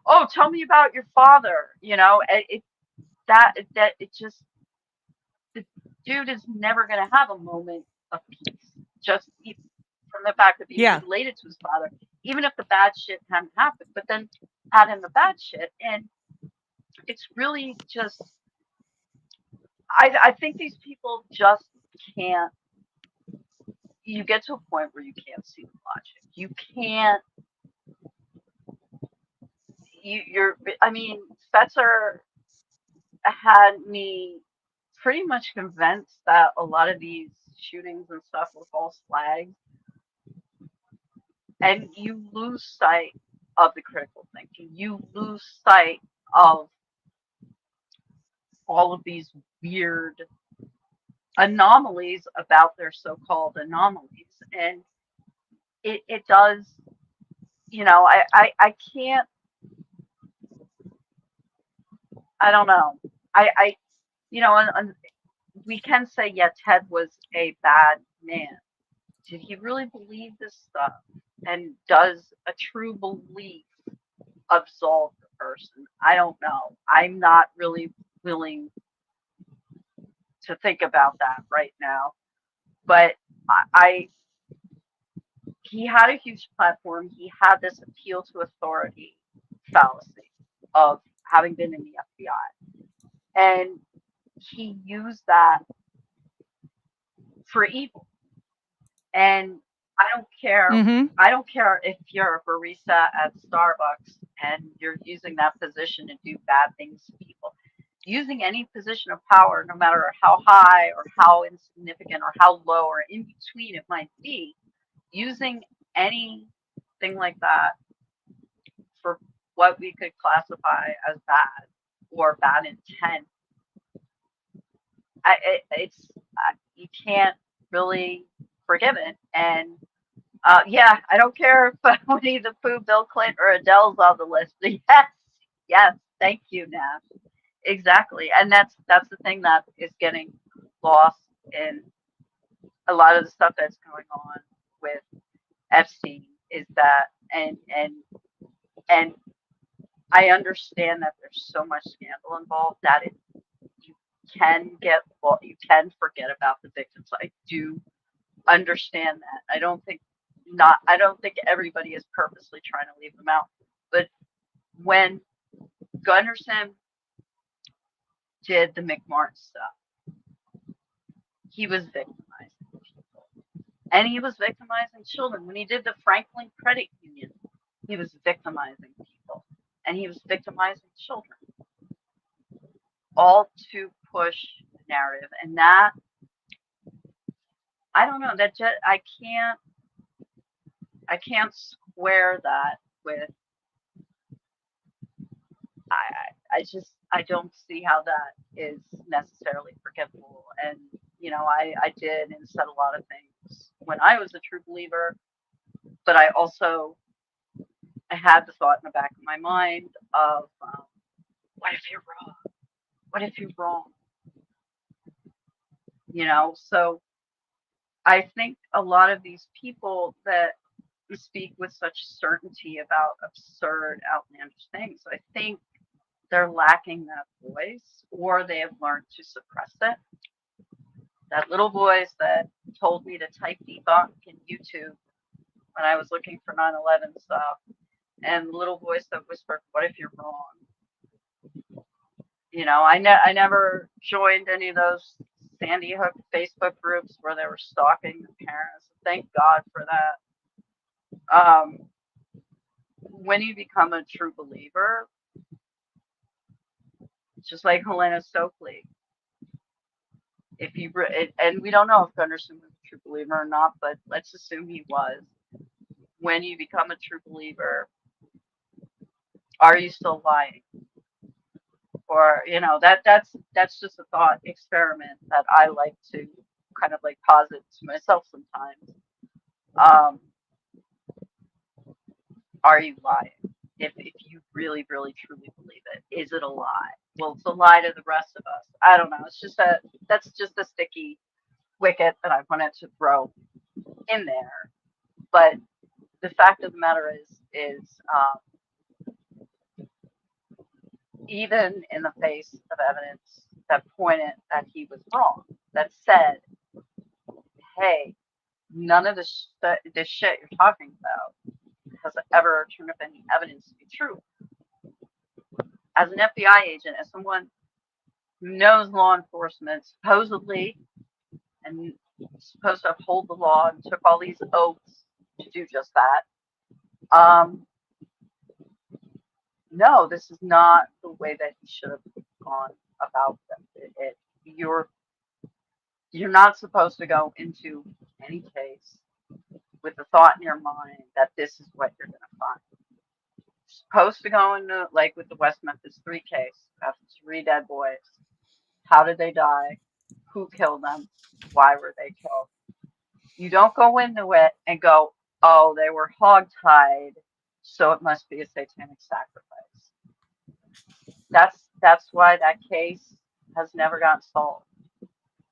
B: oh, tell me about your father, you know, it just, the dude is never going to have a moment of peace, just from the fact of being related to his father, even if the bad shit hadn't happened, but then add in the bad shit. And it's really just, I think these people just can't, you get to a point where you can't see the logic. You can't, I mean, Fetzer had me pretty much convinced that a lot of these shootings and stuff were false flags. And you lose sight of the critical thinking. You lose sight of all of these weird anomalies about their so-called anomalies. And it does, you know, I can't, I don't know. You know, we can say, yeah, Ted was a bad man. Did he really believe this stuff? And does a true belief absolve the person? I don't know. I'm not really willing to think about that right now. But he had a huge platform. He had this appeal to authority fallacy of having been in the FBI. And he used that for evil. And I don't care. I don't care if you're a barista at Starbucks and you're using that position to do bad things to people. Using any position of power, no matter how high or how insignificant or how low or in between it might be, using anything like that for what we could classify as bad or bad intent, you can't really forgive it. And yeah, I don't care if Winnie the Pooh, Bill Clinton, or Adele's on the list. Yes, thank you, Nash. Exactly, and that's the thing that is getting lost in a lot of the stuff that's going on with Epstein is that, and I understand that there's so much scandal involved that you can forget about the victims. I do understand that. I don't think everybody is purposely trying to leave them out. But when Gunderson did the McMartin stuff, he was victimizing people. And he was victimizing children. When he did the Franklin Credit Union, he was victimizing people. And he was victimizing children. All to push the narrative. And that, I don't know, that just, I can't square that with, I don't see how that is necessarily forgivable. And, you know, I did and said a lot of things when I was a true believer, but I had the thought in the back of my mind of, what if you're wrong? What if you're wrong? So I think a lot of these people that speak with such certainty about absurd, outlandish things, I think they're lacking that voice, or they have learned to suppress it. That little voice that told me to type debunk in YouTube when I was looking for 9/11 stuff, and the little voice that whispered, "What if you're wrong?" I never joined any of those Sandy Hook Facebook groups where they were stalking the parents. Thank God for that. When you become a true believer, just like Helena Stokely, and we don't know if Gunderson was a true believer or not, but let's assume he was. When you become a true believer, are you still lying? Or that's just a thought experiment that I like to kind of like posit to myself sometimes. Are you lying? If you really, really, truly believe it, is it a lie? Well, it's a lie to the rest of us. I don't know. That's just a sticky wicket that I wanted to throw in there. But the fact of the matter is even in the face of evidence that pointed that he was wrong, that said, hey, none of this shit you're talking about has ever turned up any evidence to be true. As an FBI agent, as someone who knows law enforcement supposedly and supposed to uphold the law and took all these oaths to do just that, no, this is not the way that he should have gone about it. You're not supposed to go into any case with the thought in your mind that this is what you're going to find. You're supposed to go into, like with the West Memphis 3 case, have 3 dead boys. How did they die? Who killed them? Why were they killed? You don't go into it and go, oh, they were hogtied, so it must be a satanic sacrifice. That's why that case has never gotten solved.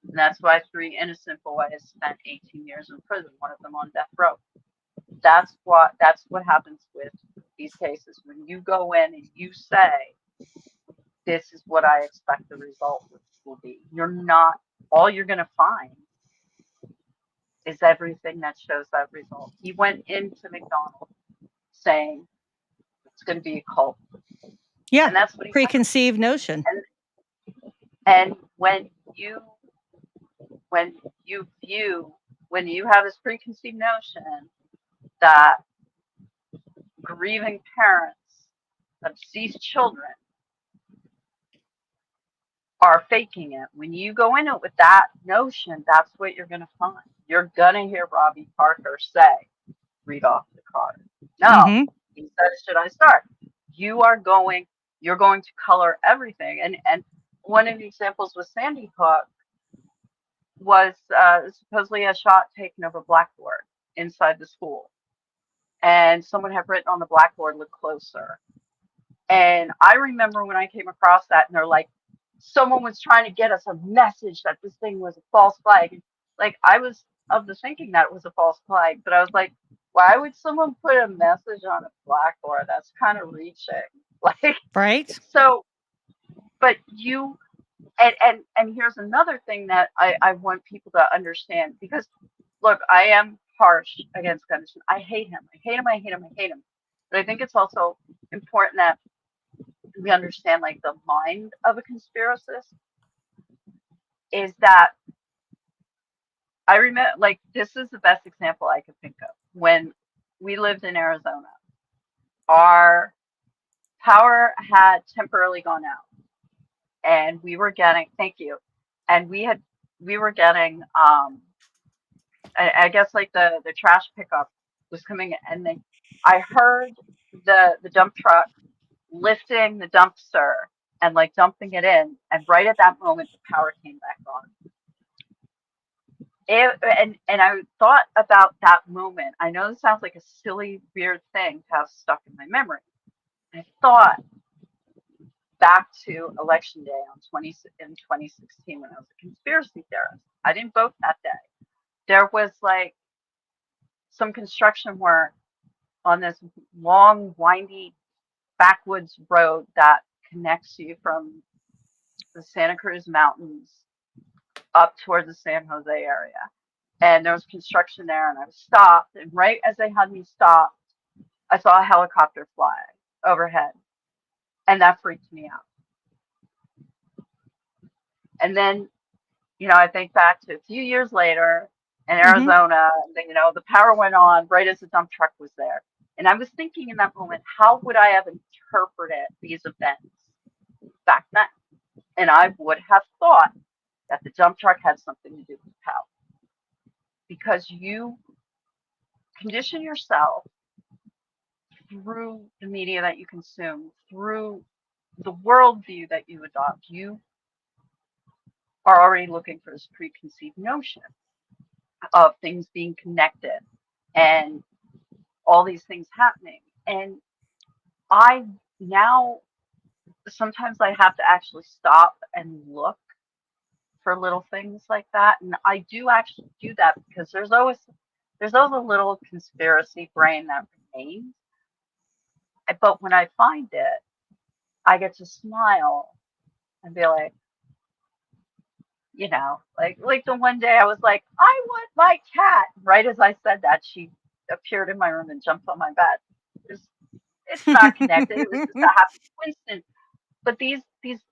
B: And that's why 3 innocent boys spent 18 years in prison, one of them on death row. That's what happens with these cases. When you go in and you say, this is what I expect the result will be, all you're going to find is everything that shows that result. He went into McDonald's saying it's going to be a cult.
A: Yeah,
B: and that's what he
A: preconceived notion.
B: And when you have this preconceived notion that grieving parents of deceased children are faking it, when you go in it with that notion, that's what you're going to find. You're going to hear Robbie Parker say, read off the card. No, he said, should I start? You're going to color everything. And one of the examples with Sandy Hook was supposedly a shot taken of a blackboard inside the school. And someone had written on the blackboard, look closer. And I remember when I came across that, and they're like, someone was trying to get us a message that this thing was a false flag. Like, I was of the thinking that it was a false flag, but I was like, why would someone put a message on a blackboard? That's kind of reaching. Like,
A: right.
B: So, but and here's another thing that I want people to understand, because look, I am harsh against Gunderson. I hate him. But I think it's also important that we understand, like, the mind of a conspiracist is that I remember, like, this is the best example I could think of. When we lived in Arizona, our power had temporarily gone out, and we were getting, and we were getting, I guess, like, the trash pickup was coming in, and I heard the dump truck lifting the dumpster and, like, dumping it in, and right at that moment the power came back on. and I thought about that moment. I know this sounds like a silly, weird thing to have stuck in my memory. I thought back to Election Day in 2016 when I was a conspiracy theorist. I didn't vote that day. There was like some construction work on this long, windy backwoods road that connects you from the Santa Cruz Mountains up towards the San Jose area. And there was construction there, and I was stopped. And right as they had me stopped, I saw a helicopter fly overhead, and that freaked me out. And then, I think back to a few years later in Arizona, the power went on right as the dump truck was there. And I was thinking in that moment, how would I have interpreted these events back then? And I would have thought that the dump truck had something to do with power. Because you condition yourself through the media that you consume, through the worldview that you adopt. You are already looking for this preconceived notion of things being connected and all these things happening. And sometimes I have to actually stop and look for little things like that. And I do actually do that because there's always a little conspiracy brain that remains. But when I find it, I get to smile and be like, like the one day I was like, I want my cat. Right as I said that, she appeared in my room and jumped on my bed. It's not connected. It was just a happy coincidence. But these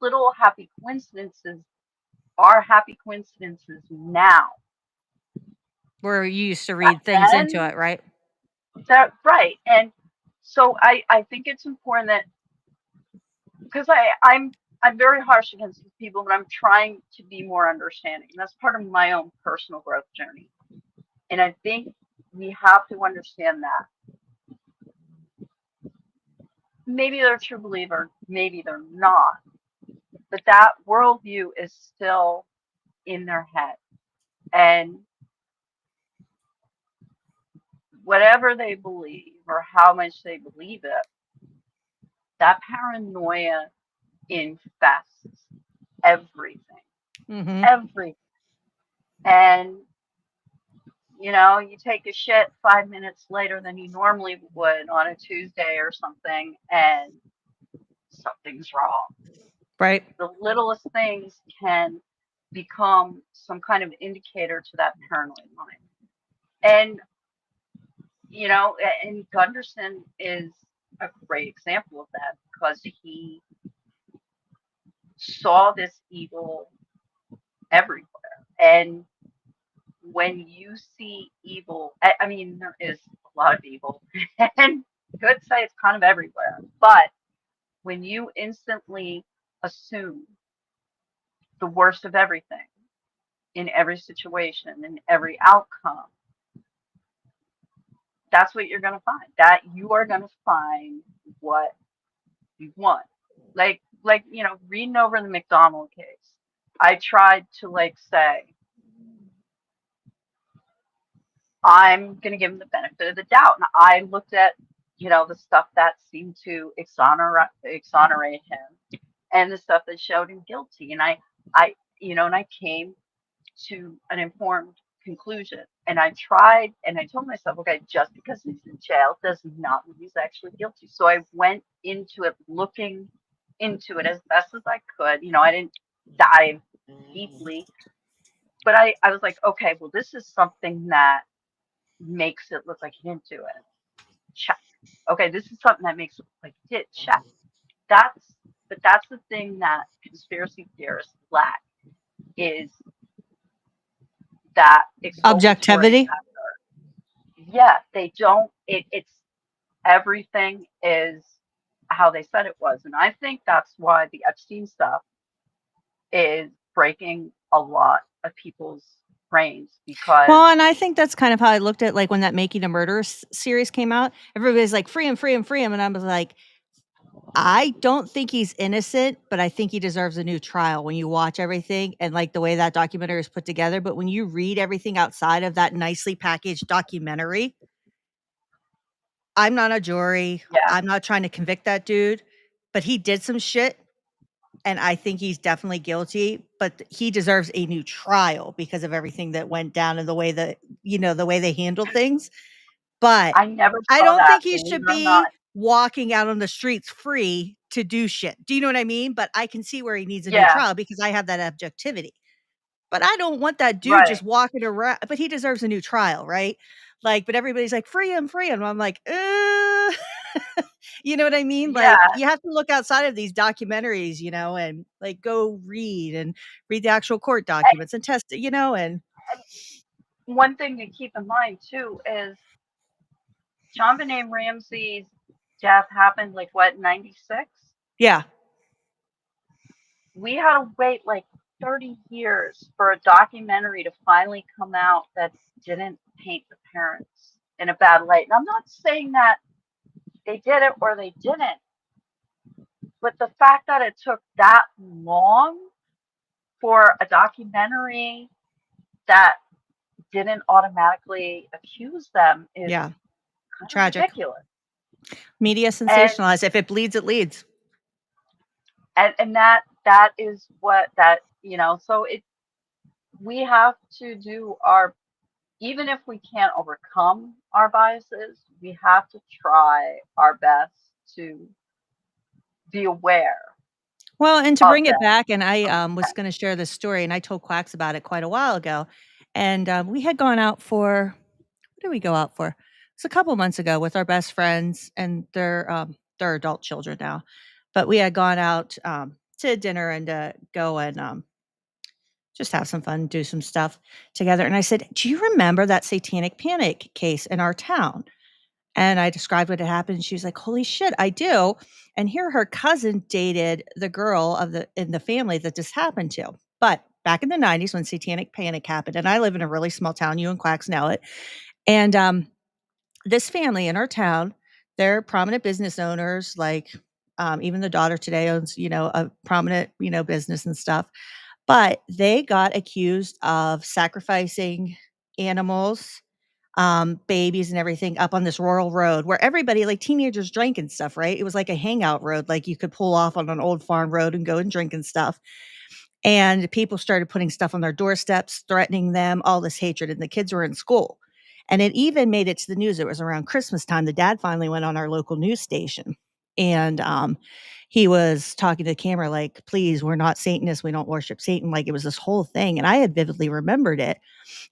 B: little happy coincidences are happy coincidences now.
A: Where you used to read things into it, right?
B: Right. And so I think it's important that, because I'm very harsh against these people, but I'm trying to be more understanding. And that's part of my own personal growth journey. And I think we have to understand that. Maybe they're a true believer, maybe they're not. But that worldview is still in their head. And whatever they believe or how much they believe it, that paranoia infests everything. Everything. And you take a shit 5 minutes later than you normally would on a Tuesday or something, and something's wrong.
A: Right.
B: The littlest things can become some kind of indicator to that paranoid mind. And and Gunderson is a great example of that, because he saw this evil everywhere. And when you see evil, I mean, there is a lot of evil, and you could say it's kind of everywhere. But when you instantly assume the worst of everything in every situation, in every outcome, that's what you're going to find. That you are going to find what you want. Like reading over the McDonald case, I tried to say, I'm going to give him the benefit of the doubt. And I looked at, the stuff that seemed to exonerate him and the stuff that showed him guilty. And I came to an informed conclusion. And I tried, and I told myself, okay, just because he's in jail does not mean he's actually guilty. So I went into it looking into it as best as I could. I didn't dive deeply, but I was like, okay, well, this is something that makes it look like he didn't do it. Check. Okay, this is something that makes it look like he did. Check. That's the thing that conspiracy theorists lack, is that
A: objectivity.
B: Yeah, they don't. It's everything is how they said it was, and I think that's why the Epstein stuff is breaking a lot of people's brains. Because
A: and I think that's kind of how I looked at when that Making a Murderer series came out. Everybody's like, free him, free him, free him, and I was like, I don't think he's innocent, but I think he deserves a new trial when you watch everything and like the way that documentary is put together. But when you read everything outside of that nicely packaged documentary, I'm not a jury.
B: Yeah.
A: I'm not trying to convict that dude, but he did some shit. And I think he's definitely guilty, but he deserves a new trial because of everything that went down and the way that, the way they handled things. But
B: I never
A: I
B: saw
A: don't
B: that,
A: think he
B: believe
A: should
B: it or not.
A: be walking out on the streets free to do shit. Do you know what I mean? But I can see where he needs a new
B: Yeah.
A: trial because I have that objectivity. But I don't want that dude just
B: Right.
A: walking around. But he deserves a new trial, right? Like, but everybody's like, free him, free him. I'm like, you know what I mean?
B: Yeah.
A: Like, you have to look outside of these documentaries, and like go read the actual court documents and test it, and
B: One thing to keep in mind too is JonBenet Ramsey's death happened like what, 96?
A: yeah,
B: We had to wait like 30 years for a documentary to finally come out that didn't paint the parents in a bad light. And I'm not saying that they did it or they didn't, but the fact that it took that long for a documentary that didn't automatically accuse them is
A: yeah,
B: kind of
A: tragic.
B: ridiculous.
A: Media
B: And
A: sensationalized. If it bleeds, it leads.
B: that is what that, so we have to do our, even if we can't overcome our biases, we have to try our best to be aware
A: Well, and to
B: of
A: bring it
B: them.
A: back, and I was going to share this story, and I told Quacks about it quite a while ago. And we had gone out for, what did we go out for? It's a couple months ago with our best friends, and they're adult children now. But we had gone out to dinner and go and just have some fun, do some stuff together. And I said, "Do you remember that satanic panic case in our town?" And I described what had happened. She was like, "Holy shit, I do." And here her cousin dated the girl in the family that this happened to. But back in the 90s when satanic panic happened, and I live in a really small town, you and Quacks know it. And this family in our town, they're prominent business owners, like even the daughter today owns, a prominent, business and stuff. But they got accused of sacrificing animals, babies and everything up on this rural road where everybody, like teenagers, drank and stuff, right? It was like a hangout road, like you could pull off on an old farm road and go and drink and stuff. And people started putting stuff on their doorsteps, threatening them, all this hatred. And the kids were in school. And it even made it to the news. It was around Christmas time. The dad finally went on our local news station. And he was talking to the camera like, please, we're not Satanists. We don't worship Satan. Like it was this whole thing. And I had vividly remembered it.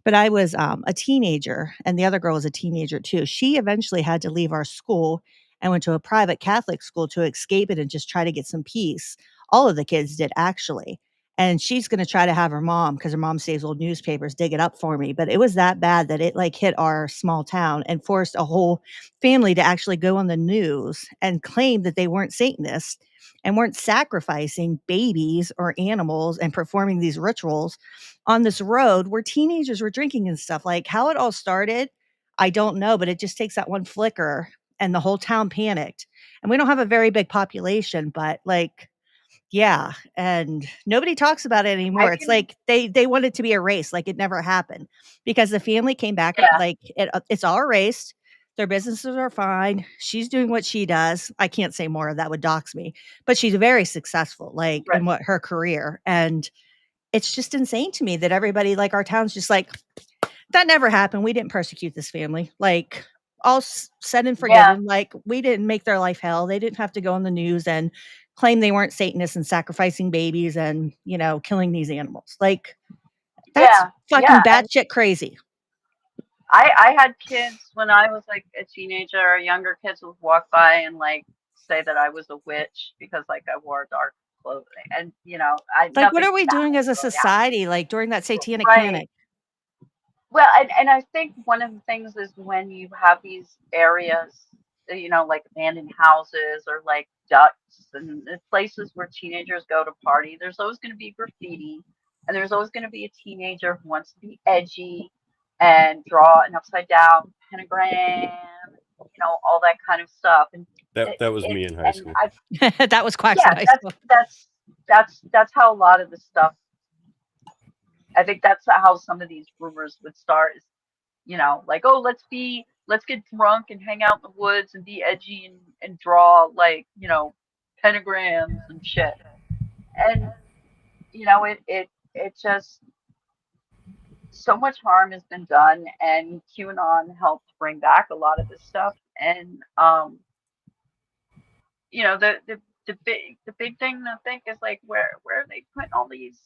A: But I was a teenager, and the other girl was a teenager too. She eventually had to leave our school and went to a private Catholic school to escape it and just try to get some peace. All of the kids did, actually. And she's going to try to have her mom, because her mom saves old newspapers, dig it up for me. But it was that bad that it like hit our small town and forced a whole family to actually go on the news and claim that they weren't Satanists and weren't sacrificing babies or animals and performing these rituals on this road where teenagers were drinking and stuff. Like how it all started, I don't know, but it just takes that one flicker and the whole town panicked. And we don't have a very big population, but like, yeah, and nobody talks about it
B: I
A: anymore. It's
B: can,
A: like they want it to be erased, like it never happened, because the family came back
B: yeah,
A: like it's all erased. Their businesses are fine. She's doing what she does. I can't say more. That would dox me, but she's very successful, like
B: right.
A: in what her career. And it's just insane to me that everybody, like our town's just like, that never happened. We didn't persecute this family. Like all said and
B: Yeah,
A: forgiven. Like we didn't make their life hell. They didn't have to go on the news and claim they weren't Satanists and sacrificing babies and, killing these animals. Like that's
B: yeah,
A: fucking
B: yeah. And
A: batshit crazy.
B: I had kids when I was like a teenager, younger kids would walk by and like say that I was a witch because like I wore dark clothing. And I
A: Like, what
B: nothing
A: are we
B: bad
A: doing as a
B: really happened.
A: society, like during that satanic
B: Right.
A: panic?
B: Well, and I think one of the things is when you have these areas, like abandoned houses or like ducts and the places where teenagers go to party, there's always going to be graffiti, and there's always going to be a teenager who wants to be edgy and draw an upside down pentagram, all that kind of stuff. And
C: that was me in high school.
A: That was Quacks in high school.
B: That's how a lot of the stuff. I think that's how some of these rumors would start. Is like, oh, let's get drunk and hang out in the woods and be edgy and draw like pentagrams and shit. And it just, so much harm has been done, and QAnon helped bring back a lot of this stuff. And the big thing to think is like, where are they putting all these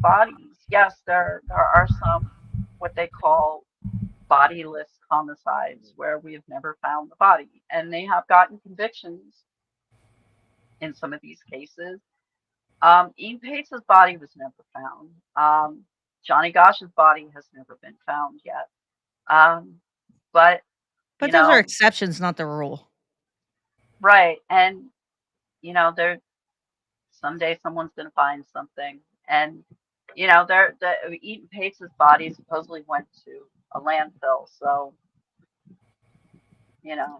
B: bodies? Yes, there are some what they call bodiless homicides where we have never found the body, and they have gotten convictions in some of these cases. Ian Pace's body was never found. Johnny Gosh's body has never been found yet. But
A: those are exceptions, not the rule.
B: Right. And there someday someone's gonna find something. And Eaton Pace's body supposedly went to a landfill, so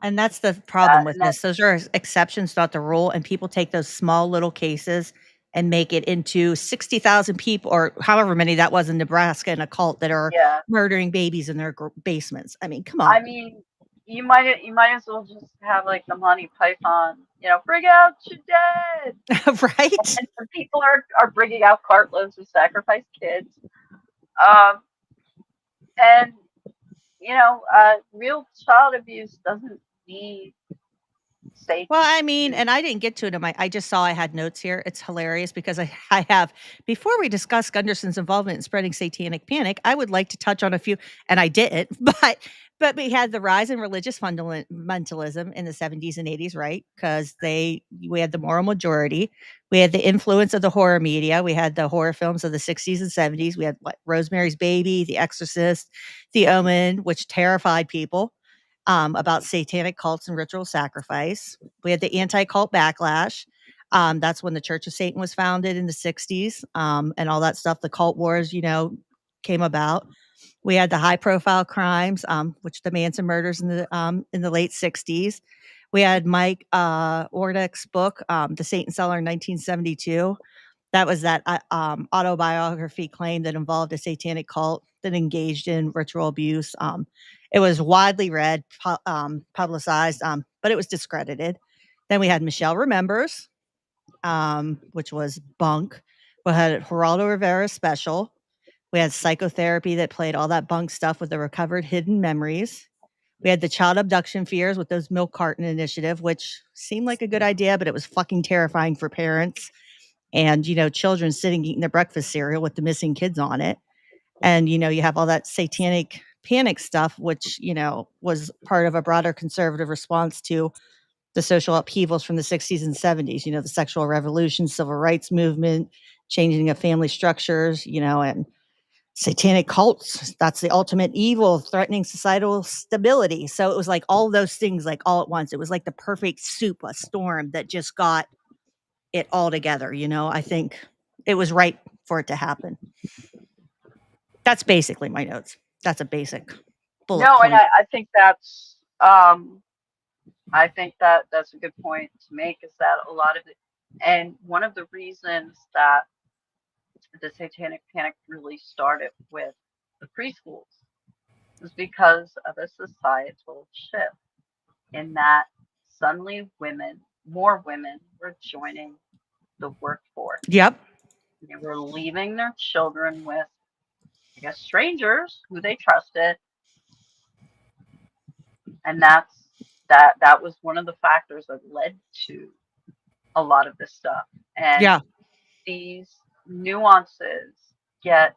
A: and that's the problem with this. Those are exceptions, not the rule, and people take those small little cases and make it into 60,000 people or however many that was in Nebraska in a cult that are murdering babies in their basements. I mean, come on.
B: I mean, you might as well just have like the Monty Python, bring out your dead.
A: Right.
B: And people are bringing out cartloads of sacrificed kids. And real child abuse doesn't need safety.
A: Well, I mean, and I didn't get to it I just saw I had notes here. It's hilarious because I have, before we discuss Gunderson's involvement in spreading satanic panic, I would like to touch on a few, and I didn't, but we had the rise in religious fundamentalism in the 70s and 80s, right? Because we had the moral majority. We had the influence of the horror media. We had the horror films of the 60s and 70s. We had Rosemary's Baby, The Exorcist, The Omen, which terrified people. About satanic cults and ritual sacrifice. We had the anti-cult backlash. That's when the Church of Satan was founded in the 60s, and all that stuff. The cult wars, came about. We had the high-profile crimes, which the Manson murders in the late 60s. We had Mike Ornick's book, The Satan Seller in 1972. That was that autobiography claim that involved a satanic cult that engaged in ritual abuse. It was widely read, publicized, but it was discredited. Then we had Michelle Remembers, which was bunk. We had Geraldo Rivera's special. We had psychotherapy that played all that bunk stuff with the recovered hidden memories. We had the child abduction fears with those milk carton initiative, which seemed like a good idea, but it was fucking terrifying for parents. And, children sitting eating their breakfast cereal with the missing kids on it. And, you have all that satanic panic stuff, which, was part of a broader conservative response to the social upheavals from the 60s and 70s, the sexual revolution, civil rights movement, changing of family structures, and satanic cults. That's the ultimate evil, threatening societal stability. So it was like all those things, like all at once. It was like the perfect soup, a storm that just got it all together. I think it was right for it to happen. That's basically my notes. That's a basic bullet point.
B: And I think that's that's a good point to make, is that a lot of it, and one of the reasons that the satanic panic really started with the preschools was because of a societal shift in that suddenly more women were joining the workforce.
A: Yep.
B: They were leaving their children with, I guess, strangers who they trusted. And that was one of the factors that led to a lot of this stuff. And these nuances get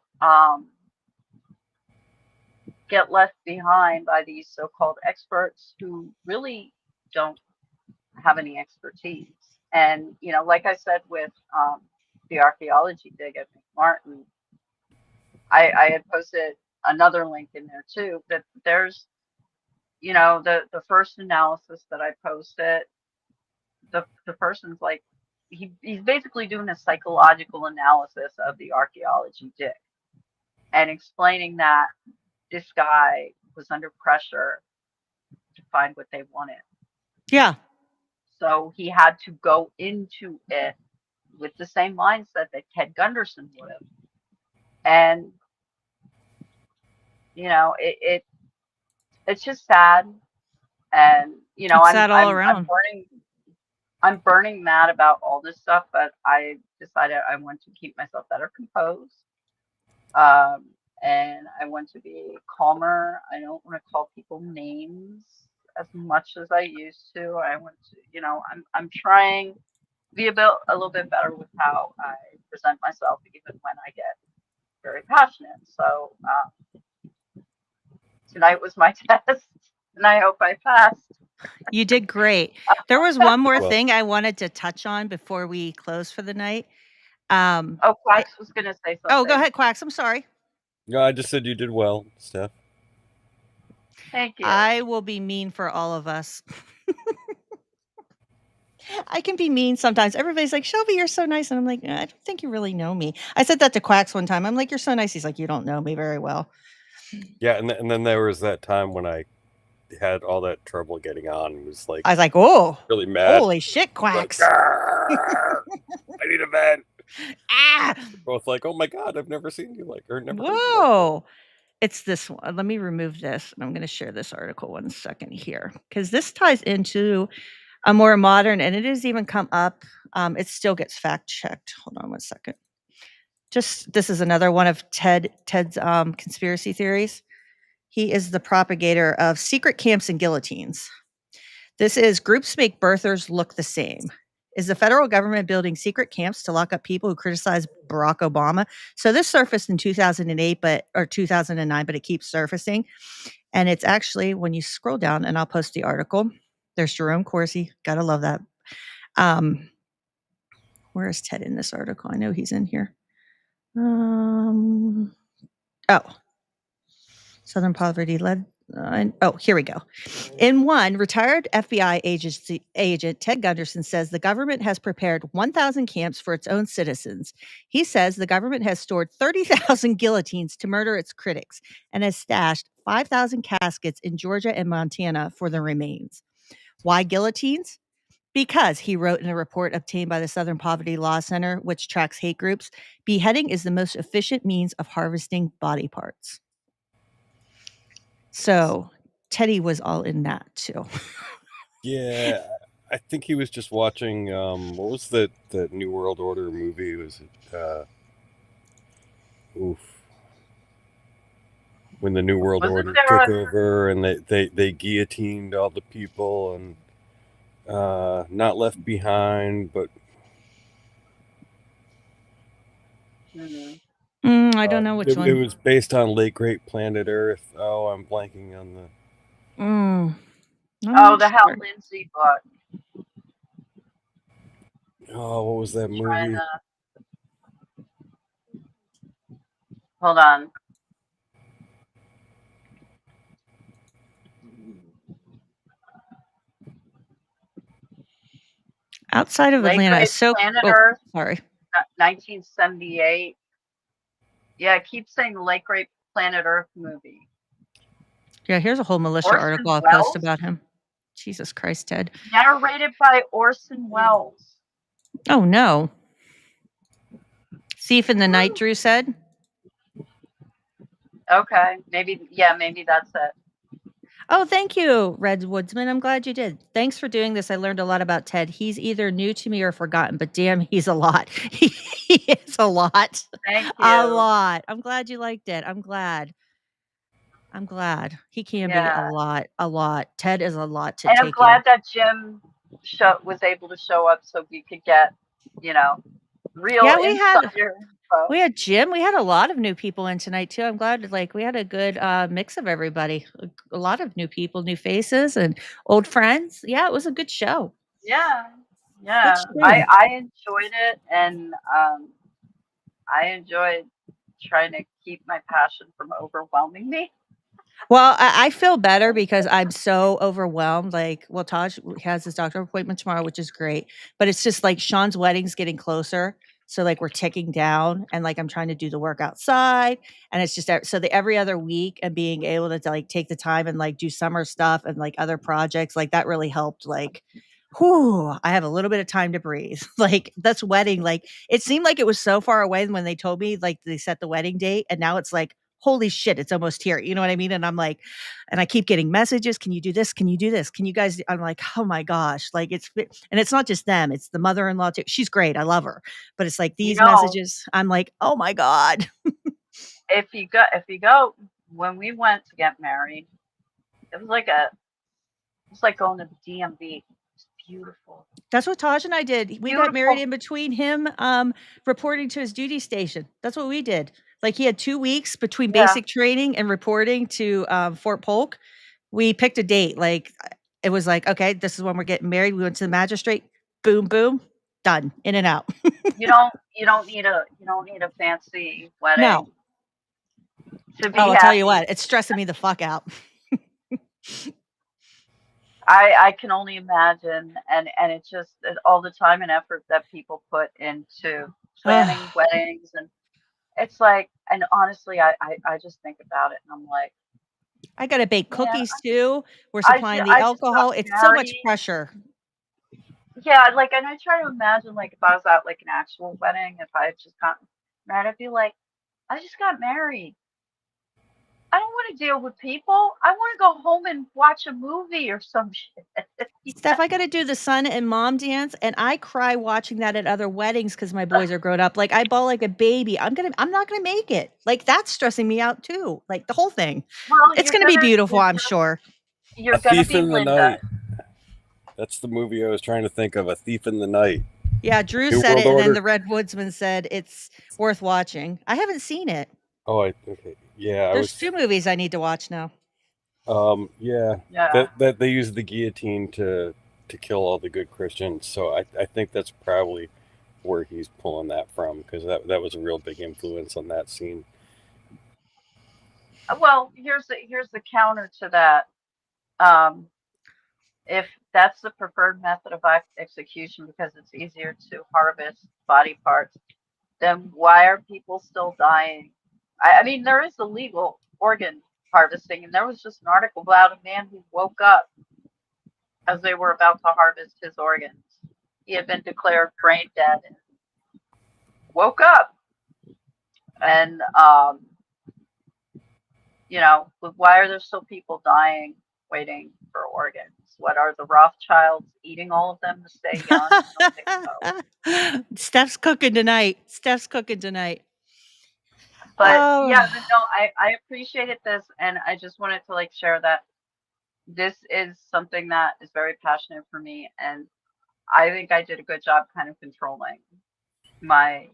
B: left behind by these so-called experts who really don't have any expertise. And, like I said with the archaeology dig at McMartin, I had posted another link in there too, that there's, the first analysis that I posted, the person's like, he's basically doing a psychological analysis of the archaeology dig and explaining that this guy was under pressure to find what they wanted.
A: Yeah.
B: So he had to go into it with the same mindset that Ted Gunderson would have. And, you know, it's just sad. And, you know,
A: It's sad all around.
B: I'm burning mad about all this stuff, but I decided I want to keep myself better composed. And I want to be calmer. I don't want to call people names as much as I used to. I want to, you know, I'm trying to be a little bit better with how I present myself, even when I get very passionate. So tonight was my test, and I hope I passed.
A: You did great. There was one more thing I wanted to touch on before we close for the night.
B: Quacks was going to say something.
A: Oh, go ahead, Quacks. I'm sorry.
C: No, I just said you did well, Steph.
B: Thank you.
A: I will be mean for all of us. I can be mean sometimes. Everybody's like, Shelby, you're so nice. And I'm like, I don't think you really know me. I said that to Quacks one time. I'm like, you're so nice. He's like, you don't know me very well.
C: Yeah, and then there was that time when I had all that trouble getting on. It was like,
A: I was like, oh,
C: really mad.
A: Holy shit, Quacks.
C: Like, I need a vent.
A: Ah!
C: Both like, oh my God, I've never seen you like, or never.
A: Whoa. It's this one. Let me remove this. And I'm going to share this article 1 second here, because this ties into a more modern, and it has even come up. It still gets fact checked. Hold on 1 second. This is another one of Ted's conspiracy theories. He is the propagator of secret camps and guillotines. This is groups make birthers look the same. Is the federal government building secret camps to lock up people who criticize Barack Obama? So this surfaced in 2008, or 2009, but it keeps surfacing. And it's actually, when you scroll down, and I'll post the article, there's Jerome Corsi. Gotta love that. Where is Ted in this article? I know he's in here. Southern poverty led. Here we go. In one, retired FBI agent Ted Gunderson says the government has prepared 1,000 camps for its own citizens. He says the government has stored 30,000 guillotines to murder its critics and has stashed 5,000 caskets in Georgia and Montana for the remains. Why guillotines? Because, he wrote in a report obtained by the Southern Poverty Law Center, which tracks hate groups, beheading is the most efficient means of harvesting body parts. So Teddy was all in that too.
C: Yeah, I think he was just watching. What was the New World Order movie? Was it? When the New World Order took over and they guillotined all the people and not left behind, but.
A: I don't know which one.
C: It was based on Late Great Planet Earth. Oh, I'm blanking on the.
B: The Hal Lindsey book.
C: Oh, what was that movie?
B: Hold on.
A: Outside of Atlanta,
B: Planet Earth.
A: Sorry.
B: 1978. Yeah, keep saying the Late Great Planet Earth movie.
A: Yeah, here's a whole militia article I'll post about him. Jesus Christ, Ted.
B: Narrated by Orson Welles.
A: Oh, no. Thief in the Night, Drew said.
B: Okay, maybe that's it.
A: Oh, thank you, Red Woodsman. I'm glad you did. Thanks for doing this. I learned a lot about Ted. He's either new to me or forgotten, but damn, he's a lot. He is a lot.
B: Thank you.
A: A lot. I'm glad you liked it. I'm glad. He can be a lot. Ted is a lot to take in.
B: And I'm glad that Jim was able to show up so we could get, real insider.
A: We had Jim. We had a lot of new people in tonight too. I'm glad we had a good mix of everybody. A lot of new people, new faces, and old friends. Yeah, it was a good show.
B: Yeah. I enjoyed it, and I enjoyed trying to keep my passion from overwhelming me.
A: Well, I feel better because I'm so overwhelmed. Taj has his doctor appointment tomorrow, which is great. But it's just like Sean's wedding's getting closer. So like we're ticking down, and like I'm trying to do the work outside, and it's just so the every other week and being able to like take the time and like do summer stuff and like other projects, like that really helped. Like, whew, I have a little bit of time to breathe. Like that's wedding. Like it seemed like it was so far away when they told me like they set the wedding date, and now it's like, holy shit, it's almost here. You know what I mean? And I'm like, and I keep getting messages. Can you do this? Can you do this? Can you guys? I'm like, oh my gosh. Like and it's not just them. It's the mother-in-law too. She's great. I love her. But it's like these messages. I'm like, oh my God.
B: If you go, when we went to get married, it was like going to the DMV. It's beautiful.
A: That's what Taj and I did. We got married in between him reporting to his duty station. That's what we did. Like he had 2 weeks between basic training and reporting to Fort Polk. We picked a date. Like it was like, okay, this is when we're getting married. We went to the magistrate. Boom, boom, done. In and out.
B: You don't need a fancy wedding.
A: No.
B: To be
A: I'll tell you what, it's stressing me the fuck out.
B: I can only imagine, and it's just all the time and effort that people put into planning weddings, and it's like, and honestly, I just think about it, and I'm like,
A: I gotta bake cookies too. We're supplying the alcohol. It's so much pressure.
B: Yeah, like, and I try to imagine, like, if I was at like an actual wedding, if I had just gotten married, I'd be like, I just got married. I don't want to deal with people. I want to go home and watch a movie or some shit.
A: Steph, I got to do the son and mom dance, and I cry watching that at other weddings because my boys are grown up. Like I bawl like a baby. I'm not gonna make it. Like that's stressing me out too. Like the whole thing. Well, it's gonna be beautiful, I'm sure.
B: You're gonna be Linda.
C: That's the movie I was trying to think of. A Thief in the Night.
A: Yeah, Drew said it, and then the Red Woodsman said it's worth watching. I haven't seen it.
C: Oh, okay. Yeah,
A: there's 2 movies I need to watch now.
C: Yeah. That they use the guillotine to kill all the good Christians. So I think that's probably where he's pulling that from, because that was a real big influence on that scene.
B: Well, here's the counter to that. If that's the preferred method of execution because it's easier to harvest body parts, then why are people still dying? I mean, there is illegal organ harvesting, and there was just an article about a man who woke up as they were about to harvest his organs. He had been declared brain dead and woke up. And, why are there still people dying waiting for organs? What are the Rothschilds eating all of them to stay young? I don't think so.
A: Steph's cooking tonight.
B: But I appreciated this, and I just wanted to like share that this is something that is very passionate for me, and I think I did a good job kind of controlling my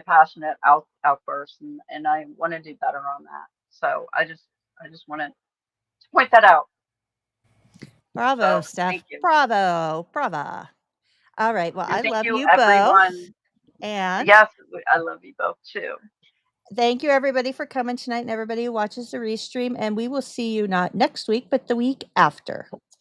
B: passionate outbursts, and I want to do better on that. So I just wanted to point that out.
A: Bravo, Steph.
B: Thank you.
A: Bravo. All right. Well, I love you
B: everyone.
A: both. And
B: yes, I love you both too.
A: Thank you, everybody, for coming tonight, and everybody who watches the restream. And we will see you not next week, but the week after.